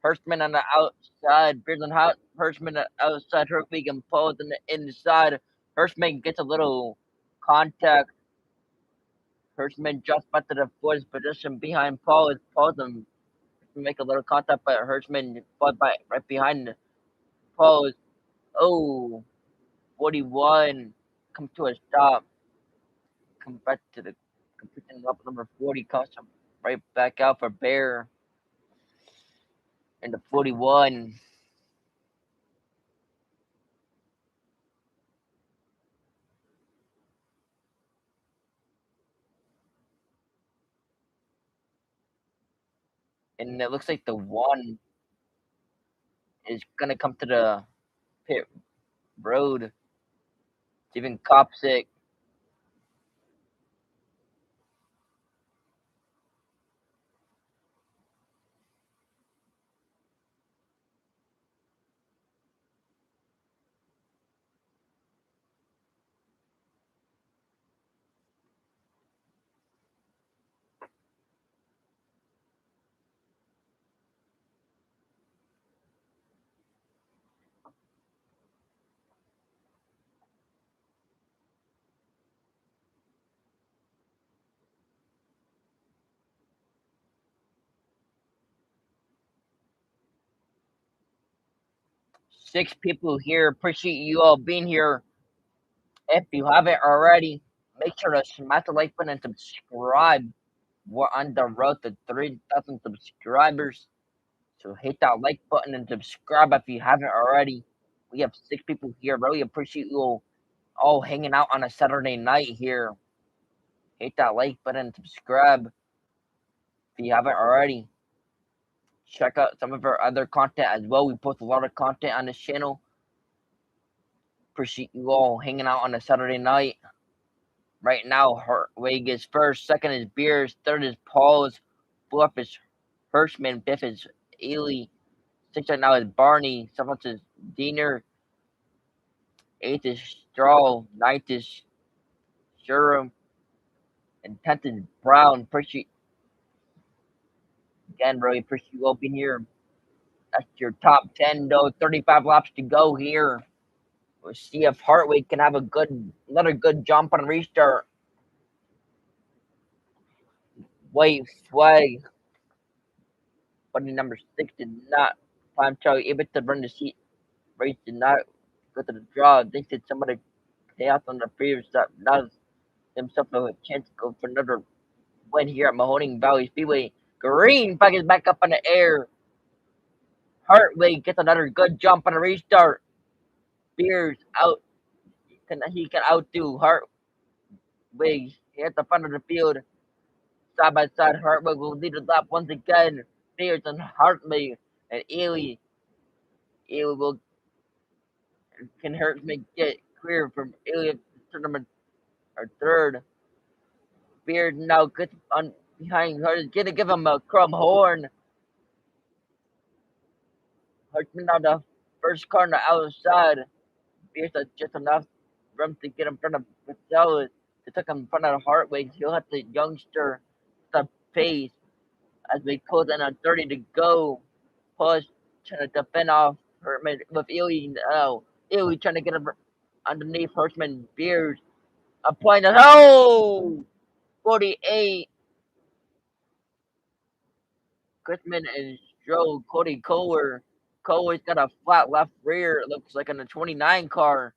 Speaker 2: Hirschman on the outside. Beers on Hirschman on the outside. Hartwig and Paul on the inside. Hirschman gets a little contact. Hirschman jumps back to the fourth position behind Paul. As Paul and make a little contact, but Hirschman fought by right behind Paul. Oh, 41 come to a stop. Come back to the completing lap number 40. Comes right back out for Bear in the 41. And it looks like the one is gonna come to the pit road. Steven Kopsick. 6 people here. Appreciate you all being here. If you haven't already, make sure to smash the like button and subscribe. We're on the road to 3,000 subscribers. So hit that like button and subscribe if you haven't already. We have 6 people here. Really appreciate you all hanging out on a Saturday night here. Hit that like button and subscribe if you haven't already. Check out some of our other content as well. We post a lot of content on this channel. Appreciate you all hanging out on a Saturday night. Right now, Hartwig is first, second is Beers, third is Paul's, fourth is Hirschman, fifth is Ely, sixth right now is Barney, seventh is Diener, eighth is Straw, ninth is Shurum, and 10th is Brown. Appreciate again, really appreciate you all being here. That's your top 10 though. 35 laps to go here. We'll see if Hartwig can have another good jump on restart. White flag. Bunny number 6 did not time trial able to run the seat. Race did not go to the draw. I think that somebody chaos on the previous step allows himself a chance to go for another win here at Mahoning Valley Speedway. Green flag is back up in the air. Hartwig gets another good jump on a restart. Beers out. He can outdo Hartwig. He at the front of the field. Side by side, Hartwig will lead the lap once again. Beers and Hartwig and Ely. Ely will can Hartwig get clear from Ely to number or third. Beard now gets on behind her. Gonna give him a crumb horn. Hartman now the first car on the outside. Beard has just enough room to get in front of Patel. To take him in front of Hartwig. He'll have the youngster the pace as we close in on 30 to go. Push trying to defend off Herman with Ely now. Ely trying to get him underneath Hirschman. Beard applying the 48. Chrisman and Stroh, Cody Kohler. Kohler's got a flat left rear. It looks like in a 29 car.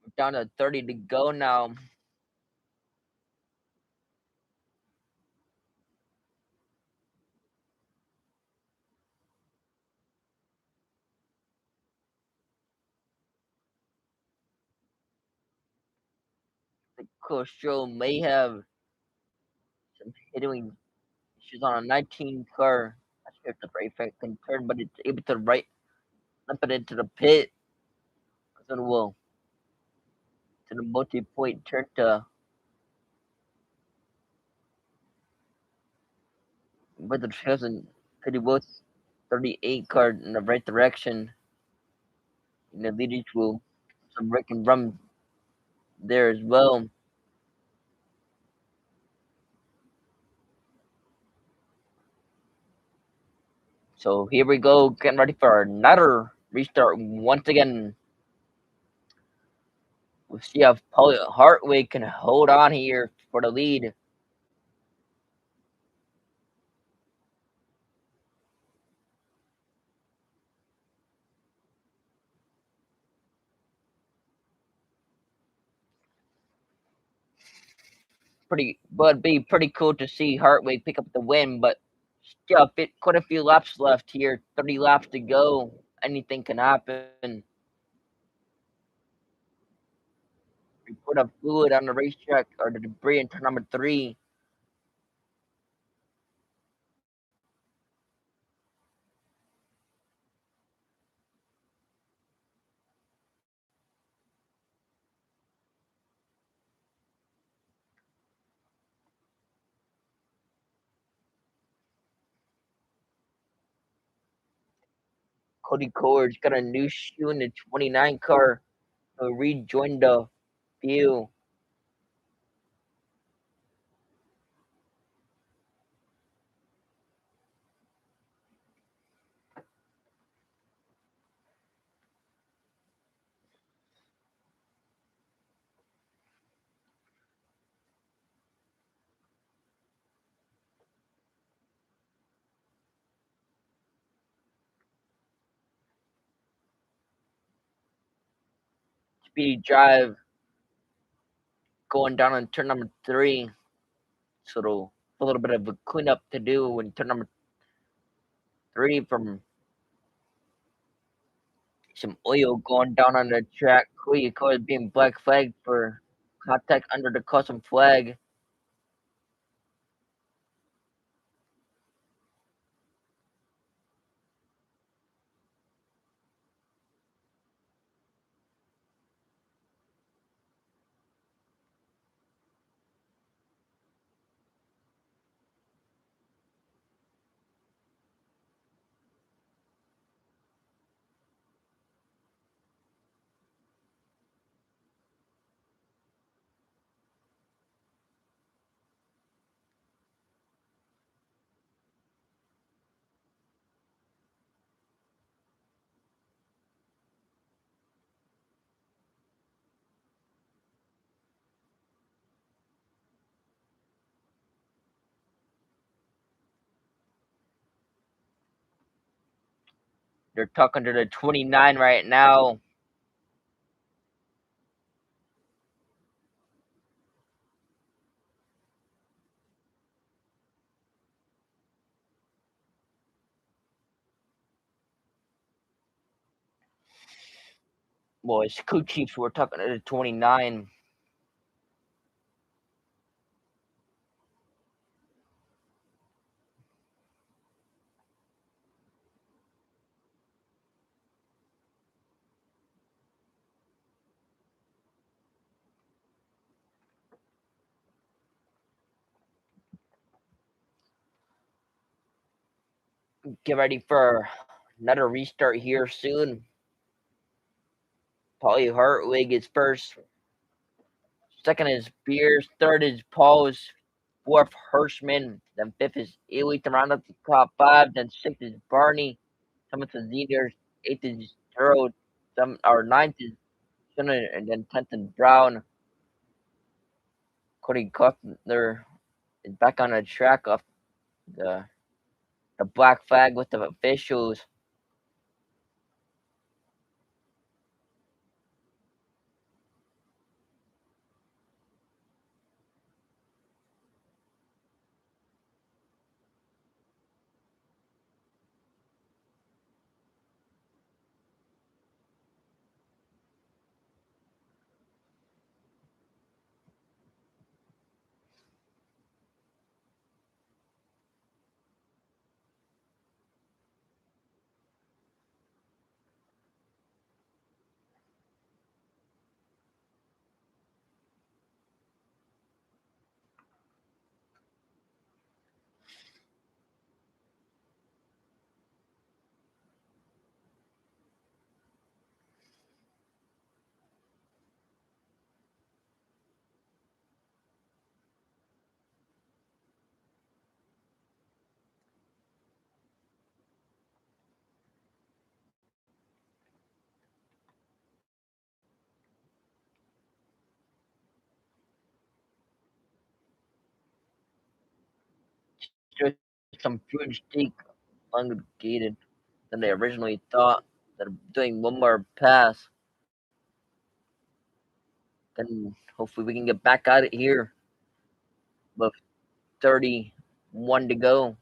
Speaker 2: We're down to 30 to go now. The Stroh may have some hitting. She's on a 19 car. Not sure if the brake can turn, but it's able to limp it into the pit. So it will to the multi-point turn to with the trails and Cody both 38 card in the right direction in the leaders will some Rick and Rum there as well. So here we go, getting ready for another restart once again. We'll see if Paul Hartwig can hold on here for the lead. It'd be pretty cool to see Hartwig pick up the win, but still, quite a few laps left here. 30 laps to go. Anything can happen. We put up fluid on the racetrack or the debris in turn number 3. Cody Core's got a new shoe in the 29 car. He'll rejoin the field. Speedy drive going down on turn number 3. So it'll a little bit of a cleanup to do in turn number 3 from some oil going down on the track. Cody Core is being black flagged for contact under the custom flag. They're talking to the 29 right now. Boys, crew chiefs were talking to the 29. Get ready for another restart here soon. Paulie Hartwig is first. Second is Beers. Third is Paul's. Fourth, Hirschman. Then fifth is Ely to round up the top 5. Then sixth is Barney. Seventh is Zeners. Eighth is Gerald. Ninth is Sinner. And then 10th is Brown. Cody Cutler is back on the track off the black flag with the officials. There's some food steak elongated than they originally thought. They're doing one more pass. Then hopefully we can get back at it here with 31 to go.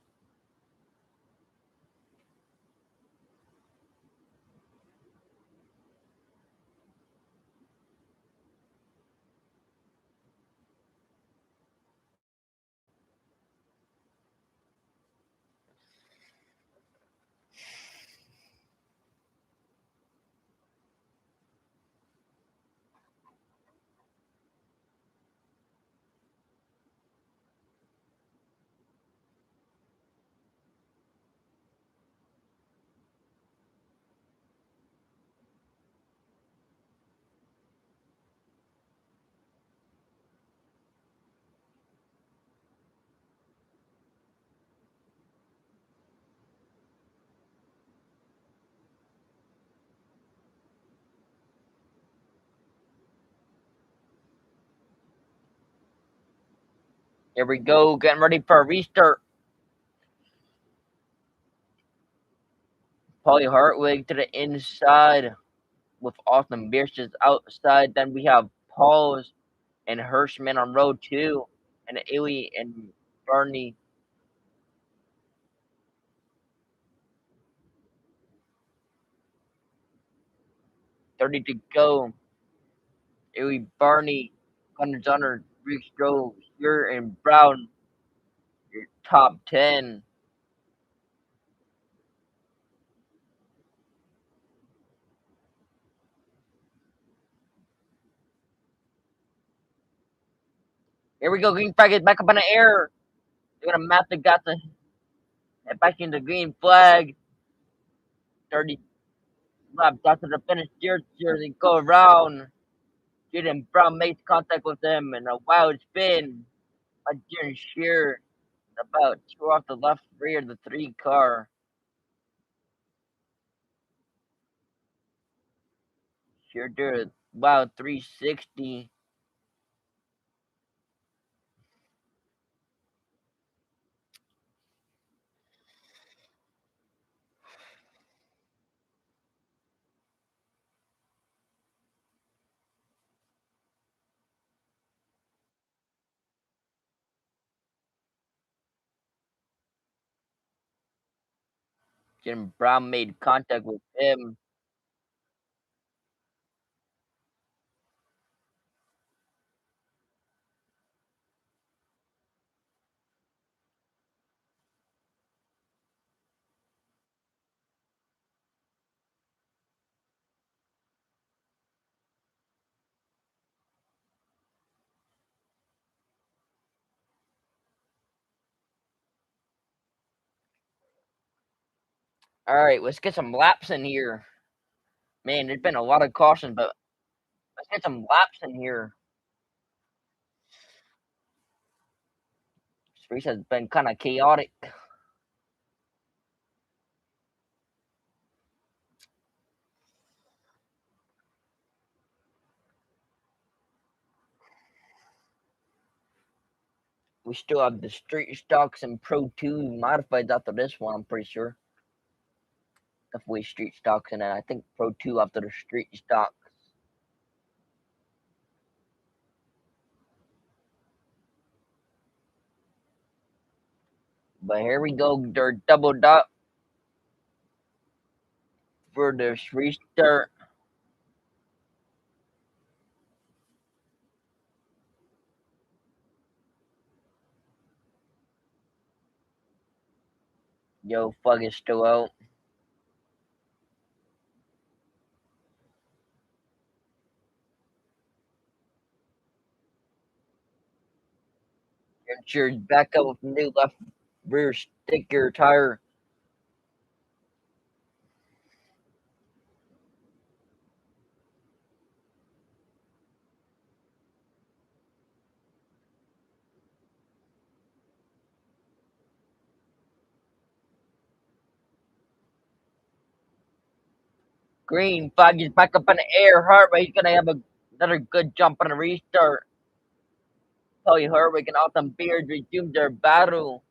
Speaker 2: Here we go, getting ready for a restart. Polly Hartwig to the inside with Austin Bierce just outside. Then we have Pauls and Hirschman on row 2, and Ailey and Barney. Thirty to go. Ailey, Barney, Gunnar Donner, Rick Strove, Shearer, and Brown. Your top 10. Here we go. Green flag is back up in the air. They're gonna map the got to head back into green flag. 30 laps after the finish. They go around. Jaden Brown makes contact with them and a wild spin. By Darren Shearer, about 2 off the left rear of the 3 car. Shearer did a wild 360. Jaden Brown made contact with him. All right, let's get some laps in here. Man, there's been a lot of caution, but let's get some laps in here. This race has been kind of chaotic. We still have the street stocks and Pro 2 modifieds after this one, I'm pretty sure. Definitely street stocks and then I think Pro 2 after the street stocks. But here we go, they're doubled up for this restart. Yo, fuck is still out. Insured's back up with new left rear sticker tire. Green flag is back up in the air. Hartwig, he's gonna have another good jump on the restart. Tell you Hartwig and Autumn Beard resume their battle.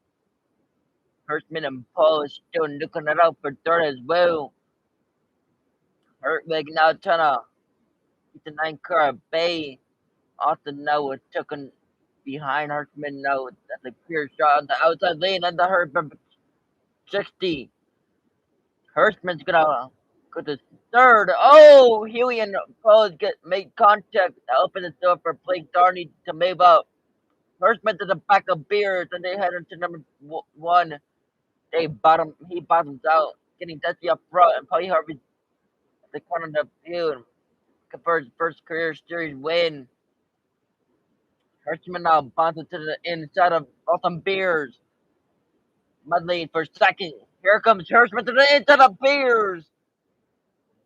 Speaker 2: Hirschman and Paul is still looking it out for third as well. Hertwig now trying to get the 9 car at bay. Austin now was taken behind Hirschman now. That's a clear shot on the outside lane and the Hirschman 60. Hirschman's gonna go to third. Oh, Huey and Paul make contact to open the door for Blake Darney to move up. Hirschman to the back of Beers and they head into number one. He bottoms out, getting Dusty up front, and Paulie Harvey at the corner of the field confers first career series win. Hirschman now bounces to the inside of Awesome Beers. Mudley for second. Here comes Hirschman to the inside of Beers.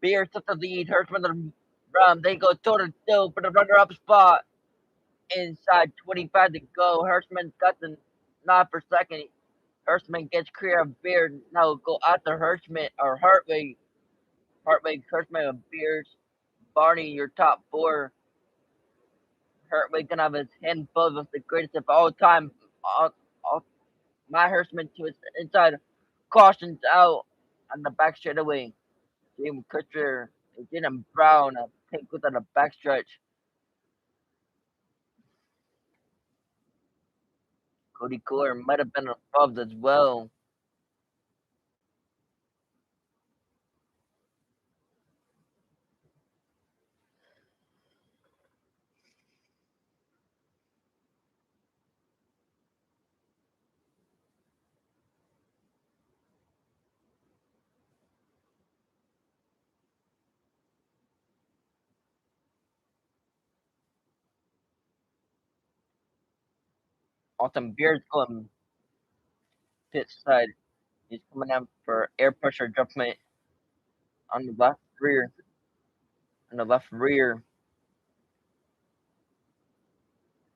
Speaker 2: Beers took the lead. Hirschman to the run. They go toe to toe for the runner-up spot. Inside 25 to go. Hirschman got the nod for second. Hirschman gets clear of Beers. Now go after Hirschman or Hartwig. Hartwig, Hirschman, and Beers. Barney, your top four. Hartwig gonna have his hand full with the greatest of all time. Matt Hirschman to his inside. Cautions out on the back straightaway. James Kutcher and Jalen Brown take with on the backstretch. Cody Kohler might have been involved as well. Austin Beers going pit side. He's coming out for air pressure adjustment on the left rear. On the left rear.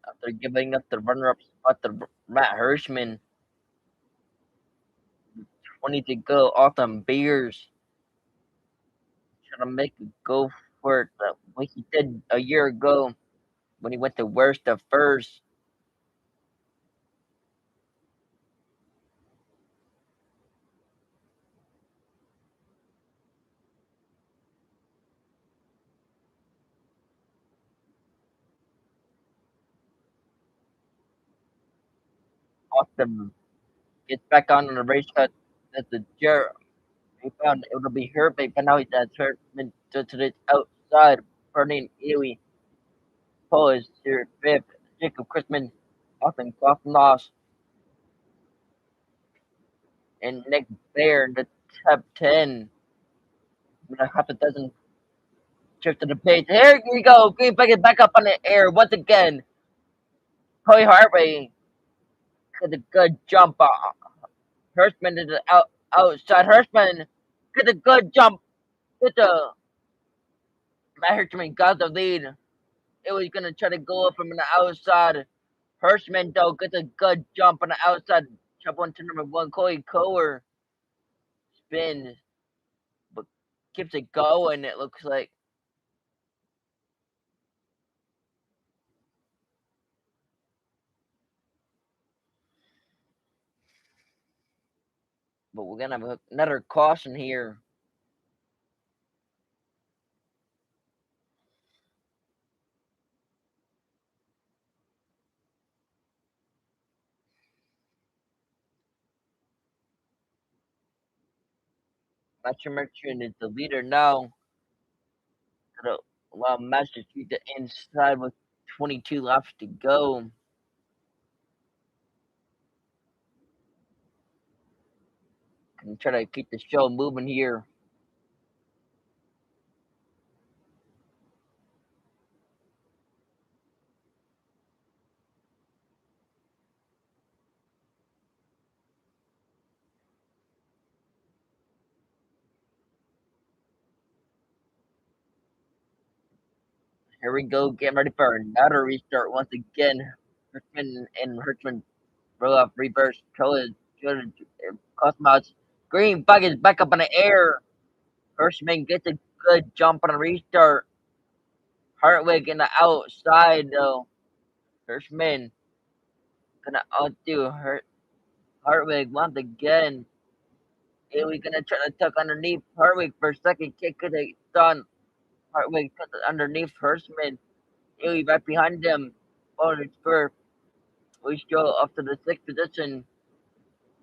Speaker 2: After giving up the runner-up spot to Matt Hirschman. 20 to go. Austin Beers trying to make a go for it like he did a year ago when he went to worst of first. Austin gets back on the racetrack. That's the jerk. He found it would be hurt, but now he's hurt to the outside. Burning Ewy. Paul is your fifth. Jacob Christman. Austin Kloffnoss. And Nick Baer in the top 10. With a half a dozen trips to the page. Here we go. Greenback is back up on the air once again. Corey Harvey did a good jump. Hirschman to the outside. Hirschman did a good jump. With the Matt Hirschman got the lead. It was gonna try to go up from the outside. Hirschman though gets a good jump on the outside. Jump on to number one. Corey Kohler spins, but keeps it going. It looks like. But we're gonna have another caution here. Master Merchant is the leader now. While Master Street the inside with 22 laps to go. Can try to keep the show moving here. Here we go, getting ready for another restart once again. Hirschman roll off reverse, Cosmos. Green bug is back up in the air. Hirschman gets a good jump on a restart. Hartwig in the outside though. Hirschman gonna outdo Hartwig once again. Haley gonna try to tuck underneath Hartwig for a second kick of the done. Hartwig cut underneath Hirschman. Haley right behind him. Oh, it's for we go up to the sixth position.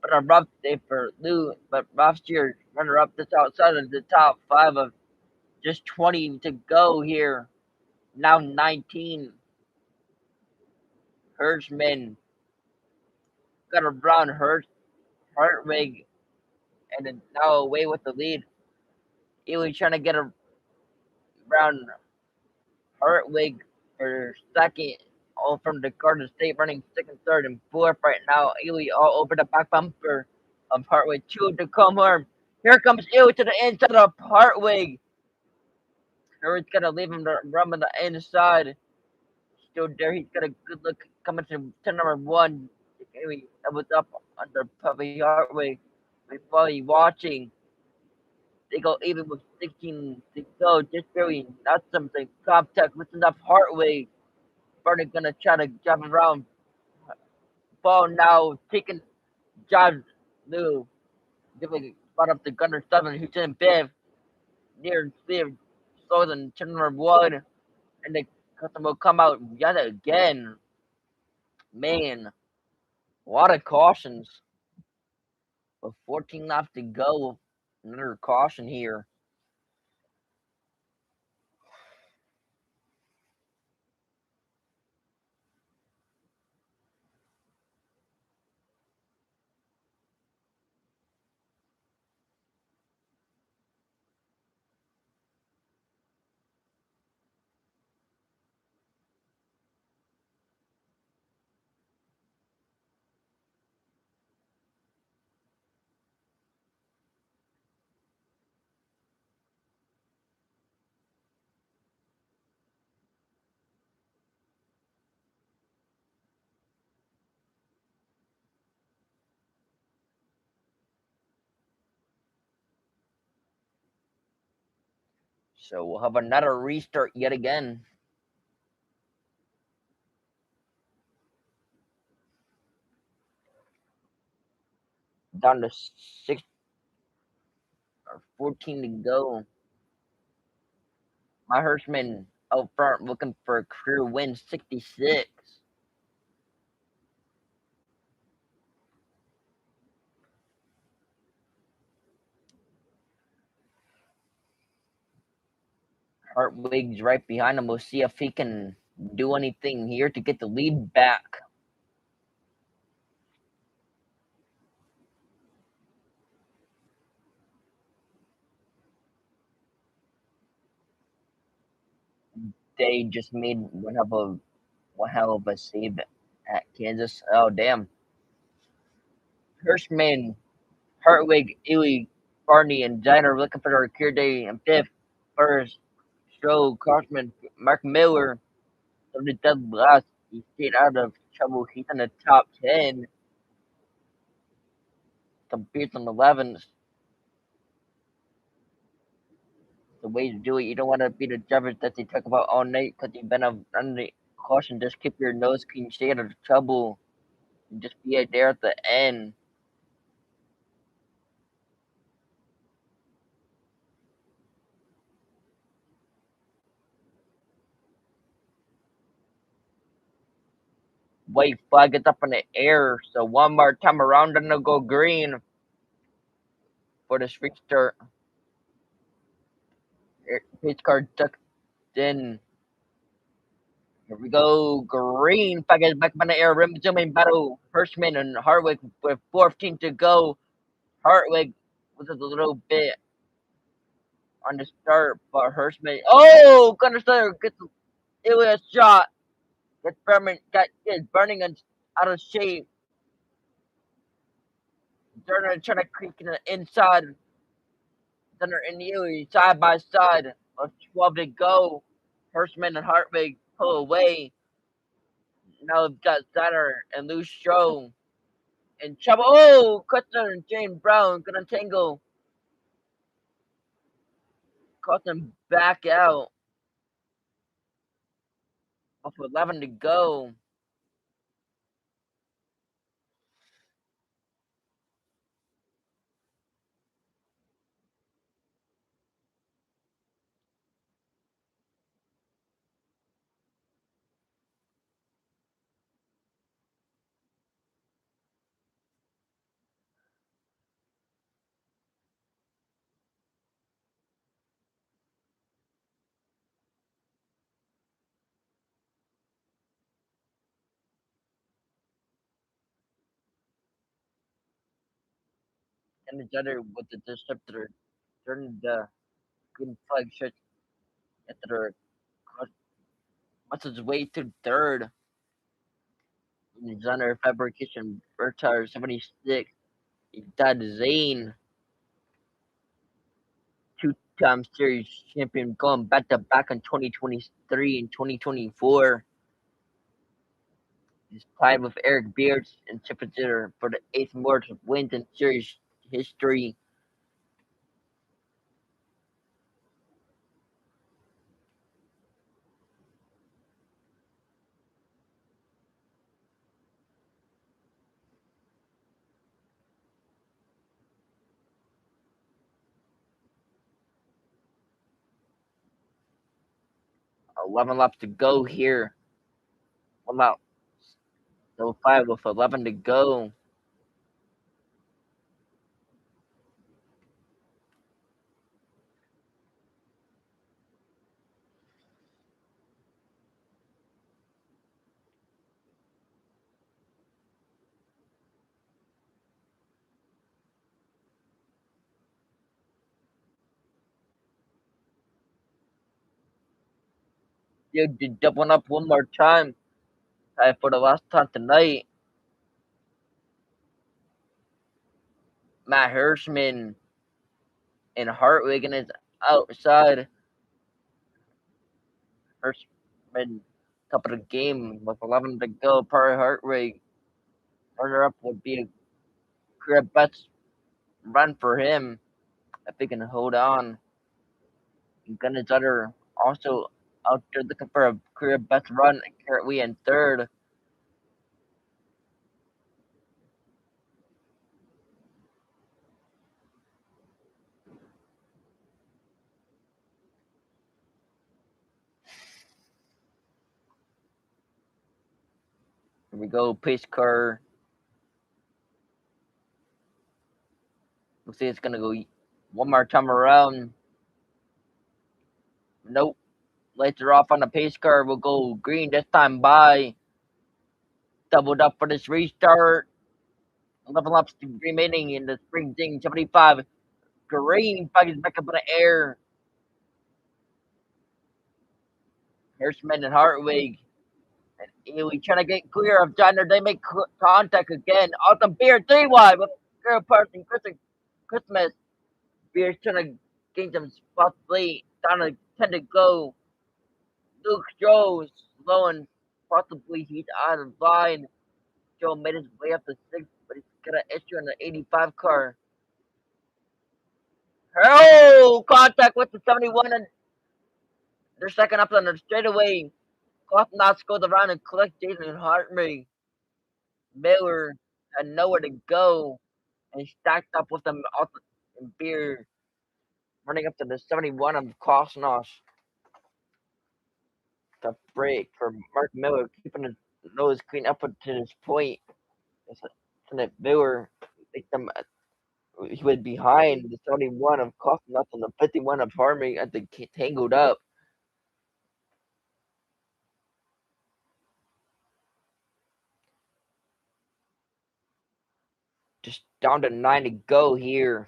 Speaker 2: But a rough day for Lou. But last year, runner up just outside of the top five of just 20 to go here. Now 19. Hirschman got around Hartwig and then now away with the lead. Ely trying to get around Hartwig for second. All from the Garden State running second, third, and fourth right now. Ely all over the back bumper of Hartwig. Two to come home. Here comes Ely to the inside of Hartwig. Hartwig's gonna leave him to run on the inside. Still there. He's got a good look coming to turn number one. Ely was up under Puppy Hartwig. While he watching. They go even with 16 to go. Just barely not something. Top tech, listen up, Hartwig. Barney gonna try to jump around. Ball now taking John Lou. Giving spot up to Gunner 7, who's in fifth. Near Steve slower than turn number one. And the customer will come out yet again. Man, a lot of cautions. With 14 left to go. Another caution here. So we'll have another restart yet again. Down to 6 or 14 to go. My Hirschman out front looking for a career win 66. Hartwig's right behind him. We'll see if he can do anything here to get the lead back. They just made one hell of a save at Kansas. Oh damn. Hirschman, Hartwig, Ely, Barney, and Diner looking for their career day in fifth. First, Stroh, Crossman, Mark Miller. The dead last. He stayed out of trouble. He's in the top 10. Competes on 11th. The way to do it, you don't want to be the drivers that they talk about all night because you've been under caution. Just keep your nose clean, stay out of trouble, and just be there at the end. White flag gets up in the air, so one more time around and they'll go green for the restart. Pitch card tucked in. Here we go. Green flag is back up in the air. Resuming battle. Hirschman and Hartwig with 14 to go. Hartwig was a little bit on the start, but Hirschman. Oh, Gunnar Slater gets it was a shot. Gets burning and out of shape. Turner trying to creep in the inside. Turner and Ely side by side. With 12 to go. Hirschman and Hartwig pull away. Now we've got Center and Lou Stroh in trouble. Oh, Cutler and James Brown gonna tangle. Caught them back out. Off 11 to go. and the other with the disruptor turning the green flag shirt after what's his way to third in his under fabrication retire 76. Dad Zane, two-time series champion, going back to back in 2023 and 2024. He's tied with Eric Beards and Chipper for the eighth most wins in series history. 11 laps to go here. One out. So 5 with 11 to go. Dude, to double up one more time. For the last time tonight. Matt Hirschman and Hartwig is outside. Hirschman top of the game with 11 to go. Per Hartwig. Runner up would be a career best run for him if he can hold on. Gunners other also out there looking for a career best run. Currently in third. Here we go, pace car. Looks like it's gonna go one more time around. Nope. Lights are off on the pace car. We'll go green this time by. Doubled up for this restart. 11 laps remaining in the spring ding 75. Green flag is back up in the air. Hirschman and Hartwig. And Ely trying to get clear of Johnner. They make contact again. Autumn Beer 3 wide with Girl Parson Christmas. Beer's trying to gain some spots late. Down to 10 to go. Luke Joe's low and possibly he's out of line. Joe made his way up to 6th, but he's got an issue on the 85 car. Oh, contact with the 71 and they're second up on the straightaway. Cottonauts goes around and collects Jason Hartman. Miller had nowhere to go and stacked up with them and Beer running up to the 71 of Cosnos. The break for Mark Miller, keeping his nose clean up to this point. That Miller make them he was behind the 71 of Cosnos and the 51 of Harmony at the tangled up. Just down to 9 to go here.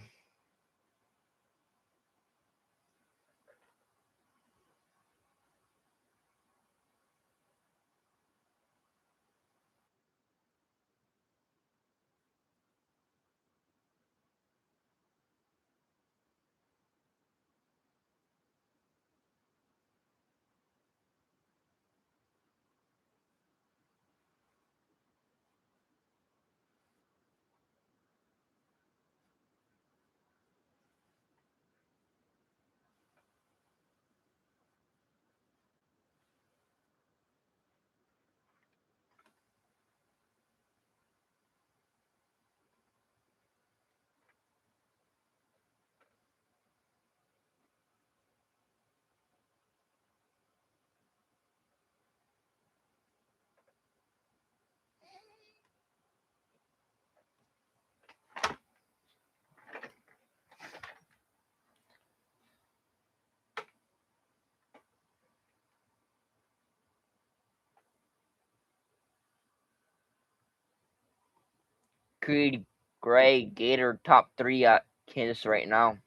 Speaker 2: Creed Gray Gator top 3 at Kansas right now.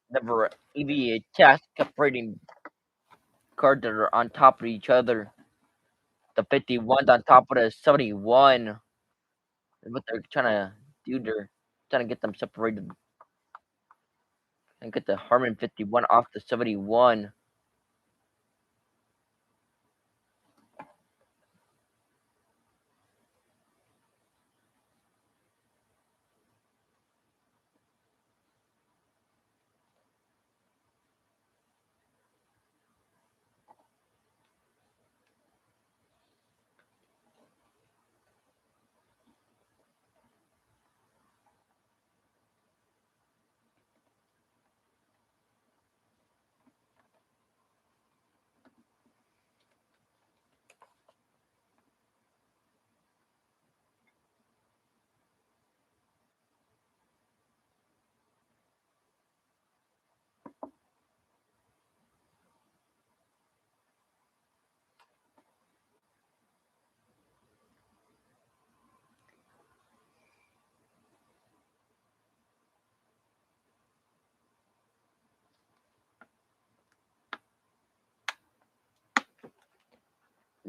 Speaker 2: Never EVA test separating cards that are on top of each other. The 51's on top of the 71. What they're trying to do, they're trying to get them separated and get the Harmon 51 off the 71.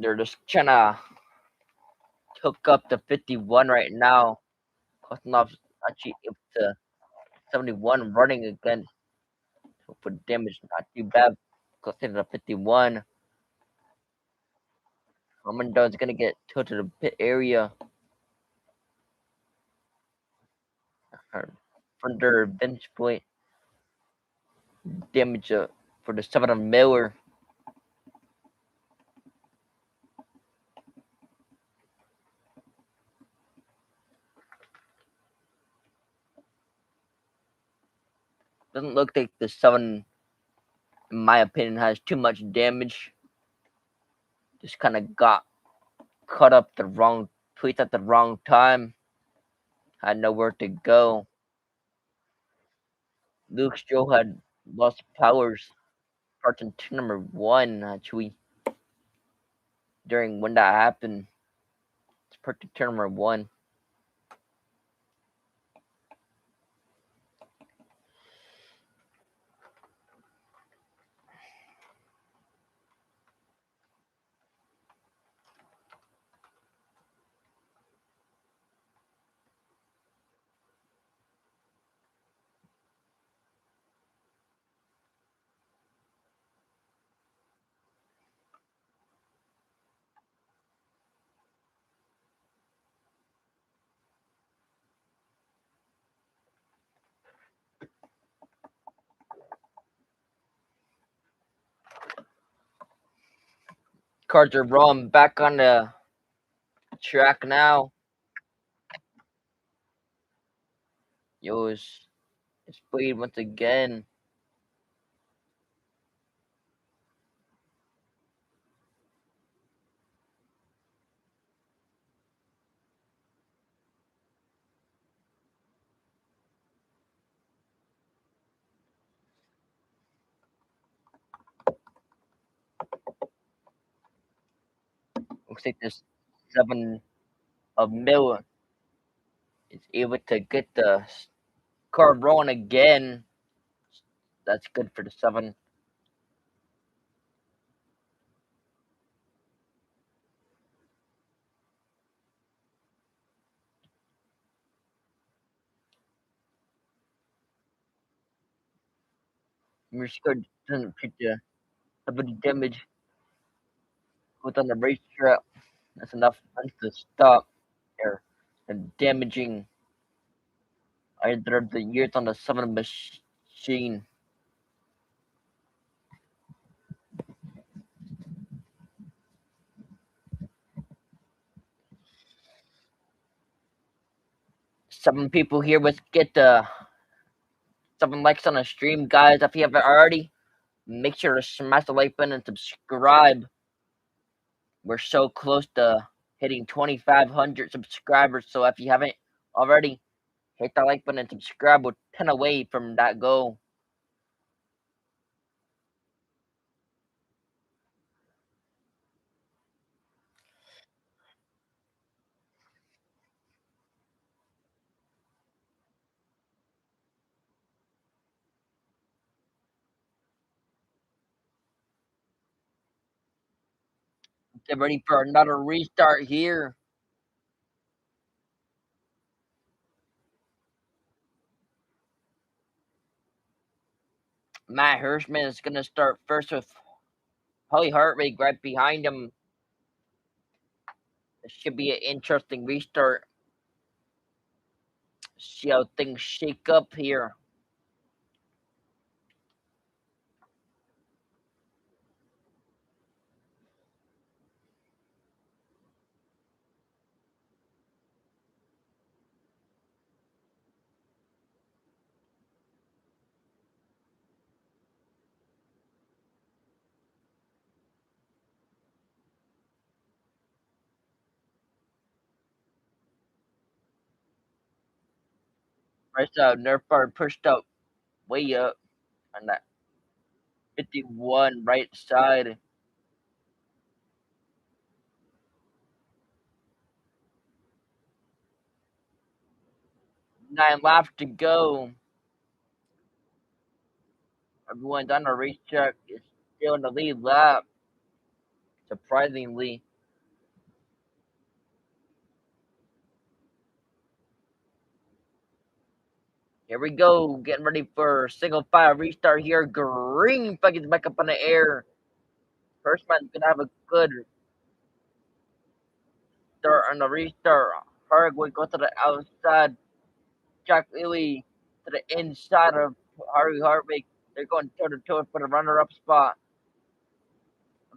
Speaker 2: They're just trying to hook up the 51 right now. Kosnov's actually up to 71 running against. For damage, not too bad. Consider the 51. Armando's gonna get tilted to the pit area. From their bench point. Damage for the 7 of Miller. Doesn't look like the 7, in my opinion, has too much damage. Just kind of got cut up the wrong place at the wrong time. Had nowhere to go. Luke Joe had lost powers. Parts in turn number 1, actually. During when that happened. It's part in turn number 1. Cards are wrong. Back on the track now. Yo, it's played once again. Looks like this 7 of Mill is able to get the car rolling again. That's good for the 7. M.E.Racing doesn't appear to have any damage within the racetrack. That's enough to stop there and damaging either of the gears on the 7 machine. Seven people here, let's get 7 likes on the stream, guys. If you haven't already, make sure to smash the like button and subscribe. We're so close to hitting 2,500 subscribers, so if you haven't already, hit the like button and subscribe. We're 10 away from that goal. Get ready for another restart here. Matt Hirschman is going to start first with Holly Hartwig right behind him. This should be an interesting restart. See how things shake up here. Right side, Nerf bar pushed up way up on that 51 right side. 9 laps to go. Everyone's on the racetrack is still in the lead lap, surprisingly. Here we go, getting ready for single file restart here. Green flag is back up in the air. First man's gonna have a good start on the restart. Harwood go to the outside. Jack Lilly to the inside of Harvey Hartwig. They're going toe to toe for the runner up spot.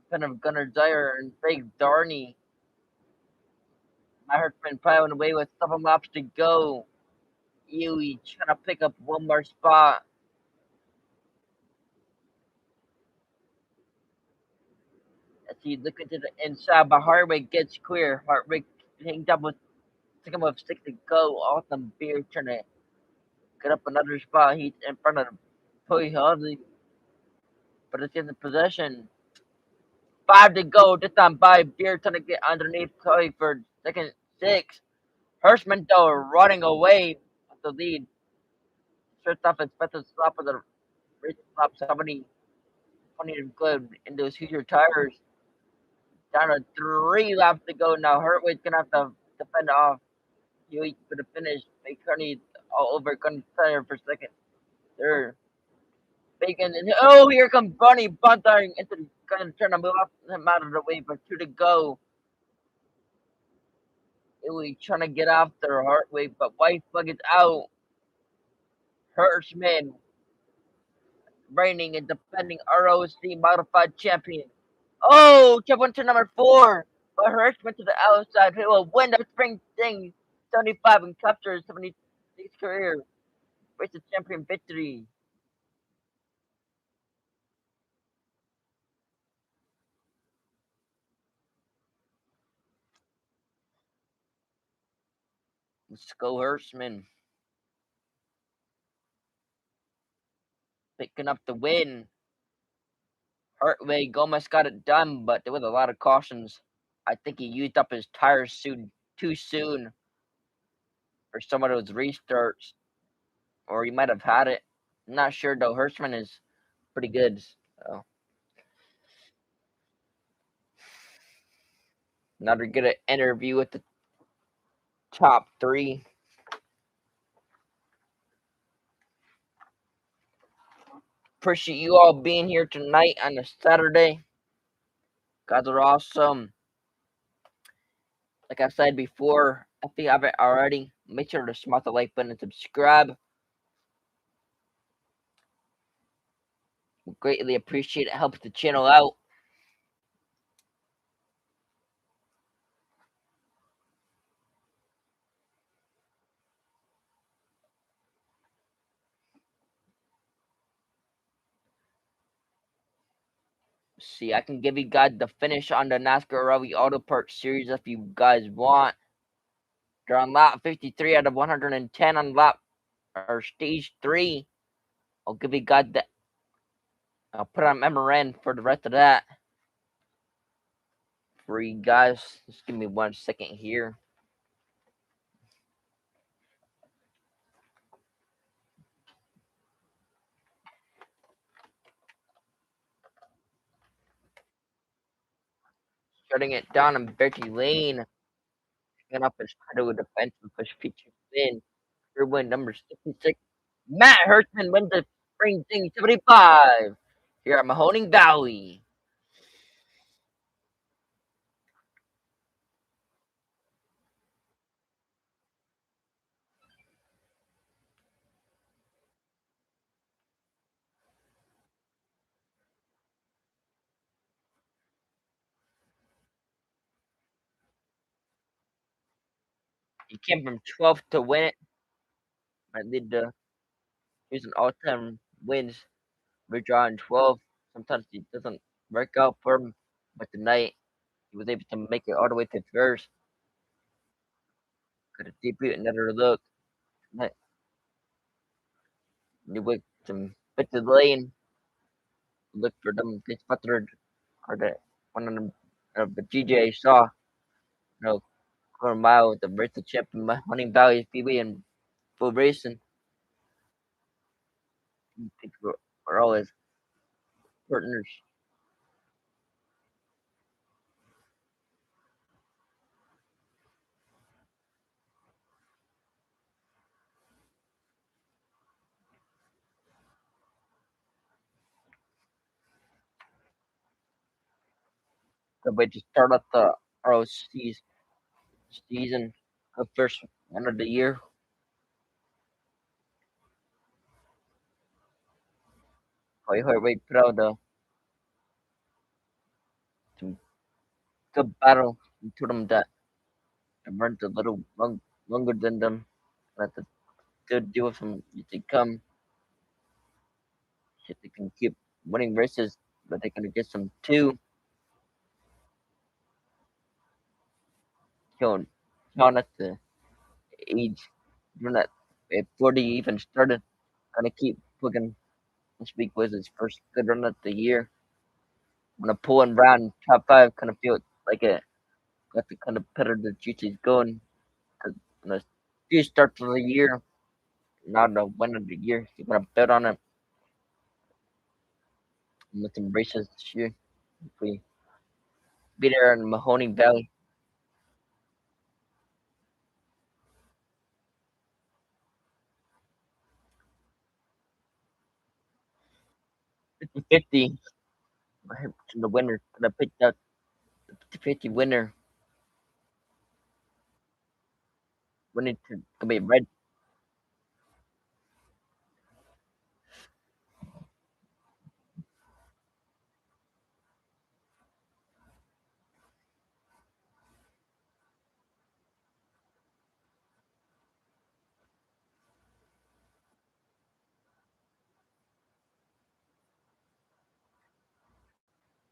Speaker 2: Kind of Gunnar Dyer and Big Darney. My heart's been plowing away with 7 laps to go. Ely trying to pick up one more spot. As he looking to the inside, but Hartwig gets clear. Hartwig hangs up with second with 6 to go. Awesome Beer trying to get up another spot. He's in front of Toy Halsey, but it's in the possession. 5 to go. This time by Beer trying to get underneath Toy for second 6. Hirschman though running away with the lead. Starts off his fifth stop of the race stop 70. 20 to good in those huger tires. Down to 3 laps to go now. Hurtwig's gonna have to defend off Huey for the finish. McCartney all over Gunner's tire for second. Third. Bacon and oh, here comes Bunny bunting into the gun, trying to move up him out of the way, but 2 to go. Huey trying to get after Hartwig, but White Bug is out. Hirschman reigning and defending ROC modified champion. Oh, jump into number 4. But Hirschman to the outside. He will win the spring thing 75 and capture his 76th career. Race the champion victory. Let's go, Hirschman. Picking up the win. Hartwig almost got it done, but there was a lot of cautions. I think he used up his tires too soon for some of those restarts, or he might have had it. I'm not sure though. Hirschman is pretty good. So another good interview with the top three. Appreciate you all being here tonight on a Saturday. Guys are awesome. Like I said before, if you haven't already, make sure to smash the like button and subscribe. We greatly appreciate it. Helps the channel out. See, I can give you guys the finish on the NASCAR Rally Auto Parts Series if you guys want. They're on lap 53 out of 110 on lap or stage 3. I'll give you guys the. I'll put on MRN for the rest of that for you guys. Just give me 1 second here. Shutting it down in Bertie Lane. Picking up his title defense and push features in. Your win number 66. Matt Hertzman wins the Spring Thing 75 here at Mahoning Valley. He came from 12th to win it. I did the he's an all-time wins. We're drawing 12. Sometimes it doesn't work out for him, but tonight he was able to make it all the way to first. Could have debut another look. You went to fit the lane, look for them. This Butler or the one of them of the GJ saw. You know, quarter mile with the Bristol chip in Mahoning Valley Speedway and full racing. I think we're always partners. The way to start up the ROC's season, the first one of the year. I heard we put out some good battle to them that weren't a little longer than them. Let the good deal with them if they come. If they can keep winning races, but they're gonna get some too. Showing showing at the age when that at 40 even started, gonna keep pushing. This week was his first good run of the year. When a pulling round top five, kind of feel like it got the kind of better the GT's going. Cause in the few starts of the year, not the win of the year. You're gonna bet on it with some races this year. If we be there in Mahoning Valley, 50-50, the winner. Gonna pick that 50 winner. Winning to gonna be red.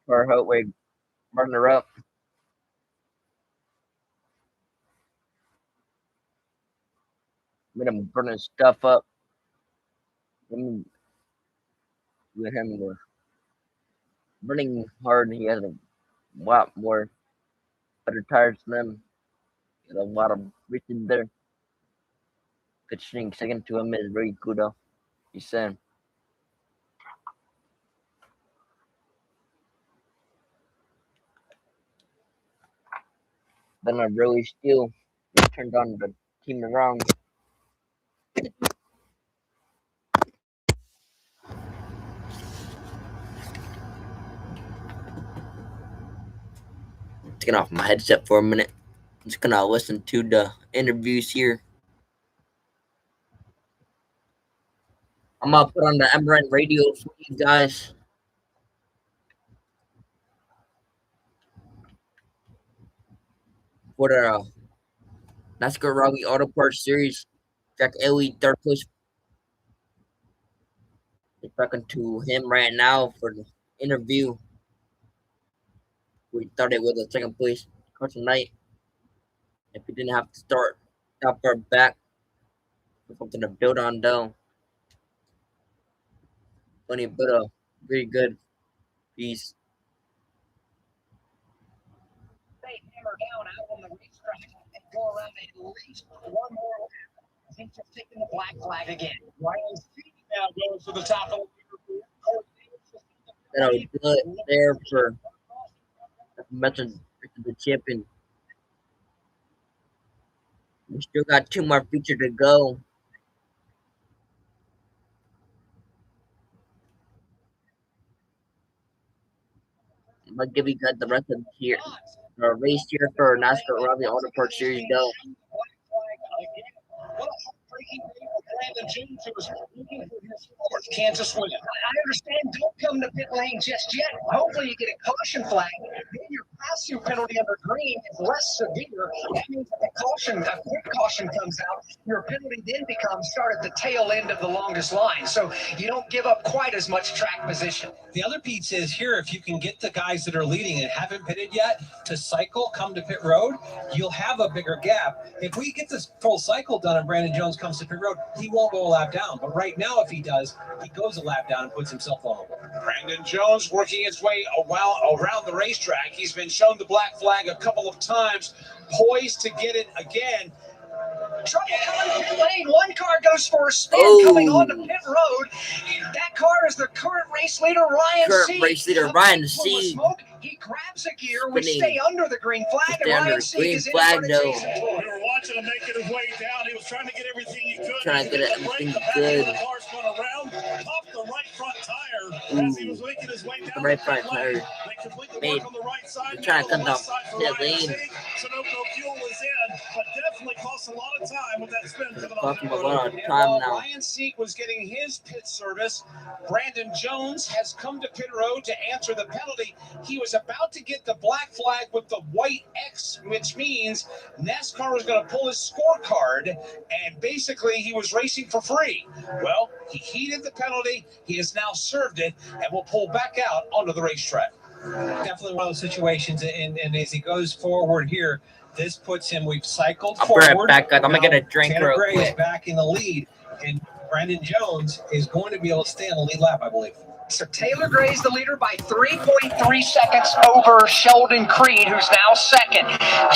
Speaker 2: For how we runner up. Made him burning stuff up. Him, with him was running hard. He had a lot more. better tires than them. Got a lot of reaching there. Good string. Second to him is very good. He said. Then I really still turned on the team around.
Speaker 1: Taking off my headset for a minute. I'm just gonna listen to the interviews here. I'm gonna put on the M.E.Racing radio for you guys. For the NASCAR Rally Auto Parts Series, Jack Ellie third place. We're talking to him right now for the interview. We started with a second place car tonight. If we didn't have to start top or back, something to build on though. Funny but a very good piece.
Speaker 3: They hammer down out on the racetrack and go around at least one more lap. I think they're taking the black flag again. Ryan Speed now goes to the top of the leaderboard.
Speaker 1: That was good there for mentioned the champion. We still got 2 more features to go. I'm gonna give you guys the rest of here. The race here for NASCAR Rally Auto Parts Series go.
Speaker 3: What a heartbreaking day for Brandon Jones, who was looking for his fourth Kansas win. I understand, don't come to pit lane just yet. Hopefully you get a caution flag. Then your pass-through penalty under green is less severe. That means that the caution, a quick caution comes out. Your penalty then becomes start at the tail end of the longest line. So you don't give up quite as much track position.
Speaker 4: The other piece is here, if you can get the guys that are leading and haven't pitted yet to cycle, come to pit road, you'll have a bigger gap. If we get this full cycle done and Brandon Jones comes to pit road, he won't go a lap down. But right now, if he does, he goes a lap down and puts himself vulnerable.
Speaker 3: Brandon Jones working his way around the racetrack. He's been shown the black flag a couple of times, poised to get it again. Trouble coming pit lane. One car goes for a spin coming onto pit road. That car is the current race leader, Ryan C. He grabs a gear. We stay under the green flag. And Ryan C. is in front of Jason.
Speaker 5: We were watching him making his way down. He was trying to get everything he could.
Speaker 1: Trying to get everything good.
Speaker 5: The car spun around, popped the right front tire as he was making his way down.
Speaker 1: The right front tire.
Speaker 5: They complete the work on the right side.
Speaker 1: They're trying to cut off
Speaker 5: that lane. Sunoco fuel was in, but definitely cost a lot of time with that spin coming off the road.
Speaker 3: While Ryan Seek was getting his pit service, Brandon Jones has come to pit road to answer the penalty. He was about to get the black flag with the white X, which means NASCAR was going to pull his scorecard, and basically he was racing for free. Well, he heeded the penalty. He has now served it and will pull back out onto the racetrack.
Speaker 4: Definitely one of those situations, and as he goes forward here, this puts him, we've cycled
Speaker 1: I'll be
Speaker 4: forward.
Speaker 1: right back, guys. I'm going to get a drink
Speaker 4: Tanner
Speaker 1: real
Speaker 4: Gray
Speaker 1: quick.
Speaker 4: is back in the lead, and Brandon Jones is going to be able to stay on the lead lap, I believe.
Speaker 3: So Taylor Gray's the leader by 3.3 seconds over Sheldon Creed, who's now second.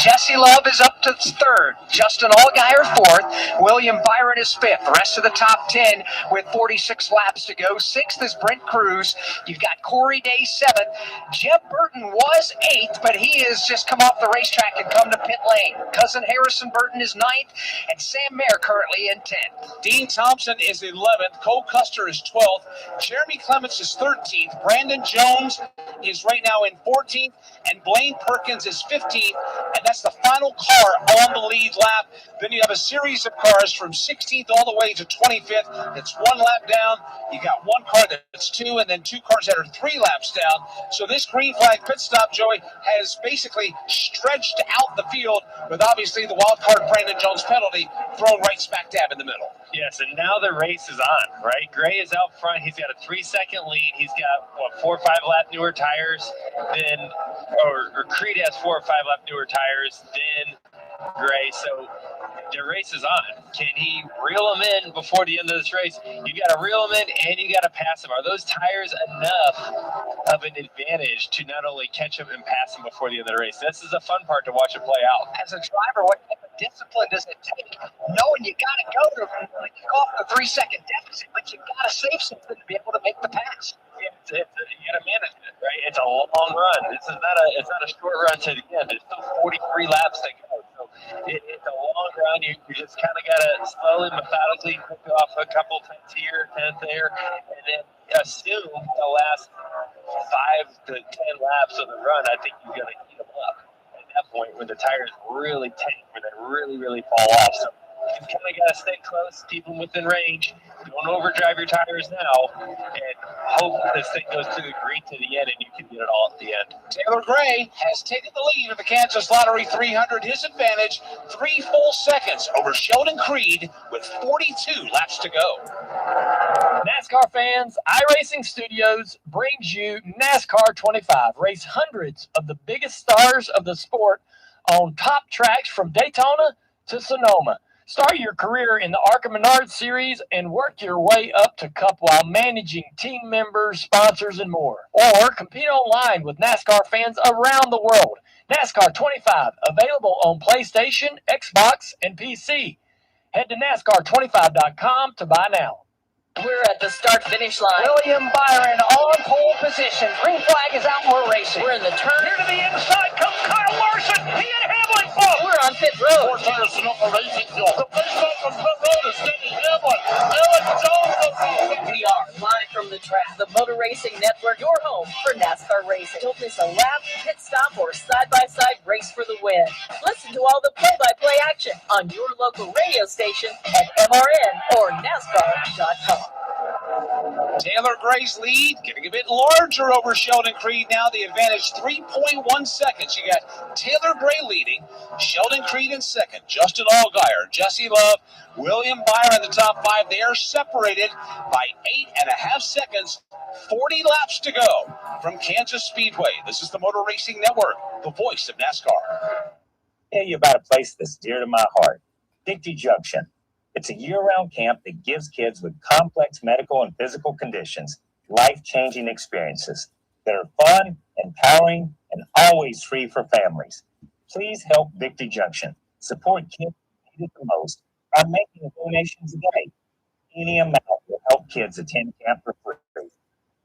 Speaker 3: Jesse Love is up to third. Justin Allgaier fourth. William Byron is fifth. The rest of the top 10 with 46 laps to go. Sixth is Brent Cruz. You've got Corey Day seventh. Jeb Burton was eighth, but he has just come off the racetrack and come to pit lane. Cousin Harrison Burton is ninth, and Sam Mayer currently in 10th.
Speaker 5: Dean Thompson is 11th. Cole Custer is 12th. Jeremy Clements is 13th. Brandon Jones is right now in 14th. And Blaine Perkins is 15th. And that's the final car on the lead lap. Then you have a series of cars from 16th all the way to 25th. It's one lap down. You got one car that's two, and then two cars that are 3 laps down. So this green flag pit stop, Joey, has basically stretched out the field with obviously the wild card Brandon Jones penalty thrown right smack dab in the middle.
Speaker 6: Yes, and now the race is on, right? Gray is out front. He's got a 3-second lead. He's got, 4 or 5 lap newer tires. Then, or Creed has 4 or 5 lap newer tires. Then Gray. So the race is on. Can he reel them in before the end of this race? You got to reel them in and you got to pass them. Are those tires enough of an advantage to not only catch them and pass them before the end of the race? This is a fun part to watch it play out.
Speaker 3: As a driver, what type of discipline does it take? Knowing you got to go to kick off the 3-second deficit, but you got to save something to be able to make the pass.
Speaker 6: You got to manage it, right? It's a long run. It's not a short run to the end. There's still 43 laps to go. So it's a long run. You just kind of got to slowly, methodically pick off a couple tenths here, 10th there, and then assume the last 5 to 10 laps of the run, I think you're going to heat them up at that point when the tires really tank, when they really, really fall off. So you kind of got to stay close, keep them within range. Don't overdrive your tires now, and hope this thing goes to the green to the end, and you can get it all at the end.
Speaker 3: Taylor Gray has taken the lead in the Kansas Lottery 300. His advantage, 3 full seconds over Sheldon Creed with 42 laps to go.
Speaker 7: NASCAR fans, iRacing Studios brings you NASCAR 25. Race hundreds of the biggest stars of the sport on top tracks from Daytona to Sonoma. Start your career in the ARCA Menard Series and work your way up to Cup while managing team members, sponsors, and more. Or compete online with NASCAR fans around the world. NASCAR 25, available on PlayStation, Xbox, and PC. Head to NASCAR25.com to buy now.
Speaker 8: We're at the start-finish line.
Speaker 3: William Byron on pole position. Green flag is out. M.E.Racing.
Speaker 8: We're in the turn.
Speaker 5: Here to the inside comes Kyle Larson. He and Hamlin fall.
Speaker 8: We're on pit road.
Speaker 5: M.E.Racing field. The face off from pit road is Denny Hamlin. Alex Jones.
Speaker 8: We are live from the track. The M.E.Racing Network, your home for NASCAR racing. Don't miss a lap, pit stop, or side-by-side race for the win. Listen to all the play-by-play action on your local radio station at MRN or NASCAR.com.
Speaker 3: Taylor Gray's lead getting a bit larger over Sheldon Creed now. The advantage 3.1 seconds. You got Taylor Gray leading, Sheldon Creed in second, Justin Allgaier, Jesse Love, William Byron in the top 5. They are separated by 8.5 seconds. 40 laps to go from Kansas Speedway. This is the M.E.Racing Network, the voice of NASCAR.
Speaker 9: Tell you about a place that's dear to my heart, Dicty Junction. It's a year-round camp that gives kids with complex medical and physical conditions life-changing experiences that are fun, empowering, and always free for families. Please help Dicty Junction support kids who need it the most by making a donation today. Any amount will help kids attend camp for free.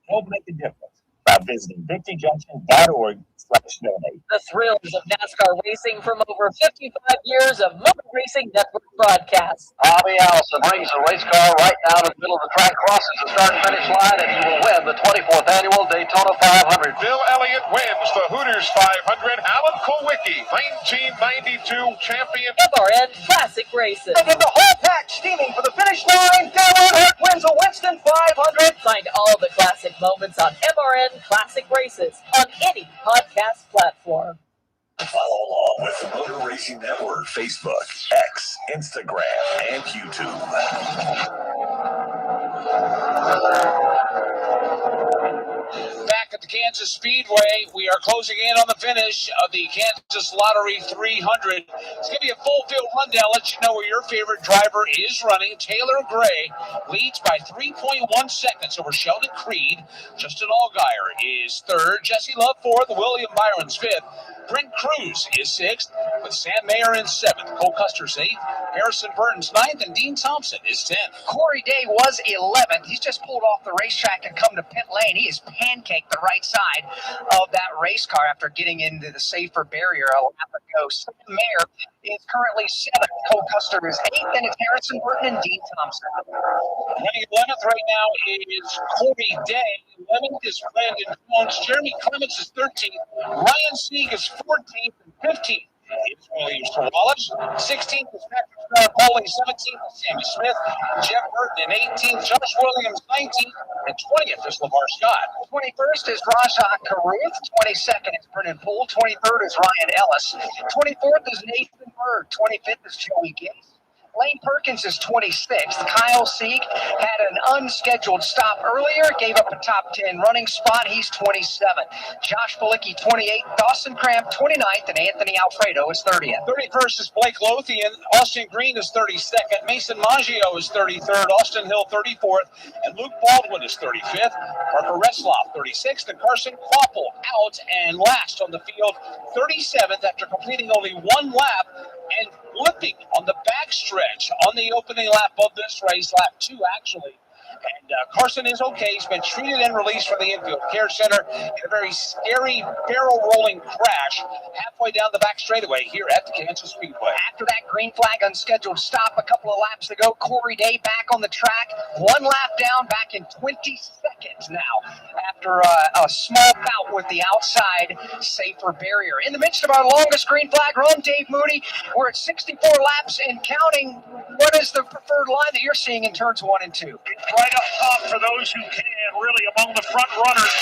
Speaker 9: Help make a difference by visiting dictyjunction.org/donate.
Speaker 8: The thrills of NASCAR racing from over 55 years of M.E.Racing Network broadcasts.
Speaker 3: Bobby Allison brings the race car right down to the middle of the track, crosses the start-finish line, and he will win the 24th annual Daytona 500.
Speaker 5: Bill Elliott wins the Hooters 500. Alan Kulwicki, 1992 champion.
Speaker 8: MRN Classic Races.
Speaker 3: And the whole pack steaming for the finish line. Dale Earnhardt wins a Winston 500.
Speaker 8: Find all the classic moments on MRN Classic Races on any podcast platform.
Speaker 10: Follow along with the M.E.Racing Network, Facebook, X, Instagram, and YouTube.
Speaker 3: Back at the Kansas Speedway, we are closing in on the finish of the Kansas Lottery 300. Let's give you a full field rundown, let you know where your favorite driver is running. Taylor Gray leads by 3.1 seconds over Sheldon Creed. Justin Allgaier is third. Jesse Love fourth. William Byron's fifth. Brent Cruz is sixth, with Sam Mayer in seventh. Cole Custer's eighth. Harrison Burton's ninth, and Dean Thompson is 10th. Corey Day was 11th. He's just pulled off the racetrack and come to pit lane. He has pancaked the right side of that race car after getting into the safer barrier a lap ago. Sam Mayer is currently 7th. Cole Custer is 8th, and it's Harrison Burton and Dean Thompson. Running 11th right now is Corey Day. 11th is Brandon Jones. Jeremy Clements is 13th. Ryan Sieg is 14th and 15th. It's Williams Wallace. 16th is Patrick Scarpoli. 17th is Sammy Smith. Jeff Burton in 18th. Josh Williams 19th. And 20th is LeVar Scott. 21st is Rajah Caruth. 22nd is Brennan Poole. 23rd is Ryan Ellis. 24th is Nathan Bird. 25th is Joey Gase. Blaine Perkins is 26th. Kyle Sieg had an unscheduled stop earlier, gave up a top 10 running spot. He's 27th. Josh Balicki, 28th. Dawson Cramp, 29th. And Anthony Alfredo is 30th.
Speaker 5: 31st is Blake Lothian. Austin Green is 32nd. Mason Maggio is 33rd. Austin Hill, 34th. And Luke Baldwin is 35th. Parker Retzloff, 36th. And Carson Quapple out and last on the field, 37th after completing only one lap and limping on the backstretch on the opening lap of this race, lap 2 actually. And Carson is okay. He's been treated and released from the infield care center in a very scary barrel rolling crash halfway down the back straightaway here at the Kansas Speedway.
Speaker 3: After that green flag unscheduled stop a couple of laps ago, Corey Day back on the track. One lap down, back in 20 seconds now after a small bout with the outside safer barrier. In the midst of our longest green flag run, Dave Moody, we're at 64 laps and counting. What is the preferred line that you're seeing in turns 1 and 2?
Speaker 5: It's right up top for those who can, really among the front runners.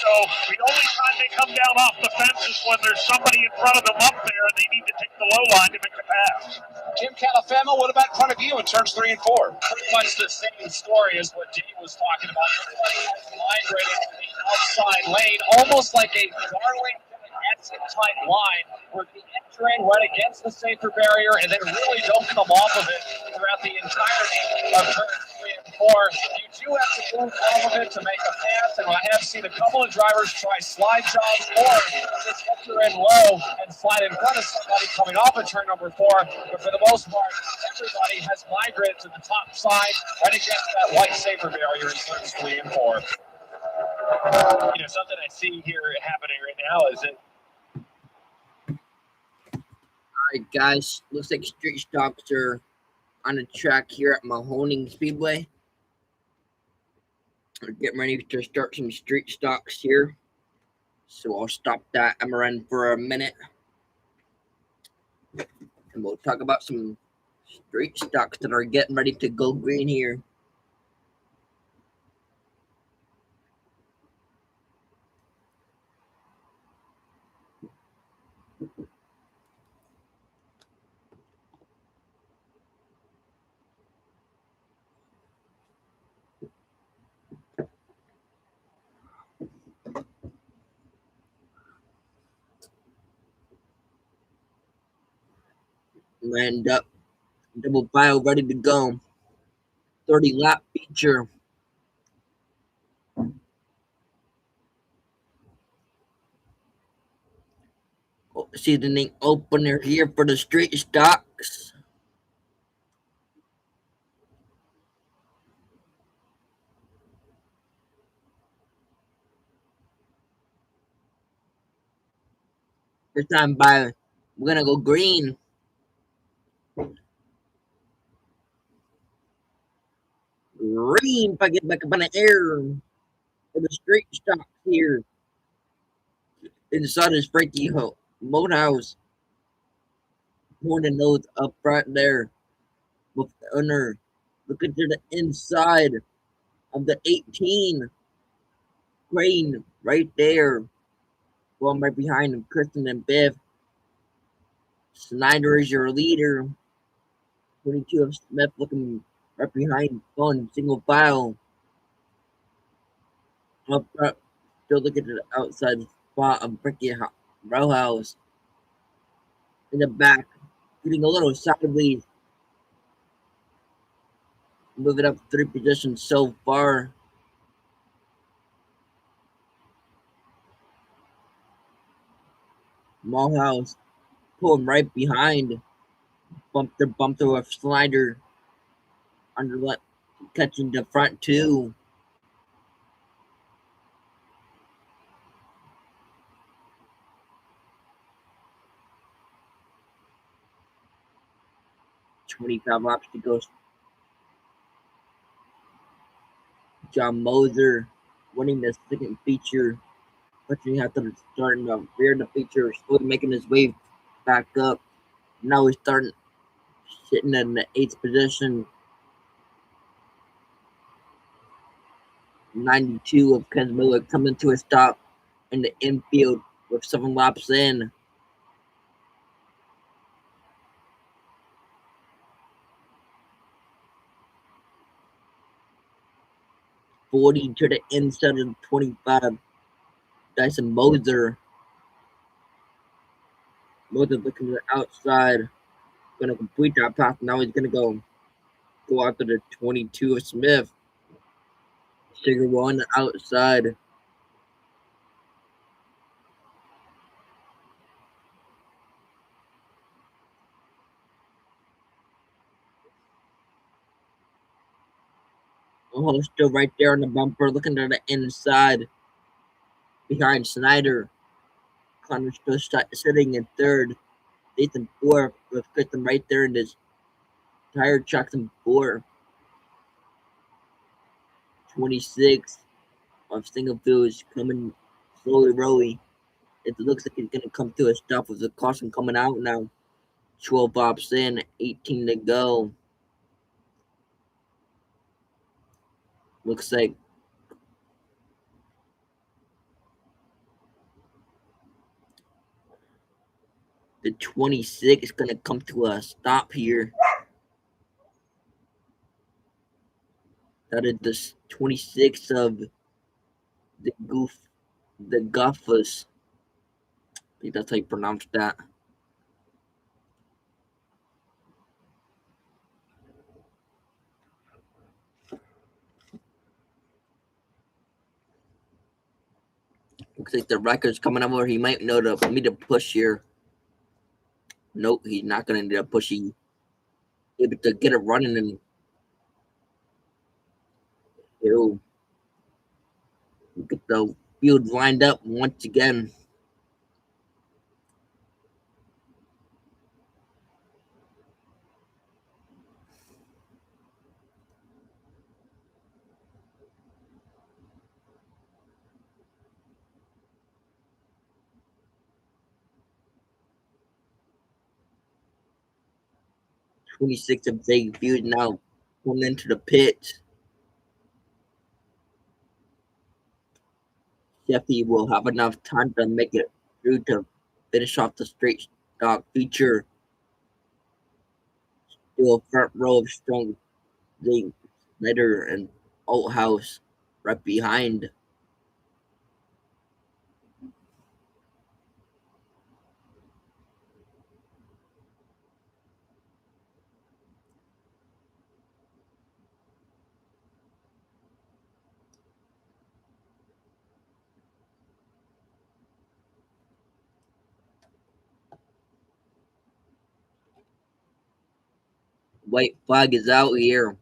Speaker 5: So the only time they come down off the fence is when there's somebody in front of them up there and they need to take the low line to make the pass. Jim Calafema, what about in front of you in turns 3 and 4?
Speaker 7: Pretty much the same story as what Dave was talking about. Everybody has migrated to the outside lane, almost like a Darlington exit-type line where they enter in right against the safer barrier and then really don't come off of it throughout the entirety of turns 3 and 4. You do have to move off of it to make a pass, and I have seen a couple of drivers try slide jobs or just enter in low and slide in front of somebody coming off of turn number 4, but for the most part, everybody has migrated to the top side right against that white safer barrier in turns 3 and 4. Something I see here happening right now is that
Speaker 1: Alright guys, looks like street stocks are on the track here at Mahoning Speedway. We're getting ready to start some street stocks here. So I'll stop that MRN for a minute. And we'll talk about some street stocks that are getting ready to go green here. Lined up, double file ready to go. 30 lap feature. Seasoning opener here for the street stocks. This time we're gonna go green. Green, if I get back up in the air for the street stocks here. Inside is Frankie Modehouse. More than those up front there. With the owner looking to the inside of the 18. Green right there. Going right behind him, Kristen and Biff. Snyder is your leader. 22 of Smith looking right behind Fun, single file. Up front, still looking to the outside spot of Frankie Rowhouse. In the back, getting a little sideways. Moving up 3 positions so far. Morehouse pulling right behind. Bump through a slider. Underlet catching the front 2. $25 laps to go. John Moser winning the second feature. Pushing out to the starting to rear the feature, slowly making his way back up. Now he's sitting in the 8th position. 92 of Ken Miller coming to a stop in the infield with 7 laps in. 40 to the inside of 25. Dyson Moser. Moser looking to the outside. Gonna complete that pass. Now he's gonna go out to the 22 of Smith. Sugar on the outside. Oh, still right there on the bumper, looking to the inside. Behind Snyder. Connor still sitting in third. Nathan fourth with Kristen right there in his tire tracks in fourth. 26 of Singlefield is coming slowly, rolling. It looks like it's going to come to a stop with the caution coming out now. 12 ops in, 18 to go. Looks like the 26 is going to come to a stop here. That is the 26 of the Gophers. I think that's how you pronounce that. Looks like the record's coming over. He might know to me to push here. Nope, he's not going to end up pushing. Able to get it running and he'll get the field lined up once again. '26 of Zay Field now pulling into the pit. Jeffy will have enough time to make it through to finish off the straight stock feature. Still a front row of strong Zay Snyder and Althouse right behind. White flag is out here.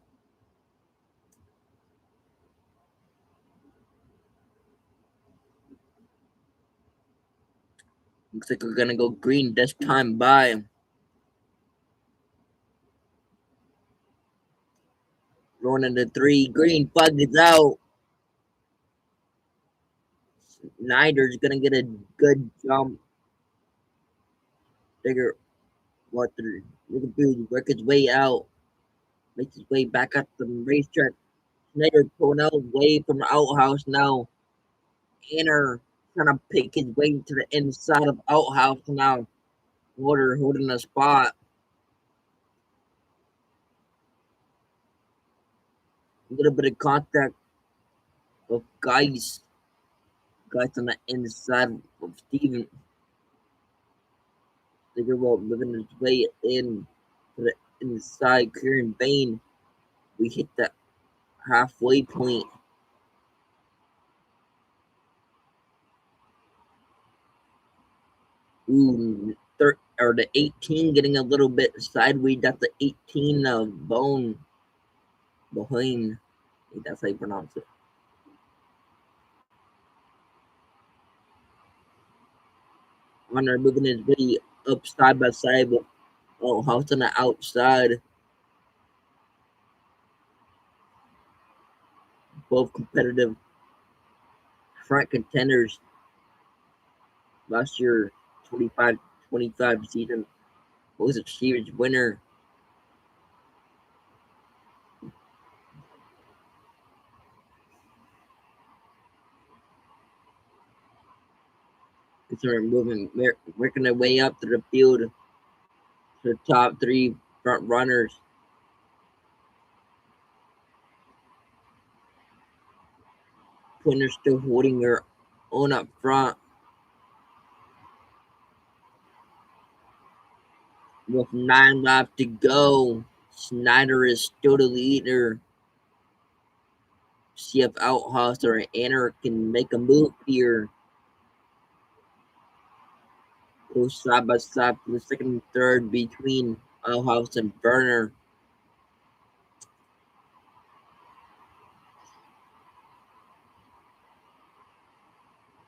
Speaker 1: Looks like we're gonna go green this time by. Going into 3, green flag is out. Snyder's gonna get a good jump. Figure what the dude work his way out. Makes his way back up the racetrack. Snyder pulling out away from the outhouse now. Inner trying to pick his way to the inside of outhouse now. Water holding the spot. A little bit of contact of guys on the inside of Steven. Figueroa moving his way in to the inside, clearing Bain. We hit that halfway point. Ooh, or the 18 getting a little bit sideways. That's the 18 of Bone behind. I think that's how you pronounce it. Hunter moving his way up side by side with House on the outside. Both competitive front contenders last year, 25 season. Was a series winner. They're working their way up to the field to the top 3 front runners. Pointer still holding her own up front. With 9 laps to go, Snyder is still the leader. See if Outhouse or Anner can make a move here. Go side by side for the second and third between Outhouse and Burner.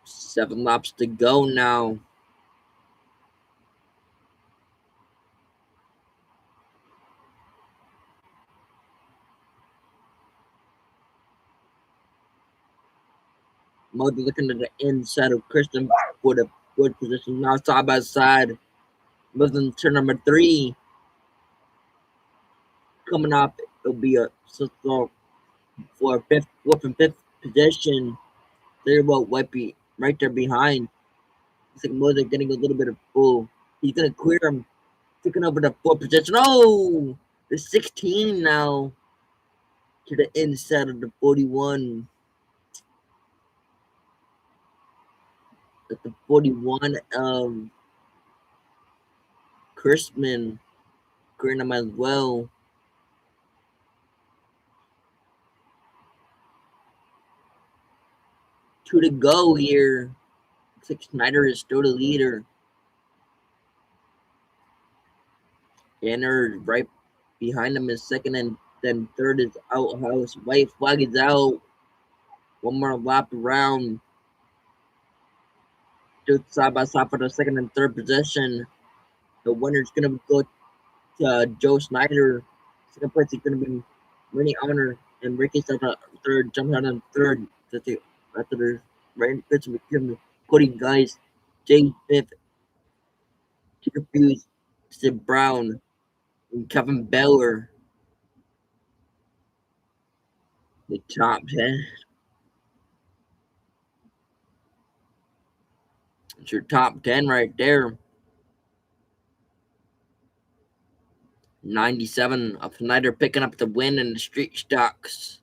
Speaker 1: 7 laps to go now. Mother looking at the inside of Christian for the good position now, side by side. Moving to turn number 3. Coming up, it'll be a so for fourth and fifth position. They're about right there behind. Looks like Mother getting a little bit of pull. He's gonna clear him, taking over the 4th position. Oh, the 16 now to the inside of the 41. At the 41 of Chrisman, clearing him as well. Two to go here. Looks like Snyder is still the leader. Anner right behind him is second, and then third is Outhouse. White flag is out. One more lap around. Still side by side for the second and third position. The winner's gonna go to Joe Snyder. Second place is gonna be Rennie Honor, and Ricky's on the third, jumping out on third. After the right pitch became Cody Geist, Jay Fifth, Peter Hughes, Sid Brown, and Kevin Beller. The top 10. It's your top 10 right there. 97 of Snyder picking up the win in the street stocks.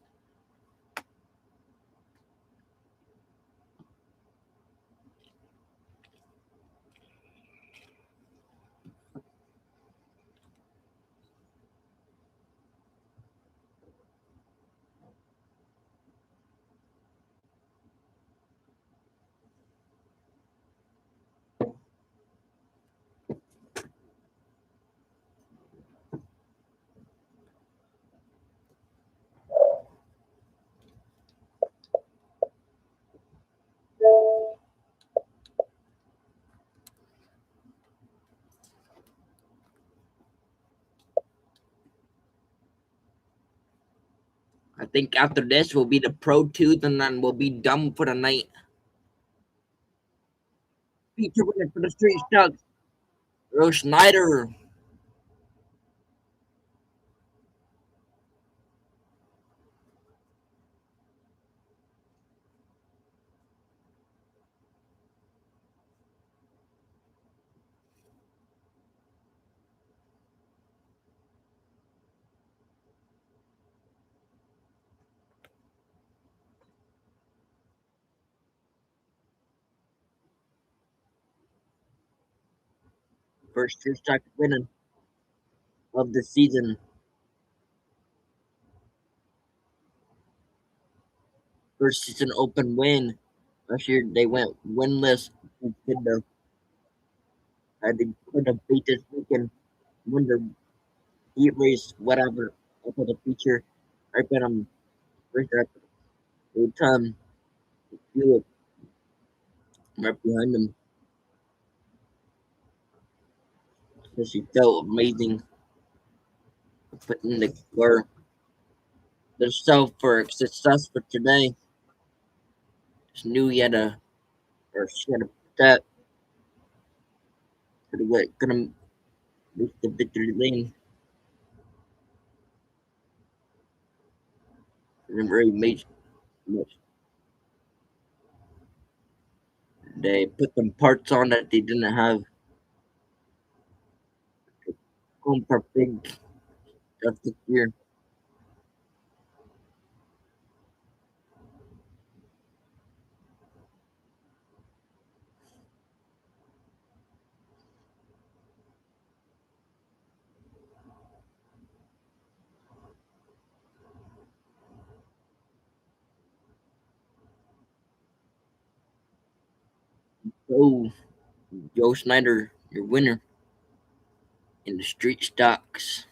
Speaker 1: I think after this will be the Pro 2s, and then we'll be done for the night. Feature winner for the street stocks, Earl Snyder. First street stock winner of the season. First season open win. Last year they went winless. Had to beat this weekend, win the heat race, whatever. After the feature, I bet I'm first up the time. Feel it right behind them. So she felt amazing putting the car themselves for success for today. Just knew he had a, or she had a that gonna reach the victory lane. Didn't really make much. They put some parts on that they didn't have. Going for big stuff this year. So, Joe Snyder, your winner in the street stocks.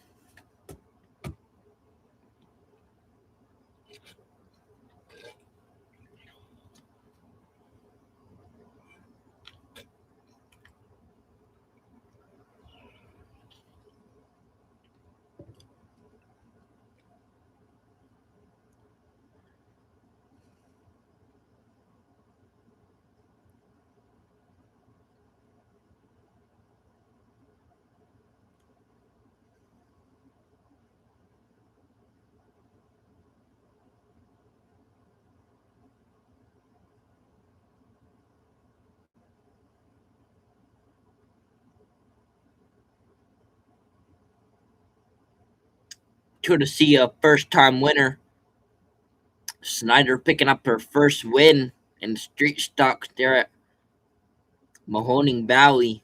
Speaker 1: To see a first time winner. Snyder picking up her first win in the street stocks there at Mahoning Valley.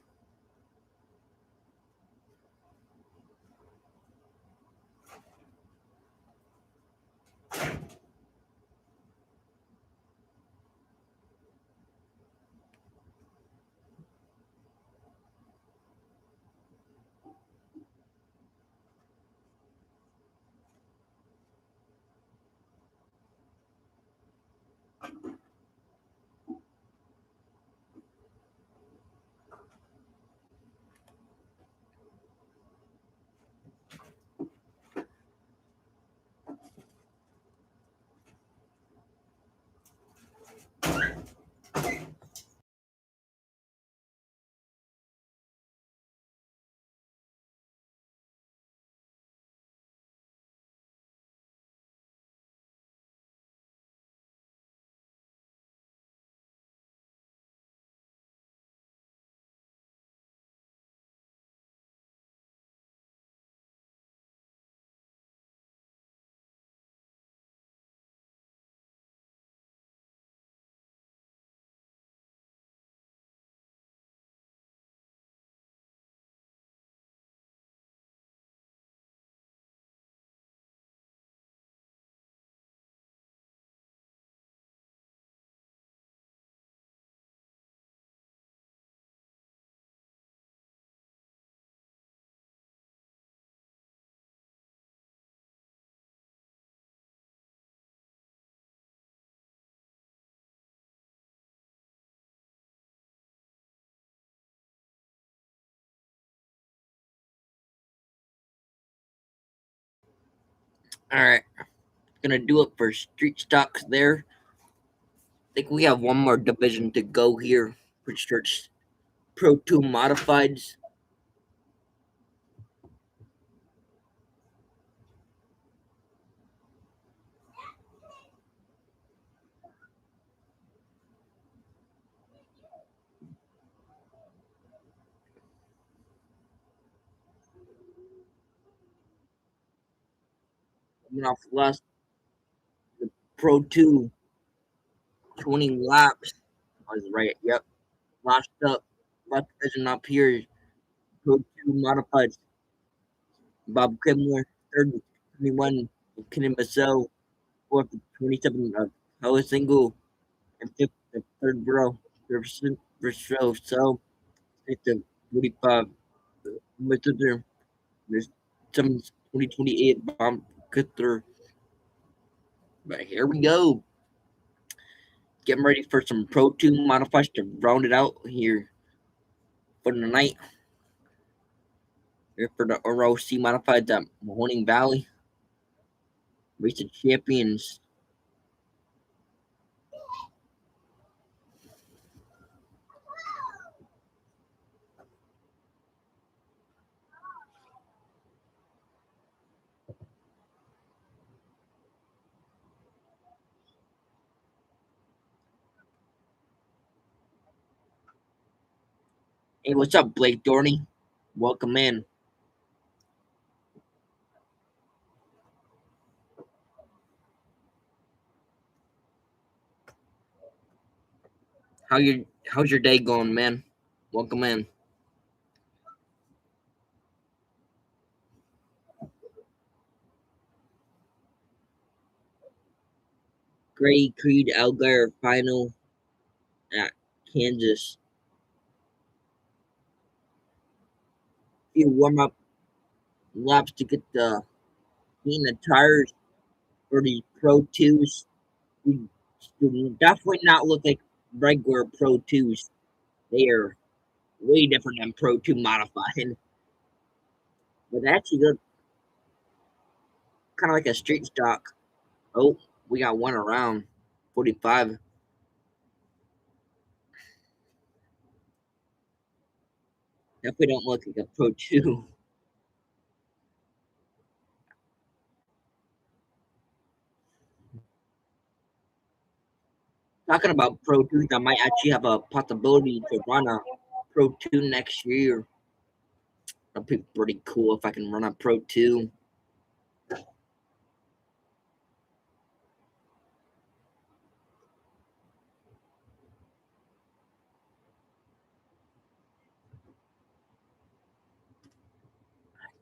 Speaker 1: All right, gonna do it for street stocks there. I think we have one more division to go here for church Pro 2 modifieds. Coming off last the Pro 2 20 laps. I was right. Yep. Last up. Last division up here. Pro 2 modifieds. Bob Kimler, third 21 Kenny Massell, fourth 27 Hella Single, and fifth the third row. First row. So it's the 45 Mr. There's some 2028 bomb Cutter. But here we go. Getting ready for some Pro 2 modifiers to round it out here for the night. Here for the ROC modifieds at Mahoning Valley. Recent champions. Hey, what's up, Blake Dorney? Welcome in. How's your day going, man? Welcome in. Gray Creed Algar final at Kansas. few warm-up laps to get the clean the tires for these Pro 2s. We do definitely not look like regular Pro 2s. They are way different than Pro 2 modified. But they actually look kind of like a street stock. Oh, we got one around 45. Definitely don't look like a Pro 2. Talking about Pro 2s, I might actually have a possibility to run a Pro 2 next year. That'd be pretty cool if I can run a Pro 2.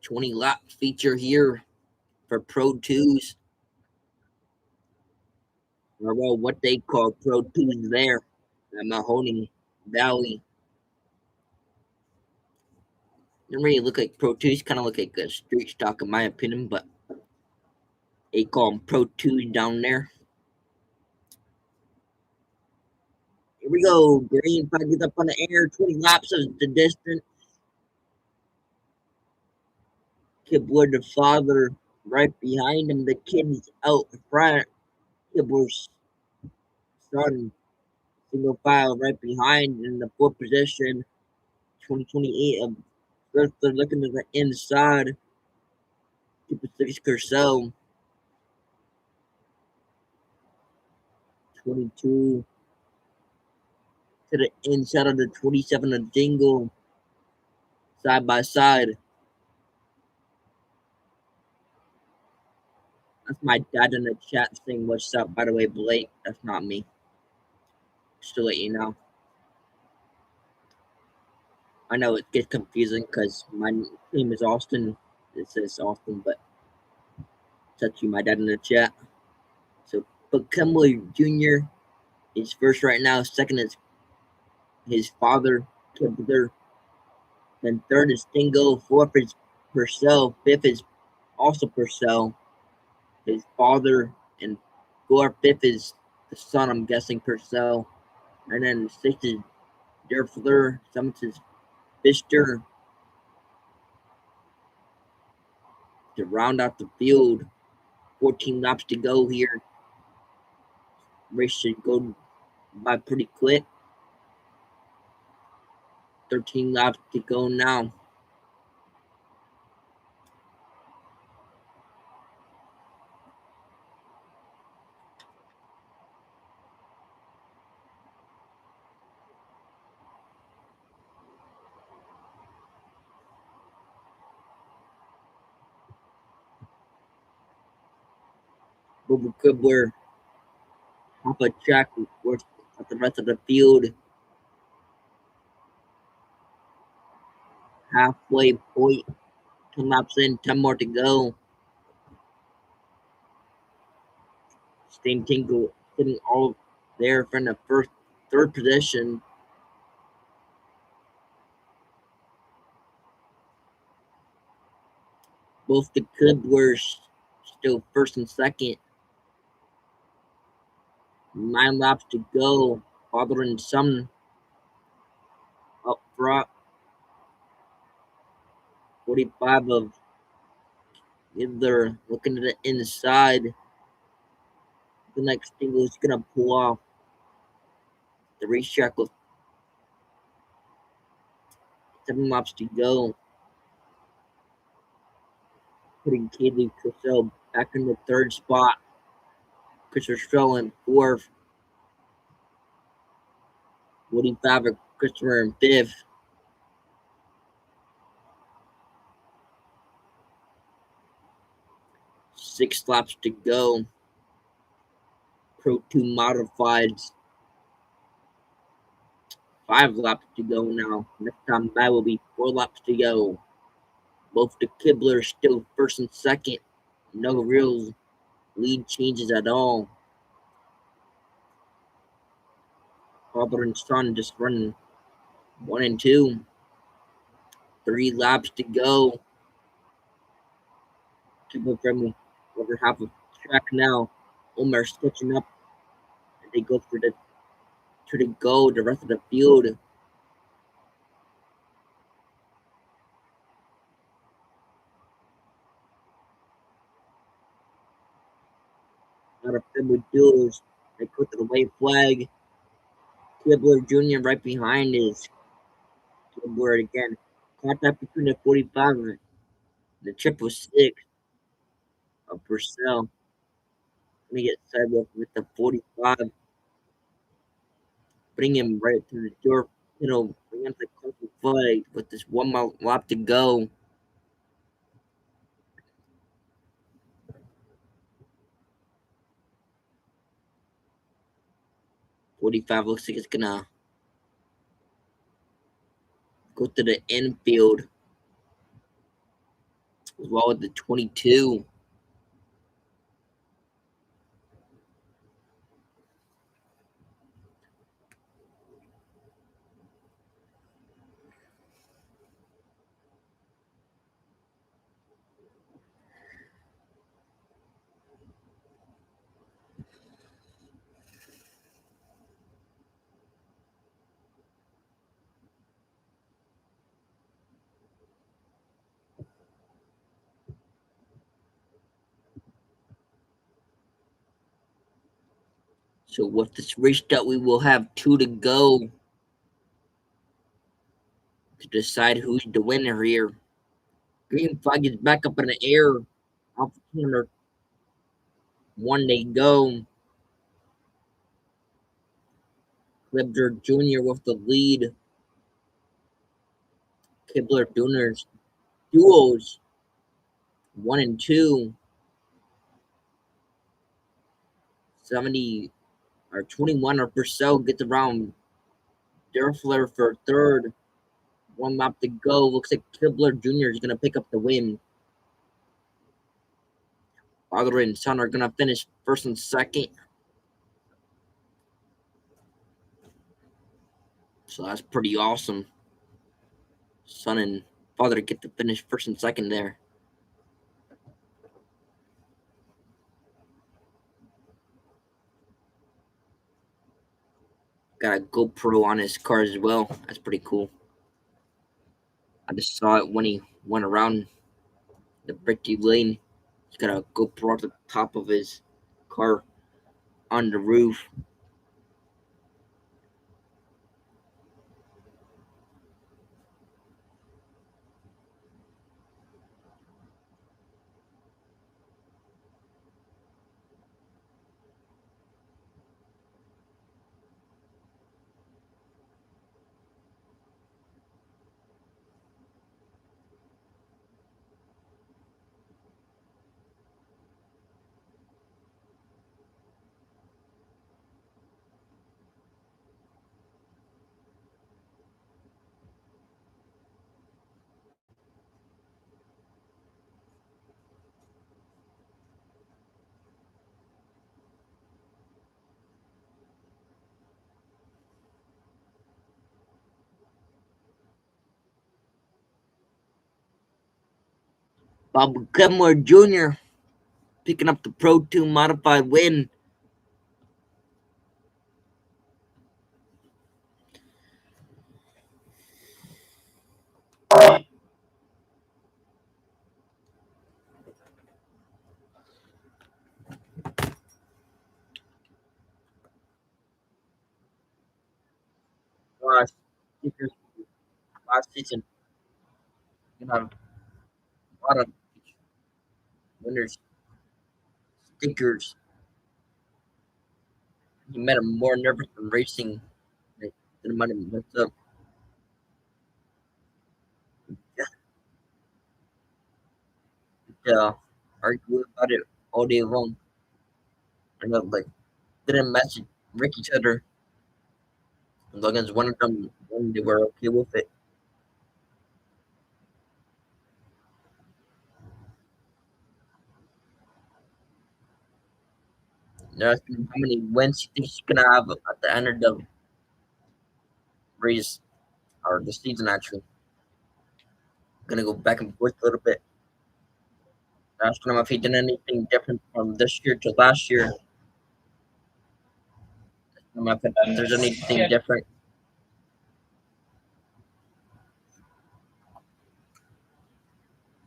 Speaker 1: $20 feature here for Pro 2s. Or well, what they call Pro 2s there at Mahoning Valley. They don't really look like Pro 2s, kind of look like a street stock in my opinion, but they call them Pro 2s down there. Here we go. Green flag is up on the air. 20 laps of the distance. Kibler, the father, right behind him. The kid's out front. Kibler's son, single file right behind in the fourth position. 2028 of they're looking to the inside. Super 6 Curcel. 22 to the inside of the 27 of Dingle. Side by side. That's my dad in the chat saying what's up. By the way, Blake, that's not me. Just to let you know. I know it gets confusing because my name is Austin. It says Austin, but it's actually my dad in the chat. So, but Kimball Jr. is first right now. Second is his father, Kibler. Then third is Dingle. Fourth is Purcell. Fifth is also Purcell, his father. And fifth is the son, I'm guessing, Purcell. And then sixth is Derfler. Seventh is Fister. To round out the field, 14 laps to go here. Race should go by pretty quick. 13 laps to go now. Bubba Kibler off a track worth at the rest of the field. Halfway point. 10 laps in, 10 more to go. Stain Tingle sitting all there from the third position. Both the Kiblers still first and second. 9 laps to go. Father and son up front. 45 of either looking to the inside. The next thing is gonna pull off the racetrack with 7 laps to go. Putting Caleb Crisell back in the third spot. Christopher Stroll in fourth. Woody Favre, Christopher in fifth. Six laps to go. Pro 2 modifieds. 5 laps to go now. Next time by will be 4 laps to go. Both the Kiblers still first and second. No real lead changes at all. Father and son just running 1 and 2. 3 laps to go. People from over half of track now. Omar's switching up. And they go for the go. The rest of the field. Not a Fibble duels. They go to the white flag. Kibler Jr. right behind is Kibler again. Contact between the 45 and the 666 of Purcell. Let me get sidewalk with the 45. Bring him right to the door. Bring him to the fight with this 1 mile lap to go. $45 looks like it's gonna go to the infield as well with the 22. So with this race start, we will have 2 to go to decide who's the winner here. Green flag is back up in the air. Alpha corner 1 they go. Kibler Jr. with the lead. Kibler Jr.'s duos 1 and 2. 70 or 21 or Purcell gets around Derfler for third. 1 lap to go. Looks like Kibler Jr. is gonna pick up the win. Father and son are gonna finish first and second. So that's pretty awesome. Son and father get to finish first and second there. Got a GoPro on his car as well. That's pretty cool. I just saw it when he went around the Bricky Lane. He's got a GoPro at the top of his car on the roof. Bob Kenmore Jr. picking up the Pro 2 modified win. Last season, you know, a lot of winners, stickers. He made him more nervous than racing. They didn't mind him mess up. Argue about it all day long. And like didn't message Rick each other. As long as one of them when they were okay with it. They're asking him how many wins he thinks he's gonna have at the end of the race or the season actually. Gonna go back and forth a little bit. Asking him if he did anything different from this year to last year. If there's anything different.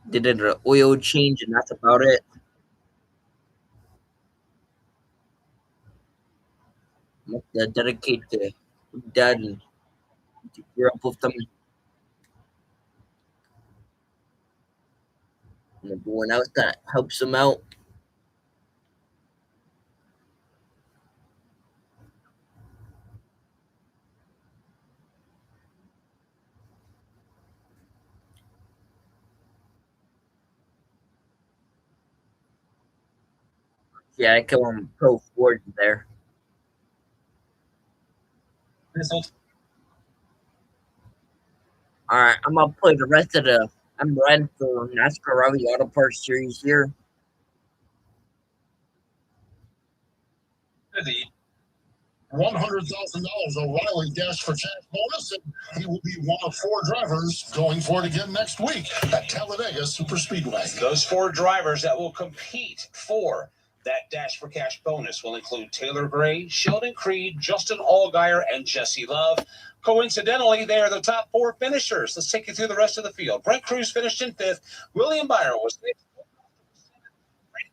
Speaker 1: They did an oil change, and that's about it. Must dedicate to dad and to gear up with them and everyone else that helps them out. Yeah, I call him Pro Ford there. All right, I'm gonna play the rest of the M.E.Racing for NASCAR Rally Auto Parts Series here.
Speaker 11: $100,000 O'Reilly Dash for Cash bonus, and he will be one of 4 drivers going for it again next week at Talladega Superspeedway.
Speaker 5: Those 4 drivers that will compete for that Dash for Cash bonus will include Taylor Gray, Sheldon Creed, Justin Allgaier, and Jesse Love. Coincidentally, they are the top 4 finishers. Let's take you through the rest of the field. Brent Cruz finished in 5th. William Byron was 6th. Ryan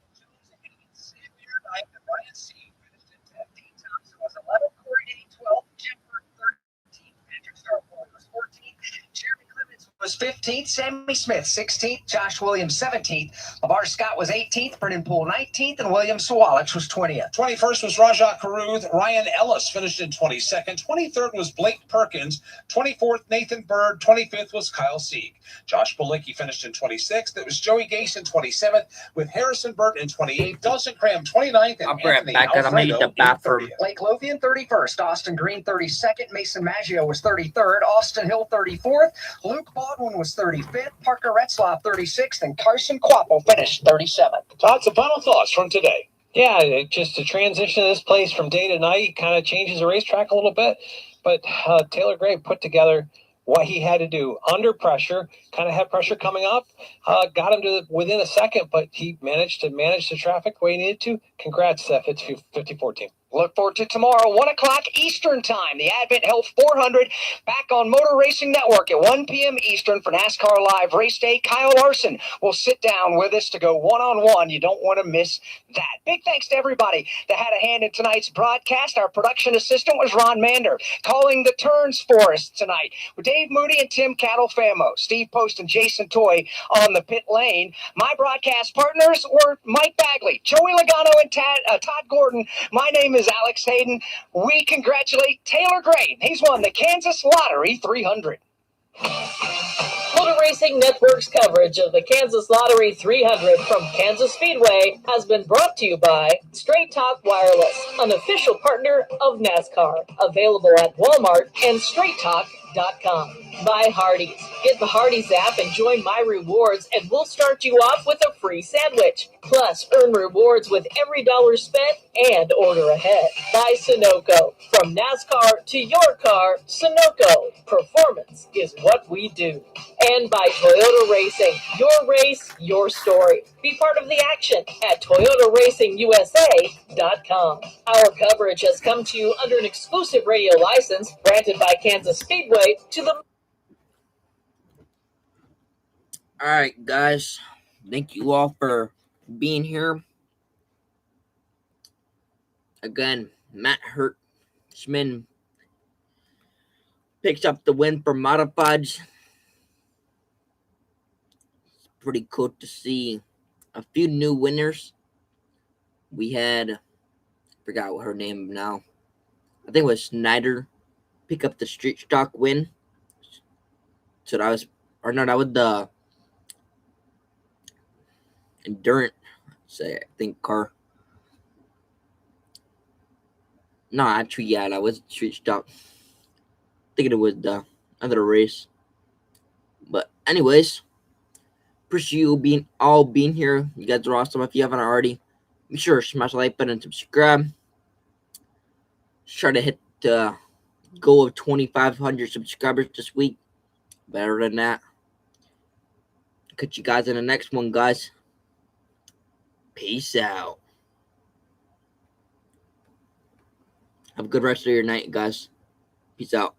Speaker 5: C. finished in 10th. Dean Thompson was 11th. Corey Day 12th. Jim Burke 13th. Patrick Starboy was 14th. Jeremy Clemens was 15th. Sammy Smith 16th. Josh Williams 17th. LeVar Scott was 18th. Brendan Poole 19th. And William Sawalix was 20th. 21st was Rajah Caruth. Ryan Ellis finished in 22nd. 23rd was Blake Perkins. 24th, Nathan Bird. 25th was Kyle Sieg. Josh Bilicki finished in 26th. It was Joey Gase in 27th, with Harrison Burton in 28th, Dawson Cram 29th, and
Speaker 1: I'll bring it
Speaker 5: Anthony
Speaker 1: back up. I'm gonna use the
Speaker 5: Alfredo in
Speaker 1: bathroom.
Speaker 5: 30th. Blake Lovian 31st. Austin Green 32nd. Mason Maggio was 33rd. Austin Hill 34th. Luke Baldwin was 35th. Parker Retzlaff 36th. And Carson Quappo finished 37th.
Speaker 3: Todd, some final thoughts from today.
Speaker 7: Yeah, just the transition of this place from day to night kind of changes the racetrack a little bit. But Taylor Gray put together what he had to do under pressure, kind of had pressure coming up, got him to within a second, but he managed to manage the traffic the way he needed to. Congrats, 54 team.
Speaker 5: Look forward to tomorrow, 1 o'clock Eastern Time. The Advent Health 400 back on Motor Racing Network at 1 p.m. Eastern for NASCAR Live Race Day. Kyle Larson will sit down with us to go one-on-one. You don't want to miss that. Big thanks to everybody that had a hand in tonight's broadcast. Our production assistant was Ron Mander. Calling the turns for us tonight with Dave Moody and Tim Cattle-Famo, Steve Post and Jason Toy on the pit lane. My broadcast partners were Mike Bagley, Joey Logano, and Todd Gordon. My name is Alex Hayden. We congratulate Taylor Gray. He's won the Kansas Lottery 300.
Speaker 8: Motor Racing Network's coverage of the Kansas Lottery 300 from Kansas Speedway has been brought to you by Straight Talk Wireless, an official partner of NASCAR. Available at Walmart and StraightTalk.com. By Hardee's. Get the Hardee's app and join My Rewards, and we'll start you off with a free sandwich. Plus, earn rewards with every dollar spent and order ahead. By Sunoco. From NASCAR to your car, Sunoco. Performance is what we do. And by Toyota Racing. Your race, your story. Be part of the action at ToyotaRacingUSA.com. Our coverage has come to you under an exclusive radio license granted by Kansas Speedway to the...
Speaker 1: All right, guys. Thank you all for being here. Again, Matt Hirschman picks up the win for Modifieds. It's pretty cool to see a few new winners. We had, I forgot what her name now. I think it was Snyder pick up the street stock win. So that was, or no, that was the endurance, I think, car. No, actually, yeah, that was street stock. I think it was the other race. But anyways, appreciate you being here. You guys are awesome. If you haven't already, be sure to smash the like button and subscribe. Try to hit the goal of 2,500 subscribers this week. Better than that. Catch you guys in the next one, guys. Peace out. Have a good rest of your night, guys. Peace out.